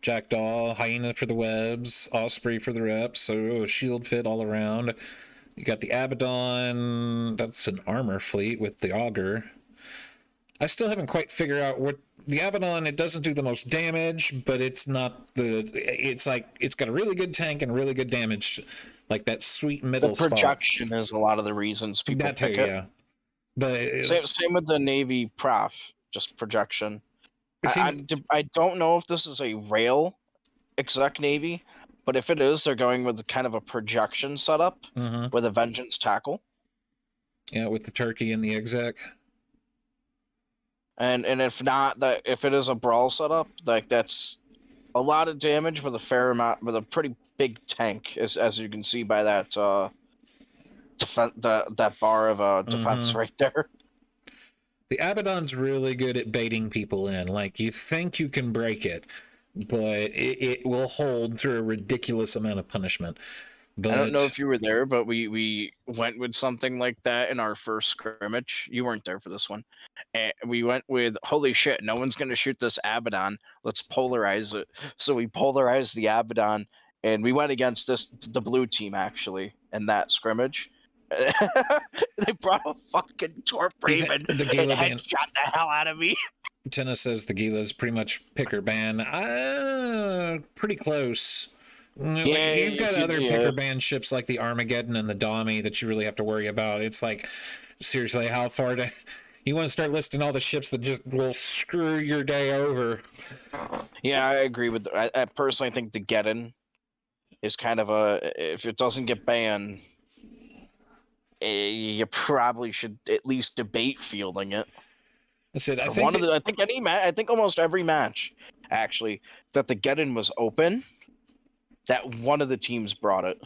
Jackdaw, Hyena for the webs, Osprey for the reps, so shield fit all around. You got the Abaddon, that's an armor fleet with the Augur. I still haven't quite figured out what the Abaddon, it doesn't do the most damage, but it's not it's got a really good tank and really good damage, like that sweet middle spot. The projection is a lot of the reasons people pick it. Yeah. But same with the Navy prof, just projection. I don't know if this is a rail exec Navy, but if it is, they're going with kind of a projection setup with a Vengeance tackle. Yeah, with the turkey and the exec. And if not, if it is a brawl setup, that's a lot of damage with a fair amount, with a pretty big tank, as you can see by that that bar of defense right there. The Abaddon's really good at baiting people in. Like, you think you can break it, but it will hold through a ridiculous amount of punishment. But I don't know if you were there, but we went with something like that in our first scrimmage. You weren't there for this one. And we went with, holy shit, no one's going to shoot this Abaddon. Let's polarize it. So we polarized the Abaddon, and we went against the blue team, actually, in that scrimmage. They brought a fucking Torp Raven and headshot the hell out of me. Tennis says the Gila's pretty much pick or ban. Pretty close. Yeah, you've got other pick or ban ships like the Armageddon and the Dami that you really have to worry about. It's like, seriously, how far You want to start listing all the ships that just will screw your day over. Yeah, I agree with. I personally think the Geddon is kind of if it doesn't get banned, you probably should at least debate fielding it. I said, I think almost every match, actually, that the Geddon was open, that one of the teams brought it,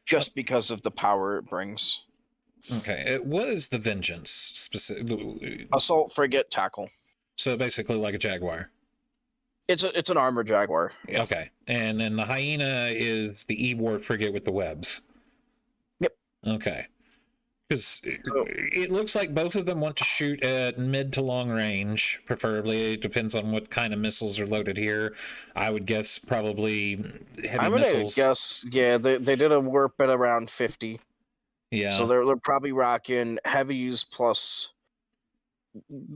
just because of the power it brings. Okay, what is the Vengeance specific? Assault frigate tackle. So basically, like a Jaguar. It's an armored Jaguar. Yeah. Okay, and then the Hyena is the E-board frigate with the webs. Yep. Okay. Because it looks like both of them want to shoot at mid to long range, preferably. It depends on what kind of missiles are loaded here. I would guess probably heavy missiles. Guess, yeah, they did a warp at around 50. Yeah. So they're probably rocking heavies plus.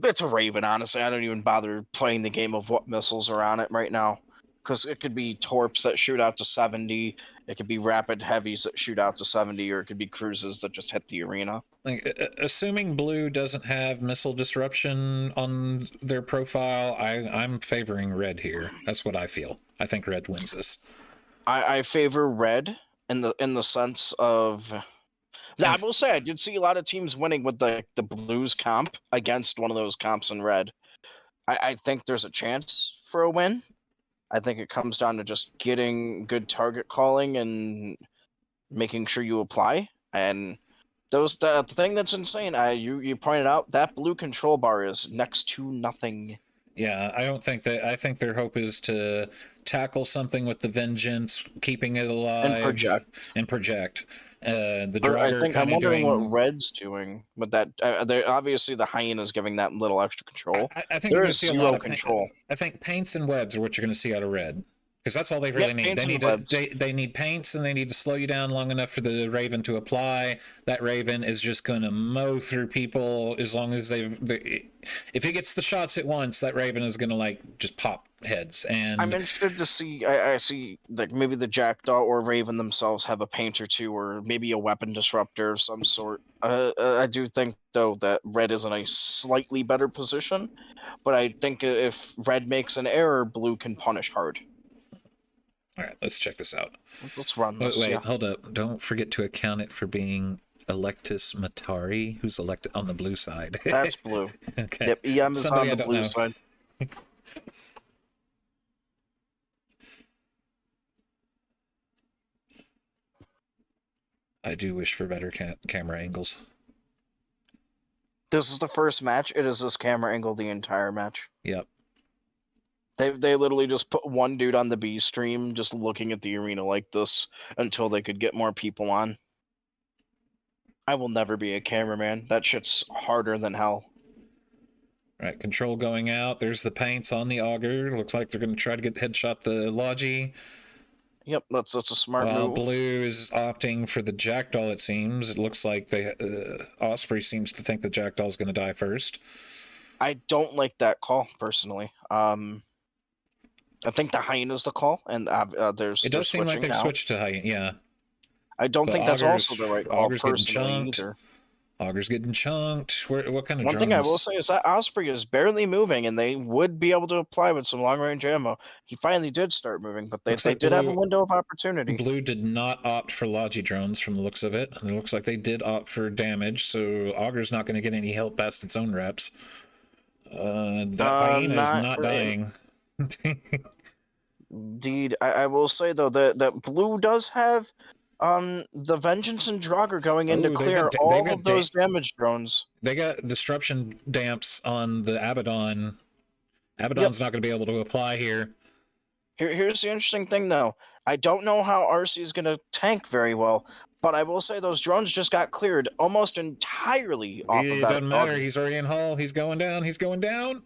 It's a Raven, honestly. I don't even bother playing the game of what missiles are on it right now. Because it could be torps that shoot out to 70, it could be rapid heavies that shoot out to 70, or it could be cruises that just hit the arena. Like, assuming blue doesn't have missile disruption on their profile, I'm favoring red here. That's what I feel. I think red wins this. I favor red in the sense of. I will say I did see a lot of teams winning with the blues comp against one of those comps in red. I think there's a chance for a win. I think it comes down to just getting good target calling and making sure you apply. And the thing that's insane, you pointed out, that blue control bar is next to nothing. Yeah, I think their hope is to tackle something with the Vengeance, keeping it alive and project. The Draugr I'm wondering what red's doing with that. Obviously the Hyena's giving that little extra control. I think there is zero control. I think paints and webs are what you're going to see out of red, because that's all they really need. They need paints, and they need to slow you down long enough for the Raven to apply. That Raven is just going to mow through people as long as if it gets the shots at once, that Raven is going to just pop heads. And I'm interested to see. I see maybe the Jackdaw or Raven themselves have a paint or two, or maybe a weapon disruptor of some sort. I do think though that red is in a slightly better position, but I think if red makes an error, blue can punish hard. All right, let's check this out. Let's run this. Wait, hold up. Don't forget to account it for being Electus Matari, who's elected on the blue side. That's blue. Okay. Yep, EM is on the blue side. I do wish for better camera angles. This is the first match. It is this camera angle the entire match. Yep. They literally just put one dude on the B stream just looking at the arena like this until they could get more people on. I will never be a cameraman. That shit's harder than hell. Right, control going out. There's the paints on the auger. Looks like they're going to try to headshot the Logi. Yep, that's a smart move. Blue is opting for the Jackdaw, it seems. It looks like Osprey seems to think the Jackdaw is going to die first. I don't like that call, personally. I think the Hyena's the call, and It does seem like they've switched to Hyena, yeah. I don't think that's also the right call, personally, either. Auger's getting chunked. What kind of One thing I will say is that Osprey is barely moving, and they would be able to apply with some long-range ammo. He finally did start moving, but they did have a window of opportunity. Blue did not opt for Logi drones from the looks of it. And it looks like they did opt for damage, so Auger's not going to get any help past its own reps. That Hyena is not dying. Indeed. I will say, though, that Blue does have the Vengeance and Draugr going in to clear all of those damage drones. They got disruption damps on the Abaddon. Abaddon's not going to be able to apply here. Here's the interesting thing, though. I don't know how RC is going to tank very well, but I will say those drones just got cleared almost entirely off of that. It doesn't matter. He's already in hull. He's going down. He's going down.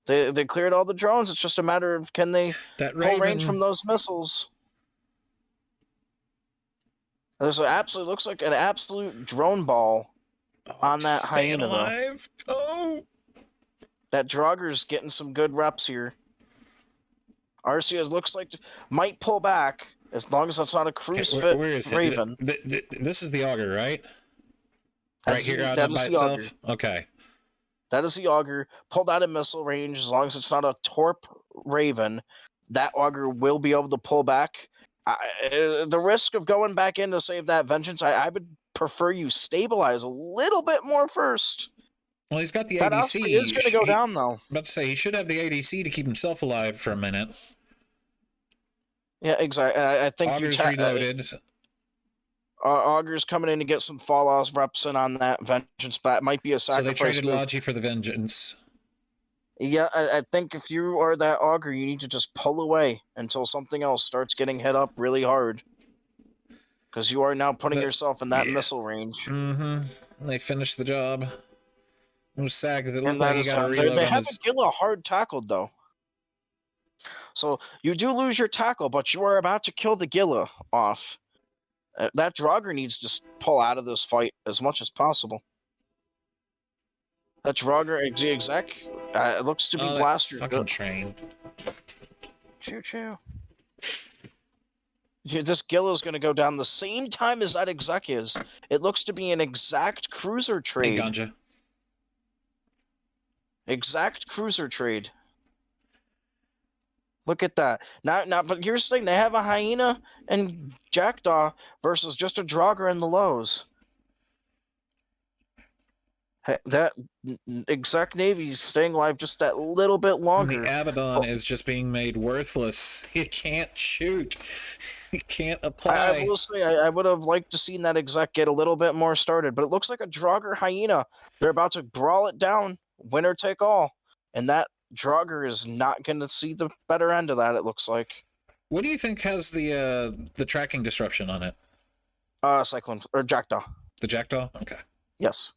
They cleared all the drones. It's just a matter of can they pull range from those missiles. There's looks like an absolute drone ball on that Hyena. Alive. Oh, that Draugr's getting some good reps here. Arceus looks like might pull back as long as it's not a cruise fit where is Raven. This is the auger, right? Right here out that by is the auger. itself? Okay. That is the auger. Pulled out of missile range, as long as it's not a Torp Raven, that auger will be able to pull back. The risk of going back in to save that vengeance, I would prefer you stabilize a little bit more first. Well, he's got the That ADC. Osprey is going to go down, though. I'm about to say, he should have the ADC to keep himself alive for a minute. Yeah, exactly. I think Auger's reloaded. Auger's coming in to get some fall-offs reps in on that vengeance, but it might be a sacrifice. So they traded move. Logi for the vengeance. Yeah, I think if you are that auger, you need to just pull away until something else starts getting hit up really hard. Because you are now putting yourself in that missile range. Mm-hmm. They finished the job. It was sad because it looked And like he got a reload they on have his... Gilla hard tackled, though. So you do lose your tackle, but you are about to kill the Gilla off. That Draugr needs to pull out of this fight as much as possible. That Draugr exec it looks to be Blaster's fucking train. Choo-choo. This Gilla is going to go down the same time as that exec is. It looks to be an exact cruiser trade. Hey, Ganja. Exact cruiser trade. Look at that. Now, but here's the thing. They have a Hyena and Jackdaw versus just a Draugr in the lows. That exec Navy is staying alive just that little bit longer. The Abaddon is just being made worthless. He can't shoot. He can't apply. I will say, I would have liked to seen that exec get a little bit more started, but it looks like a Draugr Hyena. They're about to brawl it down, winner take all, and that Draugr is not going to see the better end of that. It looks like. What do you think has the tracking disruption on it? Cyclone or Jackdaw. The Jackdaw. Okay. Yes.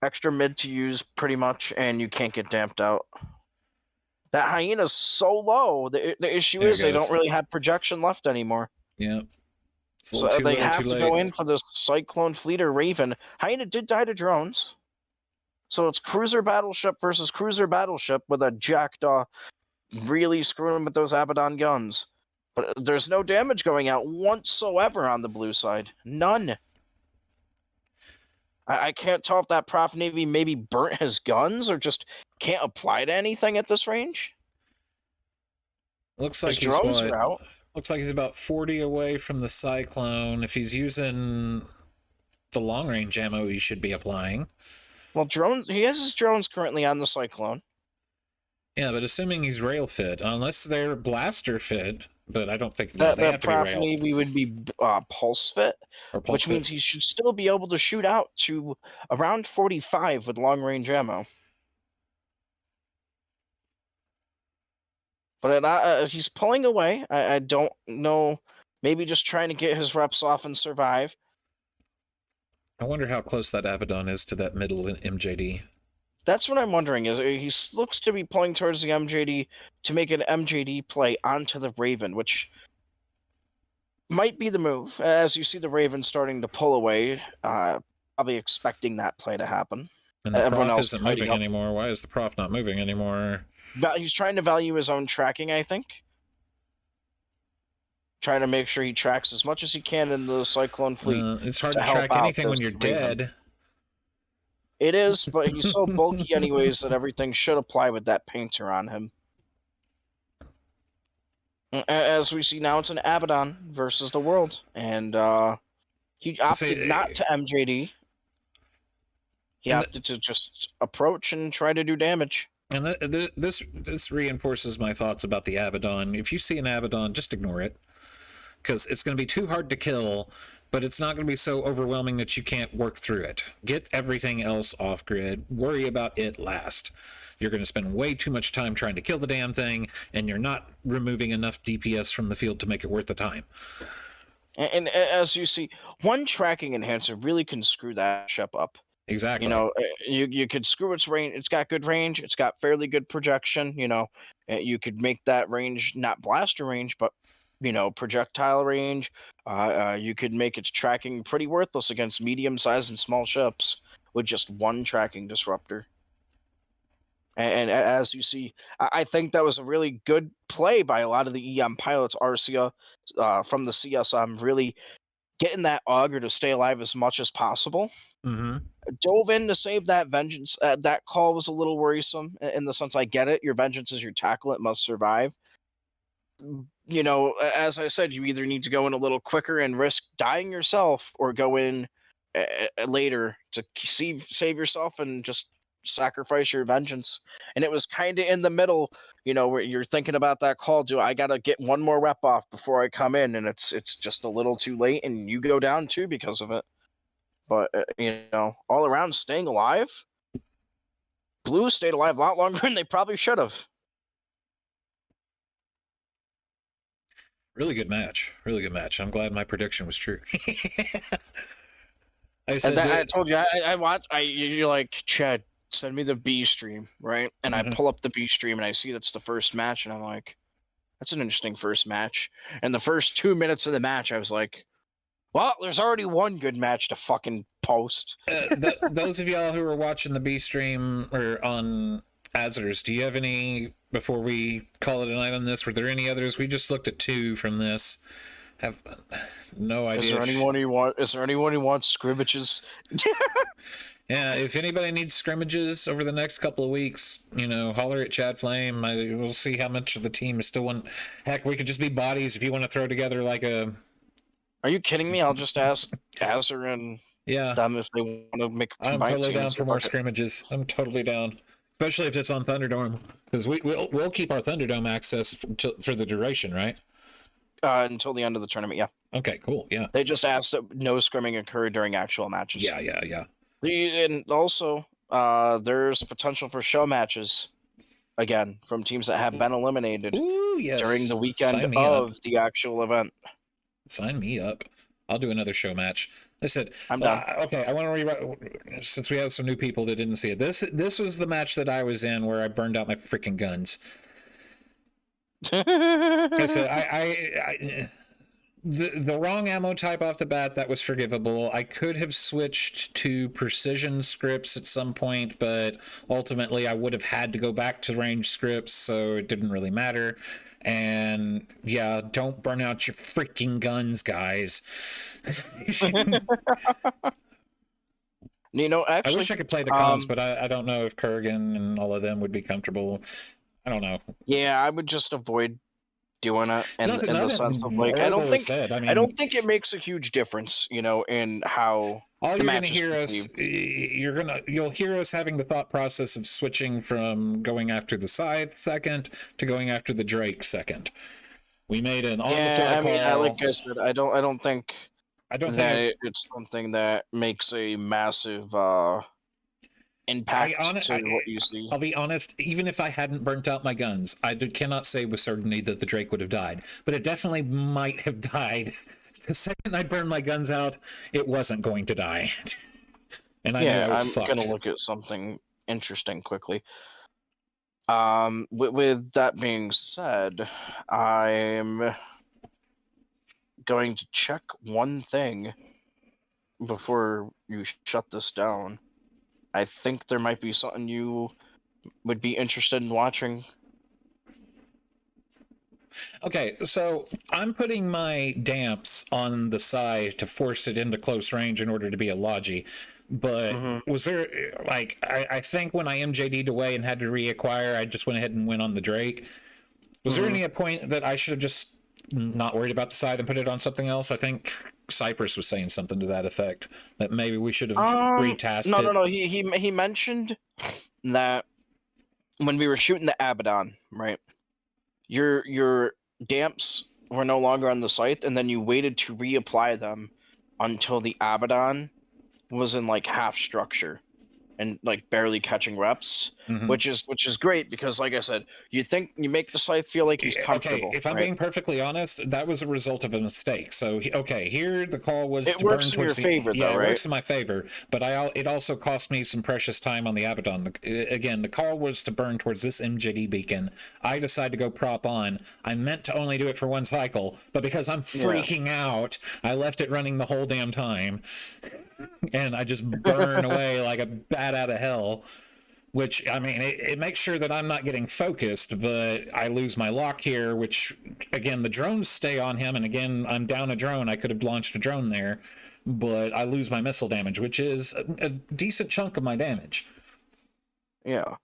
Extra mid to use, pretty much, and you can't get damped out. That Hyena's so low. The issue is they don't really have projection left anymore. Yeah. So they have to go in for the Cyclone Fleet or Raven. Hyena did die to drones. So it's cruiser battleship versus cruiser battleship with a Jackdaw really screwing with those Abaddon guns. But there's no damage going out whatsoever on the blue side. None. I can't tell if that Prof Navy maybe burnt his guns or just can't apply to anything at this range. Looks like his drones are out. Looks like he's about 40 away from the Cyclone. If he's using the long range ammo, he should be applying. Well, drones. He has his drones currently on the Cyclone. Yeah, but assuming he's rail fit, unless they're blaster fit, but I don't think that they have to be Prof rail. Navy would be pulse fit, which means he should still be able to shoot out to around 45 with long range ammo. But he's pulling away. I don't know. Maybe just trying to get his reps off and survive. I wonder how close that Abaddon is to that middle MJD. That's what I'm wondering. Is he looks to be pulling towards the MJD to make an MJD play onto the Raven, which might be the move. As you see the Raven starting to pull away, probably expecting that play to happen. And the Prof isn't moving anymore. Why is the Prof not moving anymore? He's trying to value his own tracking, I think. Trying to make sure he tracks as much as he can in the Cyclone Fleet. It's hard to track anything when you're dead. It is, but he's so bulky anyways that everything should apply with that painter on him. As we see now, it's an Abaddon versus the world. And he opted not to MJD. He opted to just approach and try to do damage. And this reinforces my thoughts about the Abaddon. If you see an Abaddon, just ignore it. Because it's going to be too hard to kill, but it's not going to be so overwhelming that you can't work through it. Get everything else off grid. Worry about it last. You're going to spend way too much time trying to kill the damn thing, and you're not removing enough DPS from the field to make it worth the time. And as you see, one tracking enhancer really can screw that ship up. Exactly. You know, you could screw its range. It's got good range. It's got fairly good projection. You know, you could make that range not blaster range, but projectile range. You could make its tracking pretty worthless against medium-sized and small ships with just one tracking disruptor. And as you see, I think that was a really good play by a lot of the EM pilots, Arcia from the CSM, really getting that auger to stay alive as much as possible. Mm-hmm. Dove in to save that vengeance. That call was a little worrisome in the sense I get it. Your vengeance is your tackle; it must survive. You know, as I said, you either need to go in a little quicker and risk dying yourself, or go in later to save yourself and just sacrifice your vengeance. And it was kind of in the middle, you know, where you're thinking about that call. Do I got to get one more rep off before I come in? And it's just a little too late, and you go down too because of it. But you know, all around staying alive, Blue stayed alive a lot longer than they probably should have. Really good match. Really good match. I'm glad my prediction was true. I said I told you, I watched. You're like, Chad, send me the B stream, right? And I pull up the B stream and I see that's the first match, and I'm like, that's an interesting first match. And the first 2 minutes of the match, I was like, well, there's already one good match to fucking post. Those of y'all who are watching the B stream or on Azers, do you have any, before we call it a night on this, were there any others? We just looked at 2 from this. Have no idea. Is there anyone who wants scrimmages? Yeah, if anybody needs scrimmages over the next couple of weeks, you know, holler at Chad Flame. We'll see how much of the team is still one. Heck, we could just be bodies if you want to throw together like a. Are you kidding me? I'll just ask Azer and them if they want to make. I'm totally down for more scrimmages. I'm totally down, especially if it's on Thunderdome, because we'll keep our Thunderdome access for the duration, right? Until the end of the tournament, yeah. Okay, cool. Yeah. They just asked that no scrimming occur during actual matches. Yeah. And also, there's potential for show matches again from teams that have been eliminated during the weekend of the actual event. Sign me up. I'll do another show match. I said, I'm done. Okay, I want to rewrite, since we have some new people that didn't see it. This was the match that I was in where I burned out my freaking guns. I said, the wrong ammo type off the bat, that was forgivable. I could have switched to precision scripts at some point, but ultimately I would have had to go back to range scripts, so it didn't really matter. And yeah, don't burn out your freaking guns, guys. You know, actually, I wish I could play the comms, but I don't know if Kurgan and all of them would be comfortable. I don't know. Yeah, I would just avoid doing it in the sense of like, I don't think it makes a huge difference, you know, in how all you're going to hear us. You'll hear us having the thought process of switching from going after the Scythe second to going after the Drake second. We made an on the fly call. Like I said, I don't think it's something that makes a massive impact to what you see. I'll be honest, even if I hadn't burnt out my guns, I cannot say with certainty that the Drake would have died, but it definitely might have died. The second I burned my guns out, it wasn't going to die. And I knew I was fucked. I'm gonna look at something interesting quickly. With that being said, I'm going to check one thing before you shut this down. I think there might be something you would be interested in watching. Okay, so I'm putting my damps on the side to force it into close range in order to be a Logi. But was there, like, I think when I MJD'd away and had to reacquire, I just went ahead and went on the Drake. Was there any point that I should have just not worried about the side and put it on something else? I think Cyprus was saying something to that effect, that maybe we should have retasked it. No. He mentioned that when we were shooting the Abaddon, right? Your damps were no longer on the scythe, and then you waited to reapply them until the Abaddon was in like half structure and like barely catching reps, which is great because, like I said, you make the scythe feel like he's comfortable. Okay, if I'm being perfectly honest, that was a result of a mistake. So here the call was to burn towards your favor, though, right? It works in my favor, but it also cost me some precious time on the Abaddon. Again, the call was to burn towards this MJD beacon. I decided to go prop on. I meant to only do it for one cycle, but because I'm freaking out, I left it running the whole damn time. And I just burn away like a bat out of hell. which, I mean, it makes sure that I'm not getting focused, but I lose my lock here, which, again, the drones stay on him, and again, I'm down a drone. I could have launched a drone there, but I lose my missile damage, which is a decent chunk of my damage. Yeah.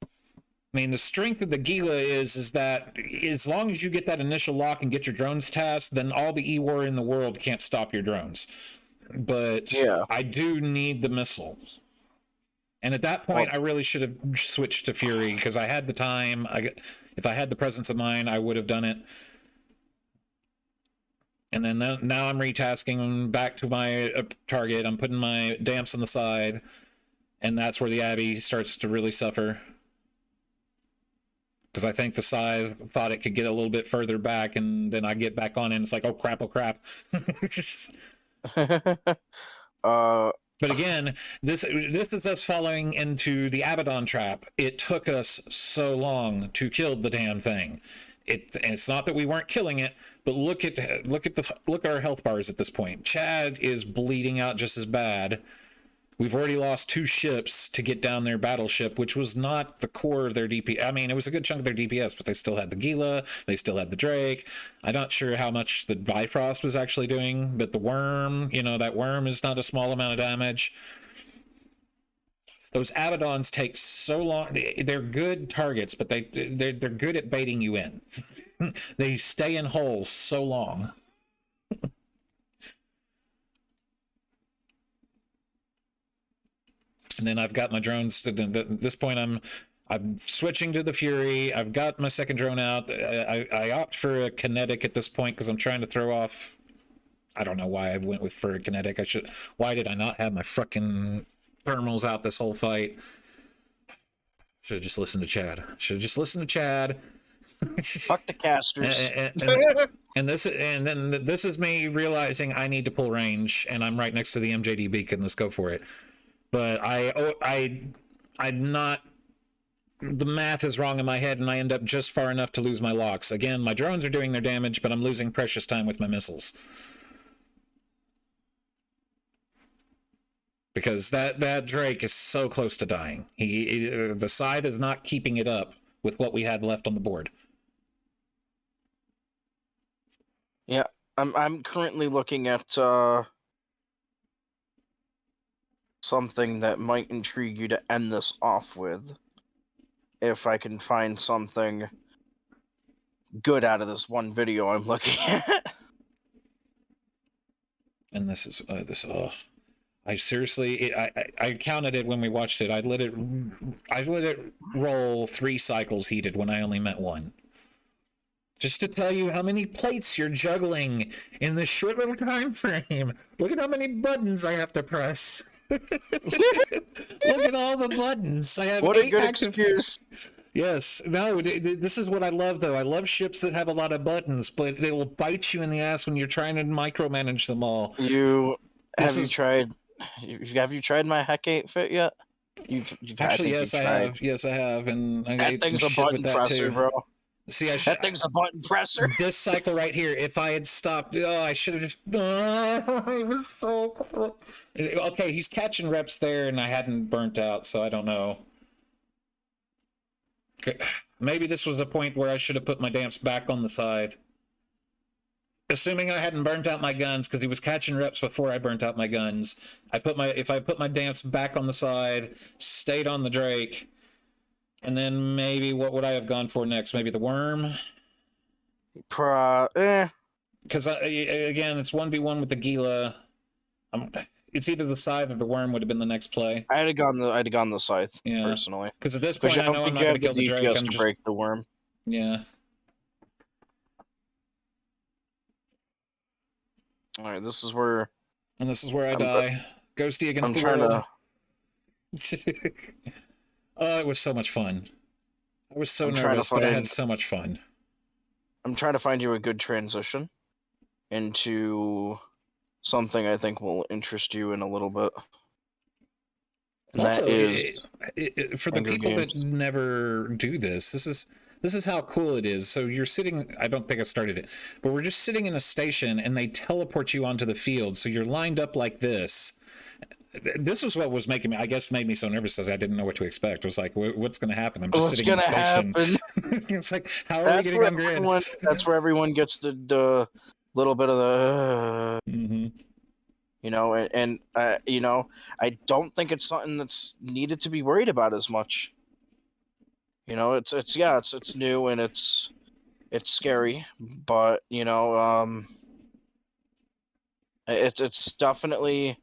I mean, the strength of the Gila is that as long as you get that initial lock and get your drones tasked, then all the E-War in the world can't stop your drones. But Yeah. I do need the missiles. And at that point, I really should have switched to Fury because I had the time. If I had the presence of mind, I would have done it. And then now I'm retasking back to my target. I'm putting my damps on the side. And that's where the Abbey starts to really suffer. Because I think the Scythe thought it could get a little bit further back, and then I get back on it, and it's like, oh crap, oh crap. But again, this is us falling into the Abaddon trap. It took us so long to kill the damn thing. And it's not that we weren't killing it, but look at our health bars at this point. Chad is bleeding out just as bad. We've already lost 2 ships to get down their battleship, which was not the core of their DPS. I mean, it was a good chunk of their DPS, but they still had the Gila, they still had the Drake. I'm not sure how much the Bifrost was actually doing, but the Worm, that Worm is not a small amount of damage. Those Abaddons take so long. They're good targets, but they're good at baiting you in. They stay in holes so long. And then I've got my drones. At this point, I'm switching to the Fury. I've got my second drone out. I opt for a kinetic at this point because I'm trying to throw off. I don't know why I went for a kinetic. Why did I not have my fucking thermals out this whole fight? Should have just listened to Chad. Fuck the casters. And this is me realizing I need to pull range, and I'm right next to the MJD beacon. Let's go for it. But I'm not. The math is wrong in my head, and I end up just far enough to lose my locks. Again, my drones are doing their damage, but I'm losing precious time with my missiles. Because that Drake is so close to dying. The Scythe is not keeping it up with what we had left on the board. Yeah, I'm currently looking at something that might intrigue you to end this off with. If I can find something good out of this one video I'm looking at. And this is I seriously, I counted it when we watched it. I let it roll 3 cycles heated when I only meant 1. Just to tell you how many plates you're juggling in this short little time frame. Look at how many buttons I have to press. Look at all the buttons. I have what 8 a good active... excuse. Yes. No, this is what I love, though. I love ships that have a lot of buttons, but they will bite you in the ass when you're trying to micromanage them all. Have you tried my Hecate fit yet? Actually, yes, I have. Yes, I have, and I ate some shit with that too, bro. See, that thing's a button presser. This cycle right here, if I had stopped, I should have just. I was so close. Okay, he's catching reps there, and I hadn't burnt out, so I don't know. Maybe this was the point where I should have put my damps back on the side. Assuming I hadn't burnt out my guns, because he was catching reps before I burnt out my guns. If I put my damps back on the side, stayed on the Drake. And then maybe what would I have gone for next? Maybe the Worm? Because again, it's 1v1 with the Gila. It's either the Scythe or the Worm would have been the next play. I'd have gone the Scythe, personally. Because at this point, I know I'm not going to kill the Drake. I'm just break the Worm. Yeah. All right, this is where. And this is where I die. Ghosty against the world. Oh, it was so much fun. I was so nervous, but I had so much fun. I'm trying to find you a good transition into something I think will interest you in a little bit. And also, that is for the people that never do this, this is how cool it is. So you're sitting, I don't think I started it, but we're just sitting in a station and they teleport you onto the field. So you're lined up like this. this is what was making me, I guess, made me so nervous as I didn't know what to expect. It was like, what's going to happen? I'm just What's sitting in the gonna station. happen? It's like, how are we getting on grid? That's where everyone gets the little bit of the, you know, and you know, I don't think it's something that's needed to be worried about as much. You know, it's new and it's scary, but you know, it's definitely